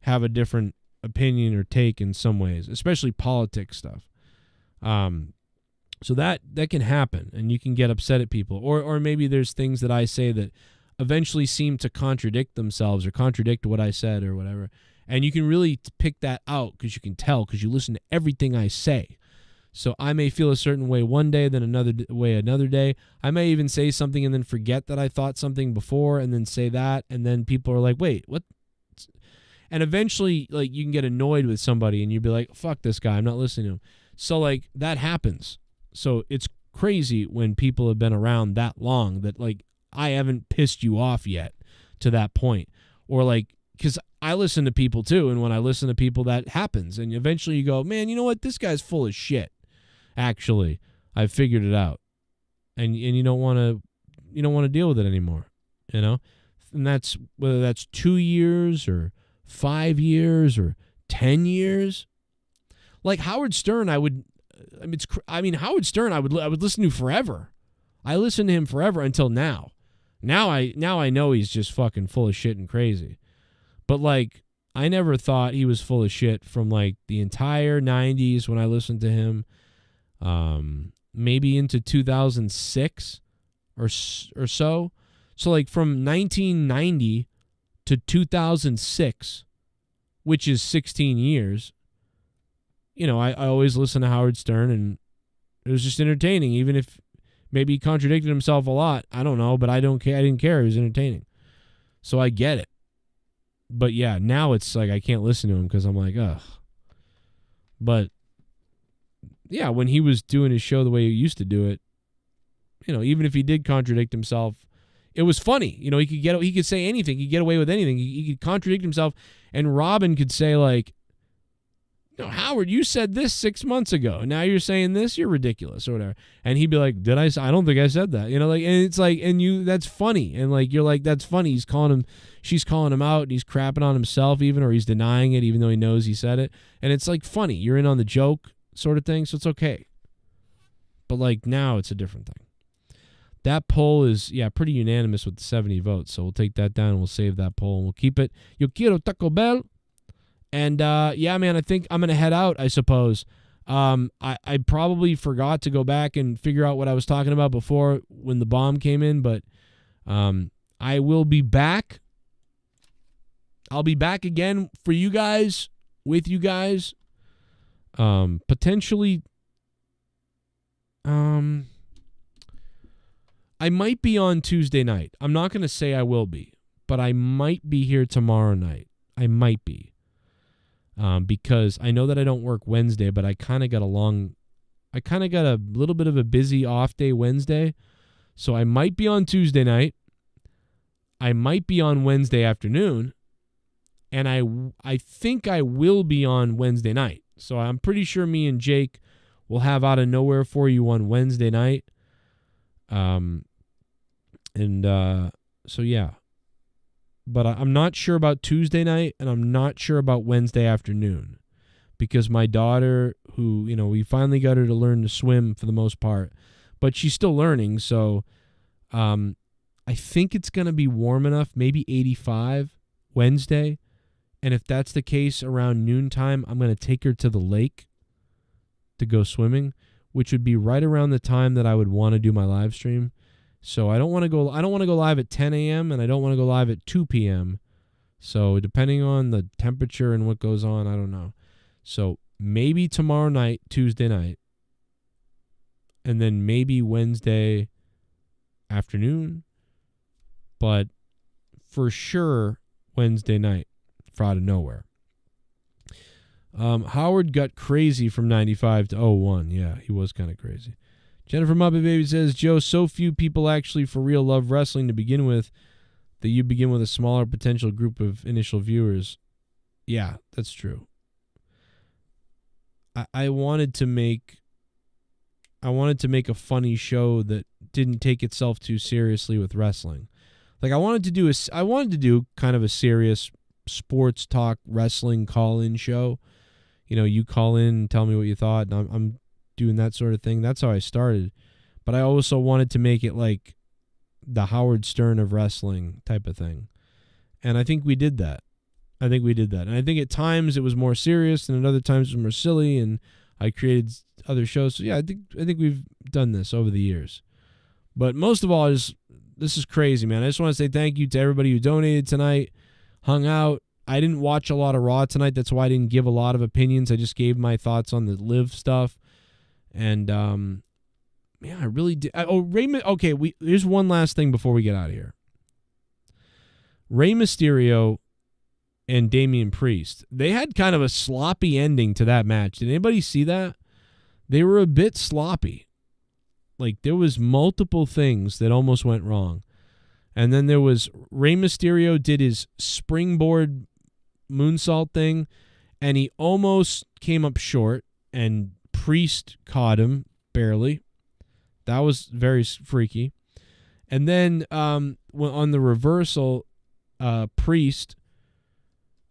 have a different opinion or take in some ways, especially politics stuff. So that can happen and you can get upset at people, or maybe there's things that I say that eventually seem to contradict themselves or contradict what I said or whatever. And you can really pick that out because you can tell because you listen to everything I say. So I may feel a certain way one day, then another way another day. I may even say something and then forget that I thought something before and then say that. And then people are like, wait, what? And eventually, like, you can get annoyed with somebody and you'd be like, fuck this guy, I'm not listening to him. So, like, that happens. So it's crazy when people have been around that long that, like, I haven't pissed you off yet to that point. Or like, because I listen to people too, and when I listen to people, that happens. And eventually you go, man, you know what? This guy's full of shit. Actually, I figured it out. And you don't want to deal with it anymore, And that's whether that's 2 years or 5 years or 10 years. Like Howard Stern, Howard Stern, I would listen to forever. I listened to him forever until now. Now I know he's just fucking full of shit and crazy. But like I never thought he was full of shit from like the entire 90s when I listened to him, maybe into 2006 or so. So like from 1990 to 2006, which is 16 years, I always listened to Howard Stern and it was just entertaining, even if Maybe he contradicted himself a lot. I don't know, but I don't care. I didn't care. He was entertaining. So I get it. But yeah, now it's like I can't listen to him because I'm like, ugh. But yeah, when he was doing his show the way he used to do it, even if he did contradict himself, it was funny. He could say anything. He could get away with anything. He could contradict himself, and Robin could say like, Howard, you said this 6 months ago. Now you're saying this. You're ridiculous or whatever. And he'd be like, did I? I don't think I said that. And it's like, that's funny. And like, you're like, that's funny. She's calling him out, and he's crapping on himself even, or he's denying it even though he knows he said it. And it's like funny. You're in on the joke sort of thing. So it's okay. But like now it's a different thing. That poll is, pretty unanimous with the 70 votes. So we'll take that down and we'll save that poll and we'll keep it. Yo quiero Taco Bell. And, man, I think I'm going to head out, I suppose. I probably forgot to go back and figure out what I was talking about before when the bomb came in, but I will be back. I'll be back again for you guys, with you guys. Potentially, I might be on Tuesday night. I'm not going to say I will be, but I might be here tomorrow night. I might be. Because I know that I don't work Wednesday, but I kind of got a little bit of a busy off day Wednesday. So I might be on Tuesday night. I might be on Wednesday afternoon. And I think I will be on Wednesday night. So I'm pretty sure me and Jake will have Out of Nowhere for you on Wednesday night. So yeah. But I'm not sure about Tuesday night, and I'm not sure about Wednesday afternoon, because my daughter, who, we finally got her to learn to swim for the most part, but she's still learning. So I think it's going to be warm enough, maybe 85 Wednesday. And if that's the case, around noontime, I'm going to take her to the lake to go swimming, which would be right around the time that I would want to do my live stream. So I don't want to go live at 10 a.m. and I don't want to go live at 2 p.m. So depending on the temperature and what goes on, I don't know. So maybe tomorrow night, Tuesday night, and then maybe Wednesday afternoon, but for sure Wednesday night for Out of Nowhere. Howard got crazy from 95 to 01. Yeah, he was kind of crazy. Jennifer Muppet Baby says, Joe, so few people actually for real love wrestling to begin with that you begin with a smaller potential group of initial viewers. Yeah, that's true. I wanted to make a funny show that didn't take itself too seriously with wrestling. Like I wanted to do kind of a serious sports talk wrestling call-in show. You call in and tell me what you thought, and I'm doing that sort of thing. That's how I started. But I also wanted to make it like the Howard Stern of wrestling type of thing. And I think we did that. And I think at times it was more serious, and at other times it was more silly, and I created other shows. So yeah, I think we've done this over the years. But most of all, this is crazy, man. I just want to say thank you to everybody who donated tonight, hung out. I didn't watch a lot of Raw tonight. That's why I didn't give a lot of opinions. I just gave my thoughts on the Liv stuff. And, I really did. Raymond. Okay, here's one last thing before we get out of here. Rey Mysterio and Damian Priest, they had kind of a sloppy ending to that match. Did anybody see that? They were a bit sloppy. Like, there was multiple things that almost went wrong. And then there was Rey Mysterio did his springboard moonsault thing, and he almost came up short, and Priest caught him barely. That was very freaky. And then on the reversal, Priest,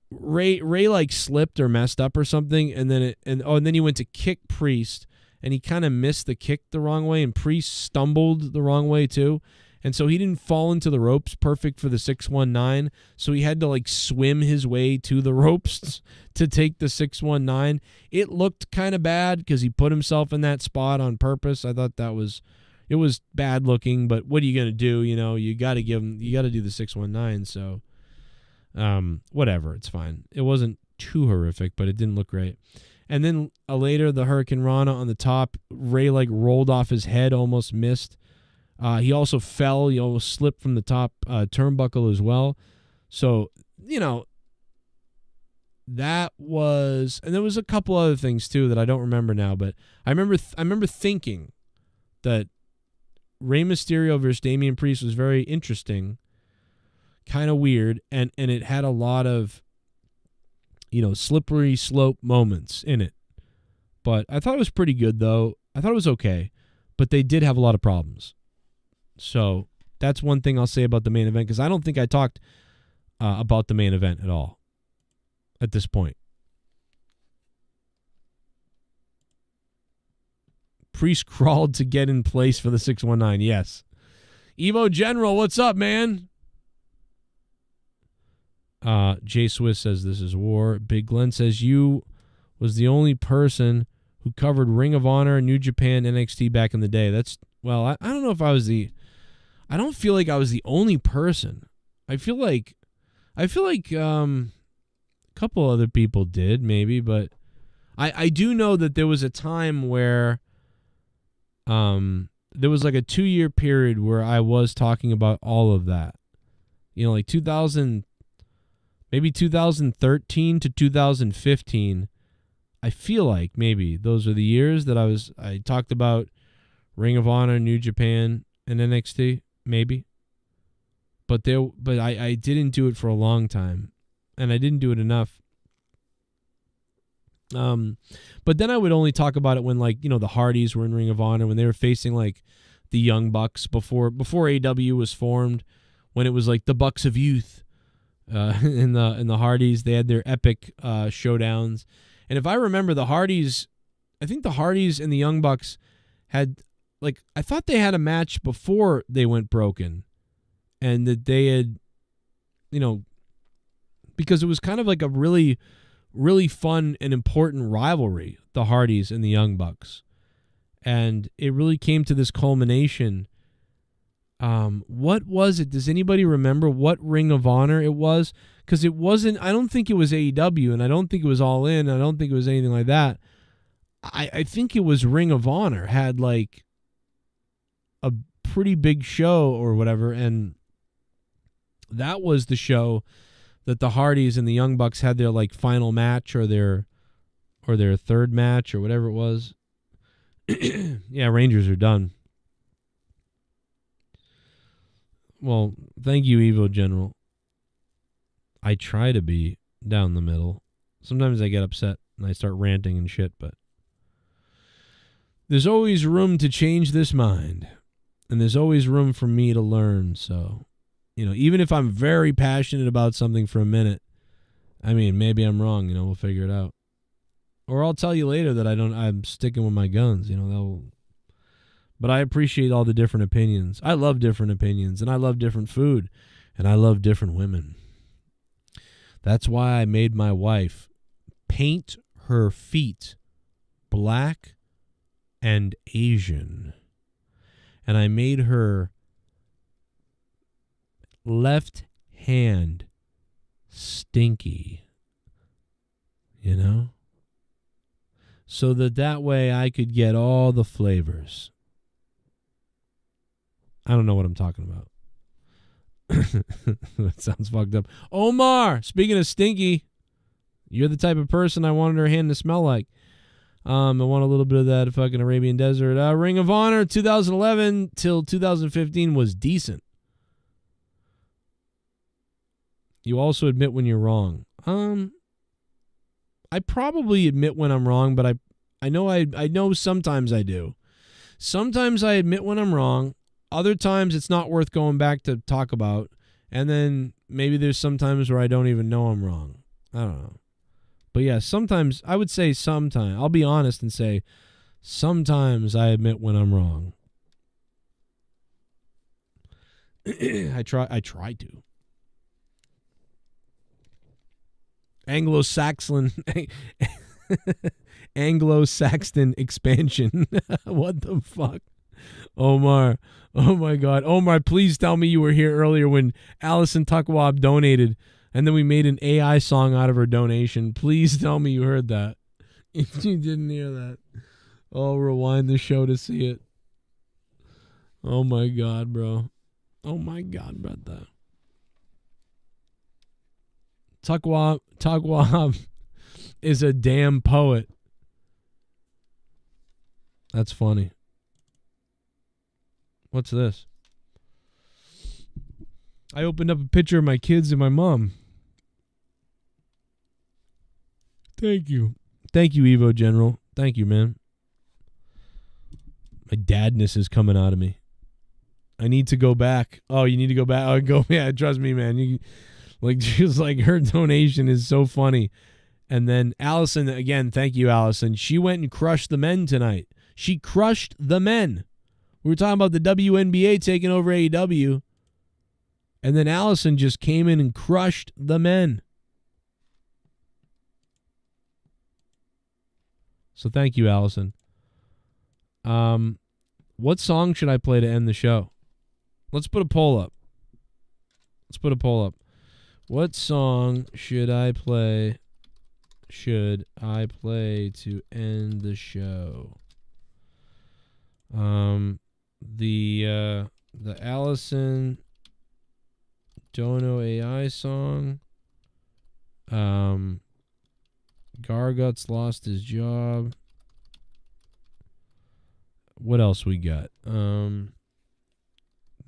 Ray like slipped or messed up or something, and then he went to kick Priest, and he kind of missed the kick the wrong way, and Priest stumbled the wrong way too. And so he didn't fall into the ropes perfect for the 619. So he had to like swim his way to the ropes to take the 619. It looked kind of bad because he put himself in that spot on purpose. I thought it was bad looking, but what are you going to do? You got to do the 619. So whatever, it's fine. It wasn't too horrific, but it didn't look great. And then later the Hurricane Rana on the top, Ray like rolled off his head, almost missed. He also fell. He almost slipped from the top turnbuckle as well. So, that was, and there was a couple other things too that I don't remember now, but I remember thinking that Rey Mysterio versus Damian Priest was very interesting, kind of weird, and it had a lot of, slippery slope moments in it. But I thought it was pretty good, though. I thought it was okay, but they did have a lot of problems. So that's one thing I'll say about the main event, because I don't think I talked about the main event at all at this point. Priest crawled to get in place for the 619. Yes. Evo General, what's up, man? Jay Swiss says this is war. Big Glenn says you was the only person who covered Ring of Honor, New Japan, NXT back in the day. I don't know if I was I don't feel like I was the only person. I feel like a couple other people did maybe, but I do know that there was a time where there was like a 2-year period where I was talking about all of that. Like 2013 to 2015. I feel like maybe those are the years that I talked about Ring of Honor, New Japan, and NXT, maybe. But I didn't do it for a long time, and I didn't do it enough. But then I would only talk about it when, the Hardys were in Ring of Honor, when they were facing the Young Bucks before AW was formed, when it was the Bucks of Youth, in the Hardys. They had their epic showdowns. And if I remember, the Hardys, I think the Hardys and the Young Bucks had, I thought they had a match before they went broken. And that they had, because it was kind of like a really, really fun and important rivalry, the Hardys and the Young Bucks. And it really came to this culmination. What was it? Does anybody remember what Ring of Honor it was? Because it wasn't, I don't think it was AEW, and I don't think it was All In, I don't think it was anything like that. I think it was Ring of Honor had a pretty big show or whatever, and that was the show that the Hardys and the Young Bucks had their final match or their third match or whatever it was. Yeah, Rangers are done. Well, thank you, Evo General. I try to be down the middle. Sometimes I get upset and I start ranting and shit, but there's always room to change this mind. And there's always room for me to learn. So, even if I'm very passionate about something for a minute, maybe I'm wrong, we'll figure it out. Or I'll tell you later that I'm sticking with my guns, But I appreciate all the different opinions. I love different opinions, and I love different food, and I love different women. That's why I made my wife paint her feet black and Asian. And I made her left hand stinky. So that way I could get all the flavors. I don't know what I'm talking about. That sounds fucked up. Omar, speaking of stinky, you're the type of person I wanted her hand to smell like. I want a little bit of that fucking Arabian Desert. Ring of Honor 2011 till 2015 was decent. You also admit when you're wrong. I probably admit when I'm wrong, but I know sometimes I do. Sometimes I admit when I'm wrong. Other times it's not worth going back to talk about. And then maybe there's some times where I don't even know I'm wrong. I don't know. But yeah, sometimes, I would say sometimes. I'll be honest and say sometimes I admit when I'm wrong. I try to. Anglo-Saxon expansion. What the fuck? Omar. Oh my God. Omar, please tell me you were here earlier when Allison Tuckwab donated and then we made an AI song out of her donation. Please tell me you heard that. If you didn't hear that, I'll rewind the show to see it. Oh my God, bro. Oh my God, brother. Tugwab is a damn poet. That's funny. What's this? I opened up a picture of my kids and my mom. Thank you. Thank you, Evo General. Thank you, man. My dadness is coming out of me. I need to go back. Oh, you need to go back? Oh, go. Yeah, trust me, man. You, like, just like her donation is so funny. And then Allison, again, thank you, Allison. She went and crushed the men tonight. She crushed the men. We were talking about the WNBA taking over AEW. And then Allison just came in and crushed the men. So thank you, Allison. What song should I play to end the show? Let's put a poll up. What song should I play? To end the show? The Allison Dono AI song. Garguts lost his job. What else we got? The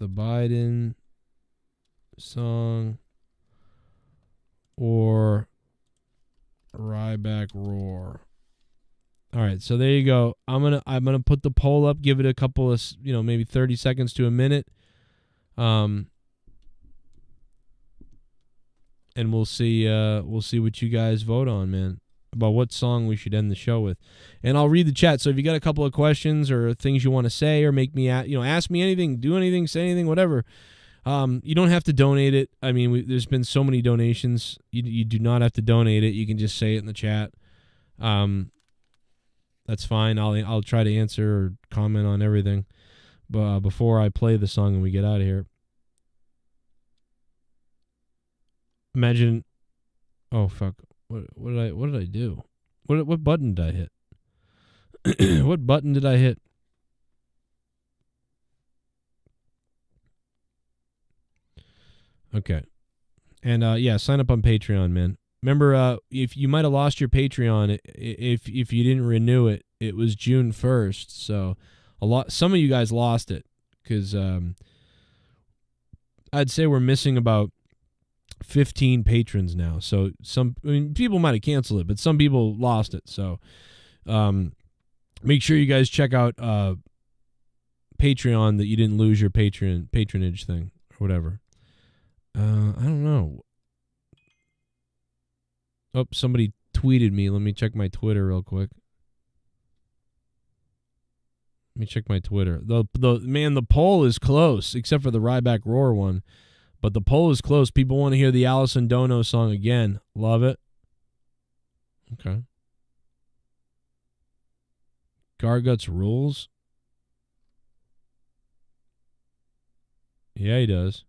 Biden song or Ryback Roar. All right, so there you go. I'm gonna put the poll up. Give it a couple of maybe 30 seconds to a minute, and we'll see what you guys vote on, man, about what song we should end the show with. And I'll read the chat. So if you got a couple of questions or things you want to say or make me ask me anything, do anything, say anything, whatever. You don't have to donate it. I mean, there's been so many donations. You do not have to donate it. You can just say it in the chat. That's fine. I'll try to answer or comment on everything. But before I play the song and we get out of here, imagine. Oh fuck! What did I do? What button did I hit? What button did I hit? Okay. And yeah, sign up on Patreon, man. Remember, if you might have lost your Patreon if you didn't renew it, it was June 1st. So some of you guys lost it because I'd say we're missing about 15 patrons now. So people might have canceled it, but some people lost it. So make sure you guys check out Patreon that you didn't lose your patronage thing or whatever. I don't know. Oh, somebody tweeted me. Let me check my Twitter real quick. Let me check my Twitter. The poll is close, except for the Ryback Roar one. But the poll is close. People want to hear the Allison Dono song again. Love it. Okay. Garguts rules. Yeah, he does.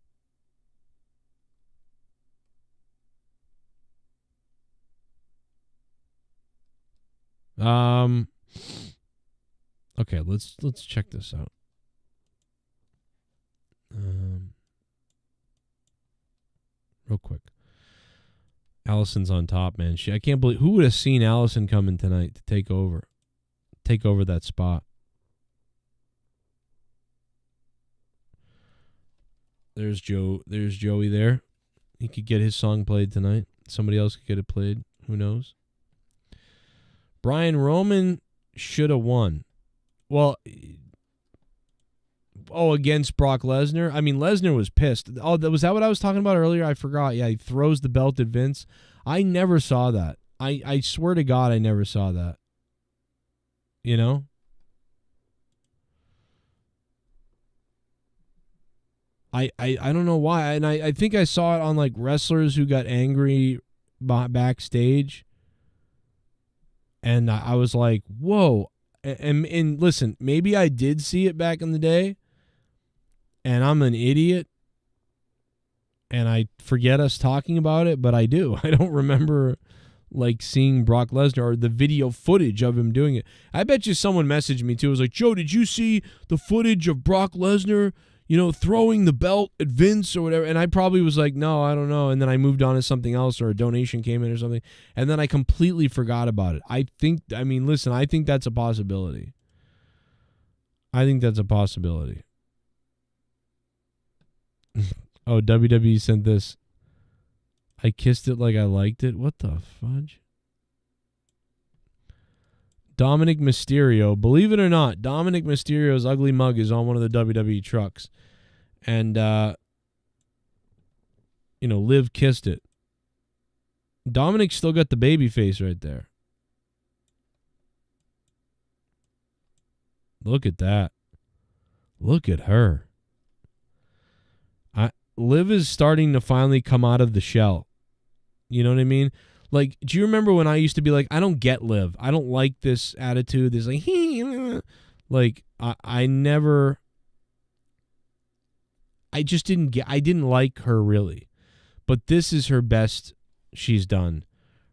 Okay, let's check this out. Real quick. Allison's on top, man. I can't believe who would have seen Allison coming tonight to take over that spot. There's Joey there. He could get his song played tonight. Somebody else could get it played. Who knows? Brian Roman should have won. Well, against Brock Lesnar? I mean, Lesnar was pissed. Oh, was that what I was talking about earlier? I forgot. Yeah, he throws the belt at Vince. I never saw that. I swear to God, I never saw that. You know? I don't know why. And I think I saw it on like wrestlers who got angry backstage. And I was like, whoa. And listen, maybe I did see it back in the day. And I'm an idiot. And I forget us talking about it, but I do. I don't remember like seeing Brock Lesnar or the video footage of him doing it. I bet you someone messaged me too. It was like, Joe, did you see the footage of Brock Lesnar, throwing the belt at Vince or whatever? And I probably was like, no, I don't know. And then I moved on to something else, or a donation came in or something. And then I completely forgot about it. I think that's a possibility. I think that's a possibility. Oh, WWE sent this. I kissed it like I liked it. What the fudge? Dominic Mysterio. Believe it or not, Dominic Mysterio's ugly mug is on one of the WWE trucks. And, Liv kissed it. Dominic's still got the baby face right there. Look at that. Look at her. Liv is starting to finally come out of the shell. You know what I mean? Like, do you remember when I used to be like, I don't get Liv. I don't like this attitude. This like, I didn't like her really. But this is her best she's done.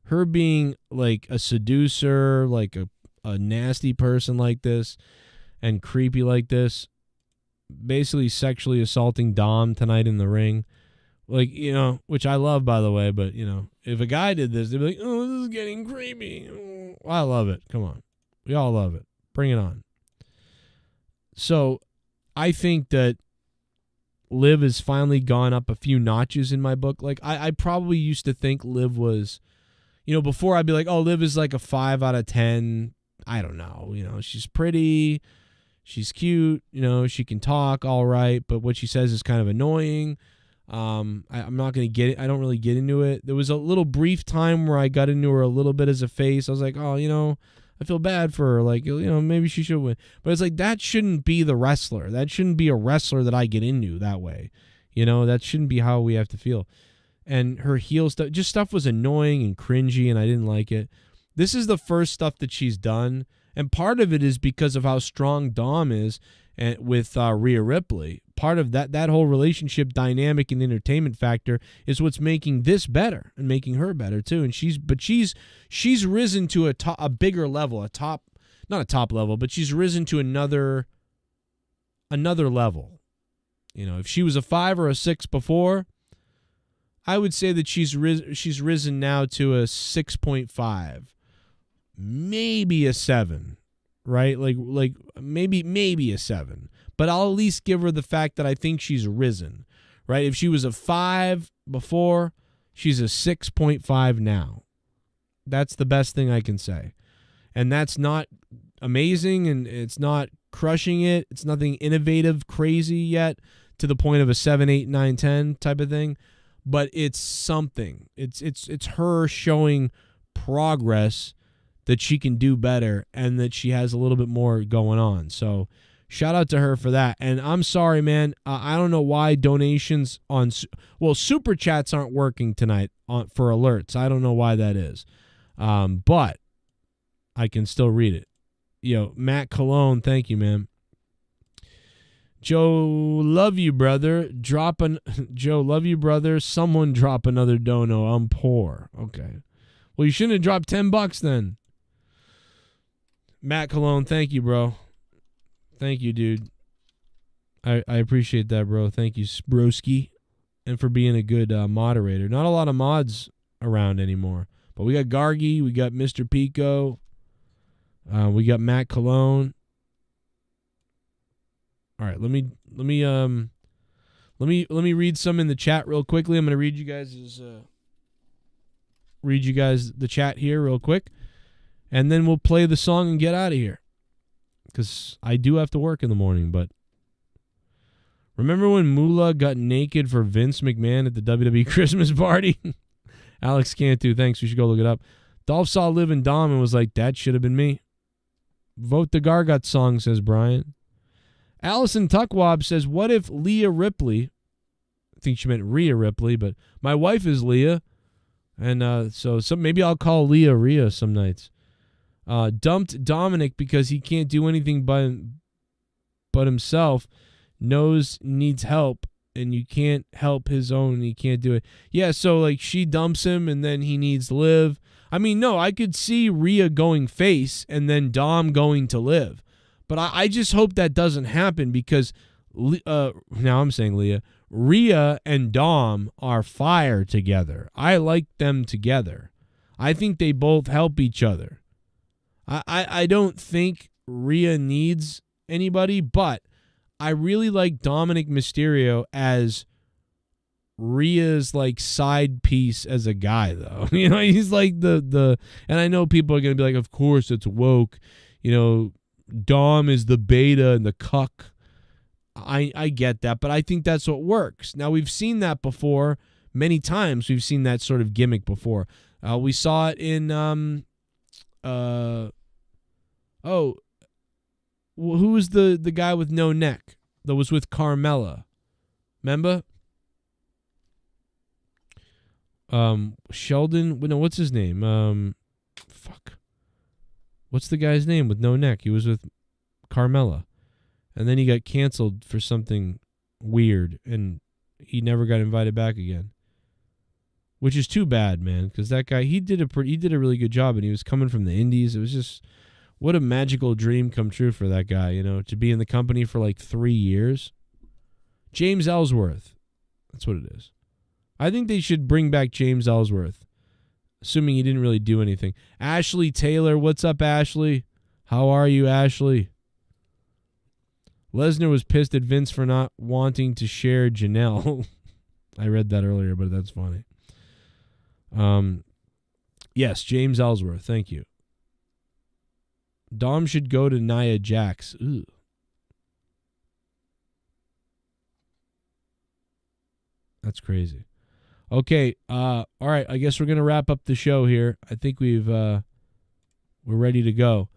Her being like a seducer, like a nasty person like this, and creepy like this, basically sexually assaulting Dom tonight in the ring. Like, which I love, by the way, but, if a guy did this, they'd be like, oh, this is getting creepy. Well, I love it. Come on. We all love it. Bring it on. So I think that Liv has finally gone up a few notches in my book. Like, I probably used to think Liv was, before I'd be like, oh, Liv is like a 5 out of 10. I don't know. She's pretty. She's cute. She can talk all right, but what she says is kind of annoying. I'm not going to get it. I don't really get into it. There was a little brief time where I got into her a little bit as a face. I was like, oh, I feel bad for her. Like, maybe she should win. But it's like, that shouldn't be the wrestler. That shouldn't be a wrestler that I get into that way. That shouldn't be how we have to feel. And her heel stuff was annoying and cringy, and I didn't like it. This is the first stuff that she's done. And part of it is because of how strong Dom is with Rhea Ripley. Part of that whole relationship dynamic and entertainment factor is what's making this better and making her better too. And she's risen to a bigger level, not a top level, but she's risen to another level. If she was a 5 or a 6 before, I would say that she's risen now to a 6.5. Maybe a 7, right? Like maybe a 7. But I'll at least give her the fact that I think she's risen, right? If she was a 5 before, she's a 6.5 now. That's the best thing I can say. And that's not amazing, and it's not crushing it. It's nothing innovative, crazy yet to the point of a 7, 8, 9, 10 type of thing. But it's something. It's her showing progress that she can do better and that she has a little bit more going on. So shout out to her for that. And I'm sorry, man. I don't know why donations on Superchats aren't working tonight for alerts. I don't know why that is. But I can still read it. Matt Cologne, thank you, man. Joe, love you, brother. Joe, love you, brother. Someone drop another dono. I'm poor. Okay. Well, you shouldn't have dropped $10 then. Matt Cologne, thank you, bro. Thank you, dude. I appreciate that, bro. Thank you, Broski, and for being a good moderator. Not a lot of mods around anymore, but we got Gargi, we got Mr. Pico, we got Matt Cologne. All right, let me read some in the chat real quickly. I'm going to read you guys the chat here real quick, and then we'll play the song and get out of here. Because I do have to work in the morning, but remember when Moolah got naked for Vince McMahon at the WWE Christmas party? Alex Cantu, thanks. We should go look it up. Dolph saw Liv and Dom and was like, that should have been me. Vote the Gargot song, says Brian. Allison Tuckwab says, what if Leah Ripley, I think she meant Rhea Ripley, but my wife is Leah, and so maybe I'll call Leah Rhea some nights. Dumped Dominic because he can't do anything but himself, needs help, and you can't help his own, and he can't do it. Yeah, so like she dumps him, and then he needs Liv. I mean, no, I could see Rhea going face and then Dom going to Liv. But I just hope that doesn't happen because, now I'm saying Leah, Rhea and Dom are fire together. I like them together. I think they both help each other. I don't think Rhea needs anybody, but I really like Dominic Mysterio as Rhea's like side piece as a guy, though. You know, he's like the and I know people are gonna be like, of course it's woke. You know, Dom is the beta and the cuck. I get that, but I think that's what works. Now, we've seen that before many times. We've seen that sort of gimmick before. We saw it in who was the guy with no neck that was with Carmella? Remember? Sheldon, no, what's his name? What's the guy's name with no neck? He was with Carmella. And then he got canceled for something weird, and he never got invited back again. Which is too bad, man, because that guy, he did a really good job, and he was coming from the Indies. It was just, what a magical dream come true for that guy, you know, to be in the company for like 3 years. James Ellsworth. That's what it is. I think they should bring back James Ellsworth, assuming he didn't really do anything. Ashley Taylor, what's up, Ashley? How are you, Ashley? Lesnar was pissed at Vince for not wanting to share Janelle. I read that earlier, but that's funny. Yes, James Ellsworth. Thank you. Dom should go to Nia Jax. Ooh. That's crazy. Okay. All right. I guess we're gonna wrap up the show here. I think we're ready to go.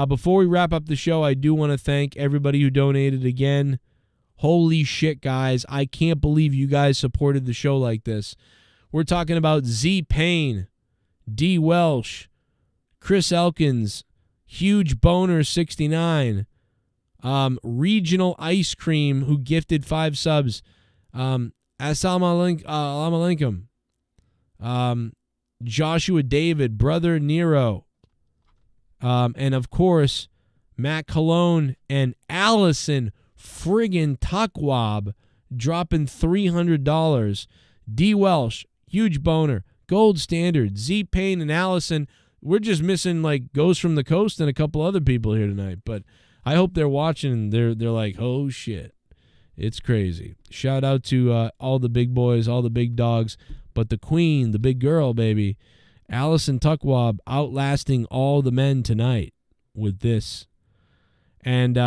Before we wrap up the show, I do want to thank everybody who donated again. Holy shit, guys. I can't believe you guys supported the show like this. We're talking about Z Payne, D Welsh, Chris Elkins, Huge Boner 69, Regional Ice Cream, who gifted 5 subs, Assalamu alaikum, Joshua David, Brother Nero, and of course, Matt Colon and Allison friggin' Tuckwab dropping $300. D Welsh, Huge Boner, Gold Standard, Z Payne, and Allison. We're just missing like Ghost from the Coast and a couple other people here tonight, but I hope they're watching and they're like, oh shit, it's crazy. Shout out to all the big boys, all the big dogs, but the queen, the big girl, baby, Allison Tuckwab, outlasting all the men tonight with this. And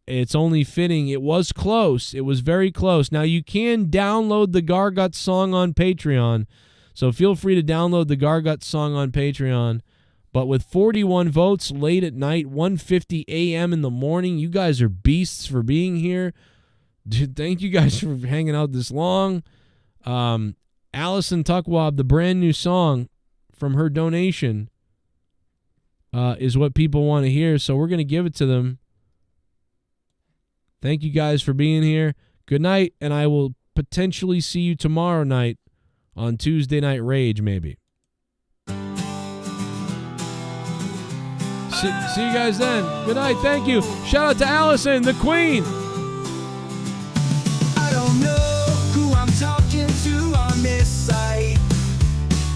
it's only fitting. It was close. It was very close. Now, you can download the Gargut song on Patreon, so feel free to download the Gargut song on Patreon. But with 41 votes late at night, 1:50 a.m. in the morning, you guys are beasts for being here. Dude, thank you guys for hanging out this long. Allison Tuckwab, the brand new song from her donation, is what people want to hear, so we're going to give it to them. Thank you guys for being here. Good night, and I will potentially see you tomorrow night on Tuesday Night Rage, maybe. See you guys then. Good night. Thank you. Shout out to Allison, the queen. I don't know who I'm talking to on this site.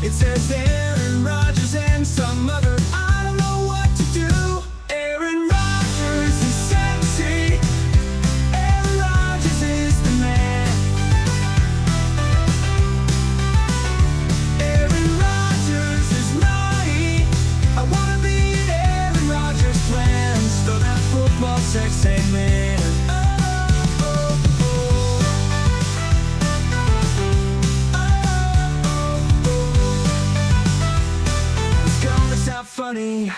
It says Aaron Rodgers and some other. I don't know what to do. Aaron Rodgers is sexy. Aaron Rodgers is the man. Aaron Rodgers is naughty. I wanna be in Aaron Rodgers' plans. Though that football sex ain't man. Funny.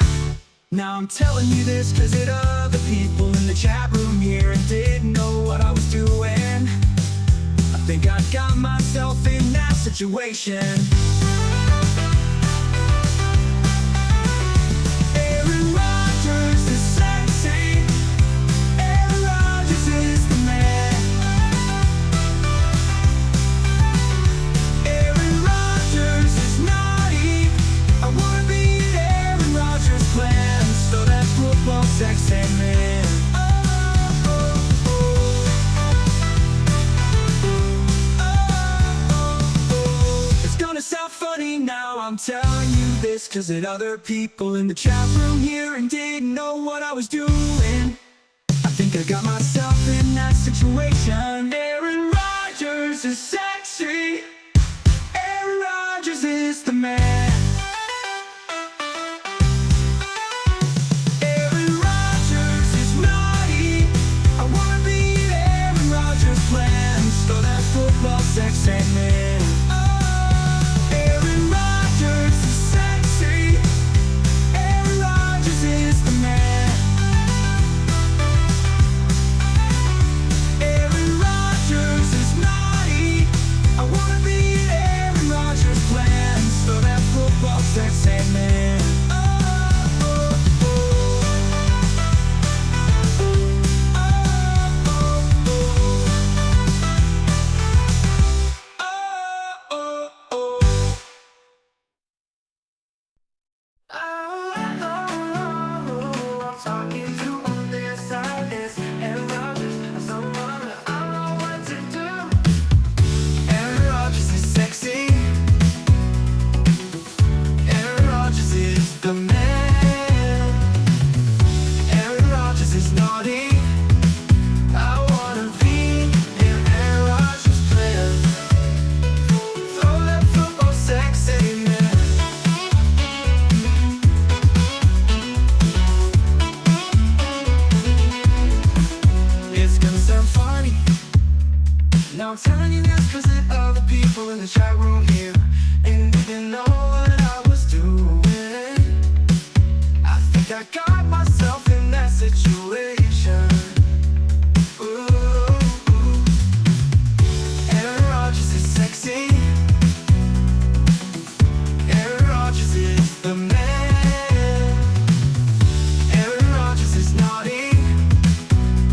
Now I'm telling you this cause it other people in the chat room here and didn't know what I was doing. I think I got myself in that situation. Aaron Rodgers is sexy. Aaron Rodgers is the man. Aaron Rodgers is naughty. I wanna this cause it other people in the chat room here and didn't know what I was doing. I think I got myself in that situation. Aaron Rodgers is sexy. Aaron Rodgers is the man. Aaron Rodgers is naughty. I wanna be Aaron Rodgers' plans. So that football sex ain't man. Aaron Rodgers is sexy. Aaron Rodgers is the man. Aaron Rodgers is naughty. I wanna be Aaron Rodgers' plans. So that football sex ain't man. Now I'm telling you this cause the other people in the chat room here and didn't know what I was doing. I think I got myself in that situation. Ooh. Aaron Rodgers is sexy. Aaron Rodgers is the man. Aaron Rodgers is naughty.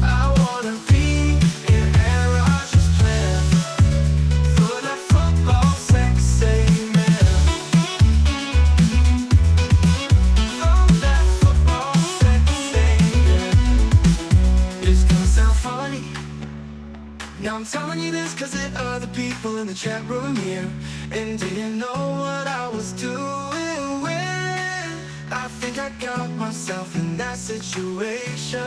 I wanna be in Aaron Rodgers' plan. For that football sex, amen. For that football sex, amen. It's gonna sound funny. Now I'm telling you this cause the other people in the chat room here and didn't know what I was doing when I think I got myself in that situation.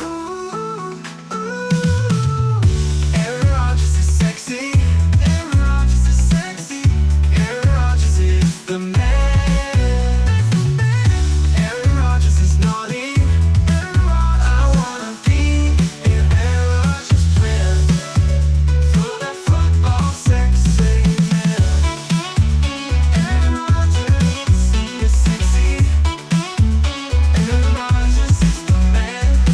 Ooh, ooh. Aaron Rodgers is sexy. Aaron Rodgers is sexy. Aaron Rodgers is the man. Aaron Rodgers is naughty. I wanna be in Aaron Rodgers' plan. For that football sex, amen. Aaron Rodgers is sexy. Aaron Rodgers is the man.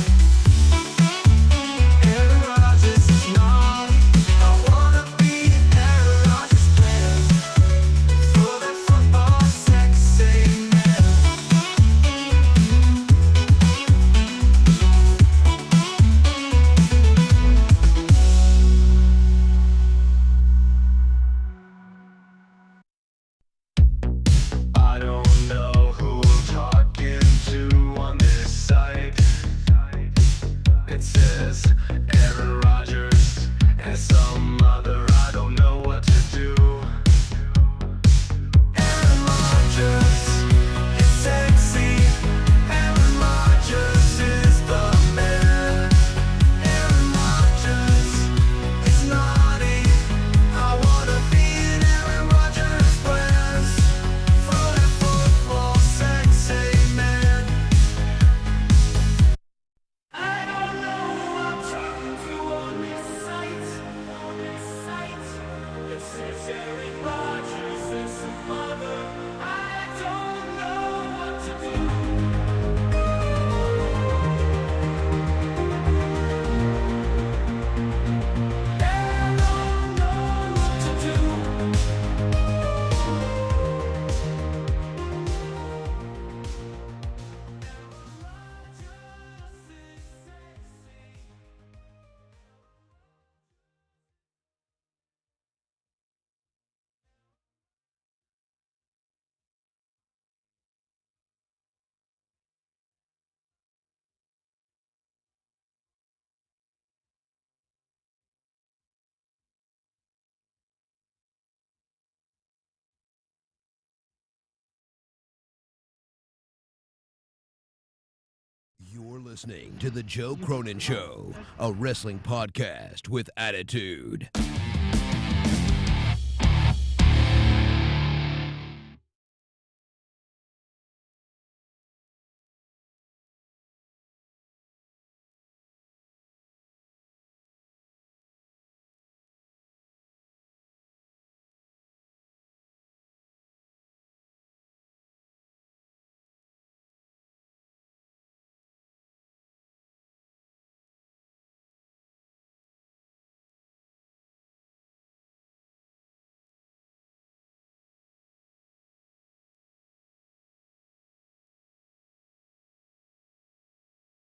You're listening to The Joe Cronin Show, a wrestling podcast with attitude.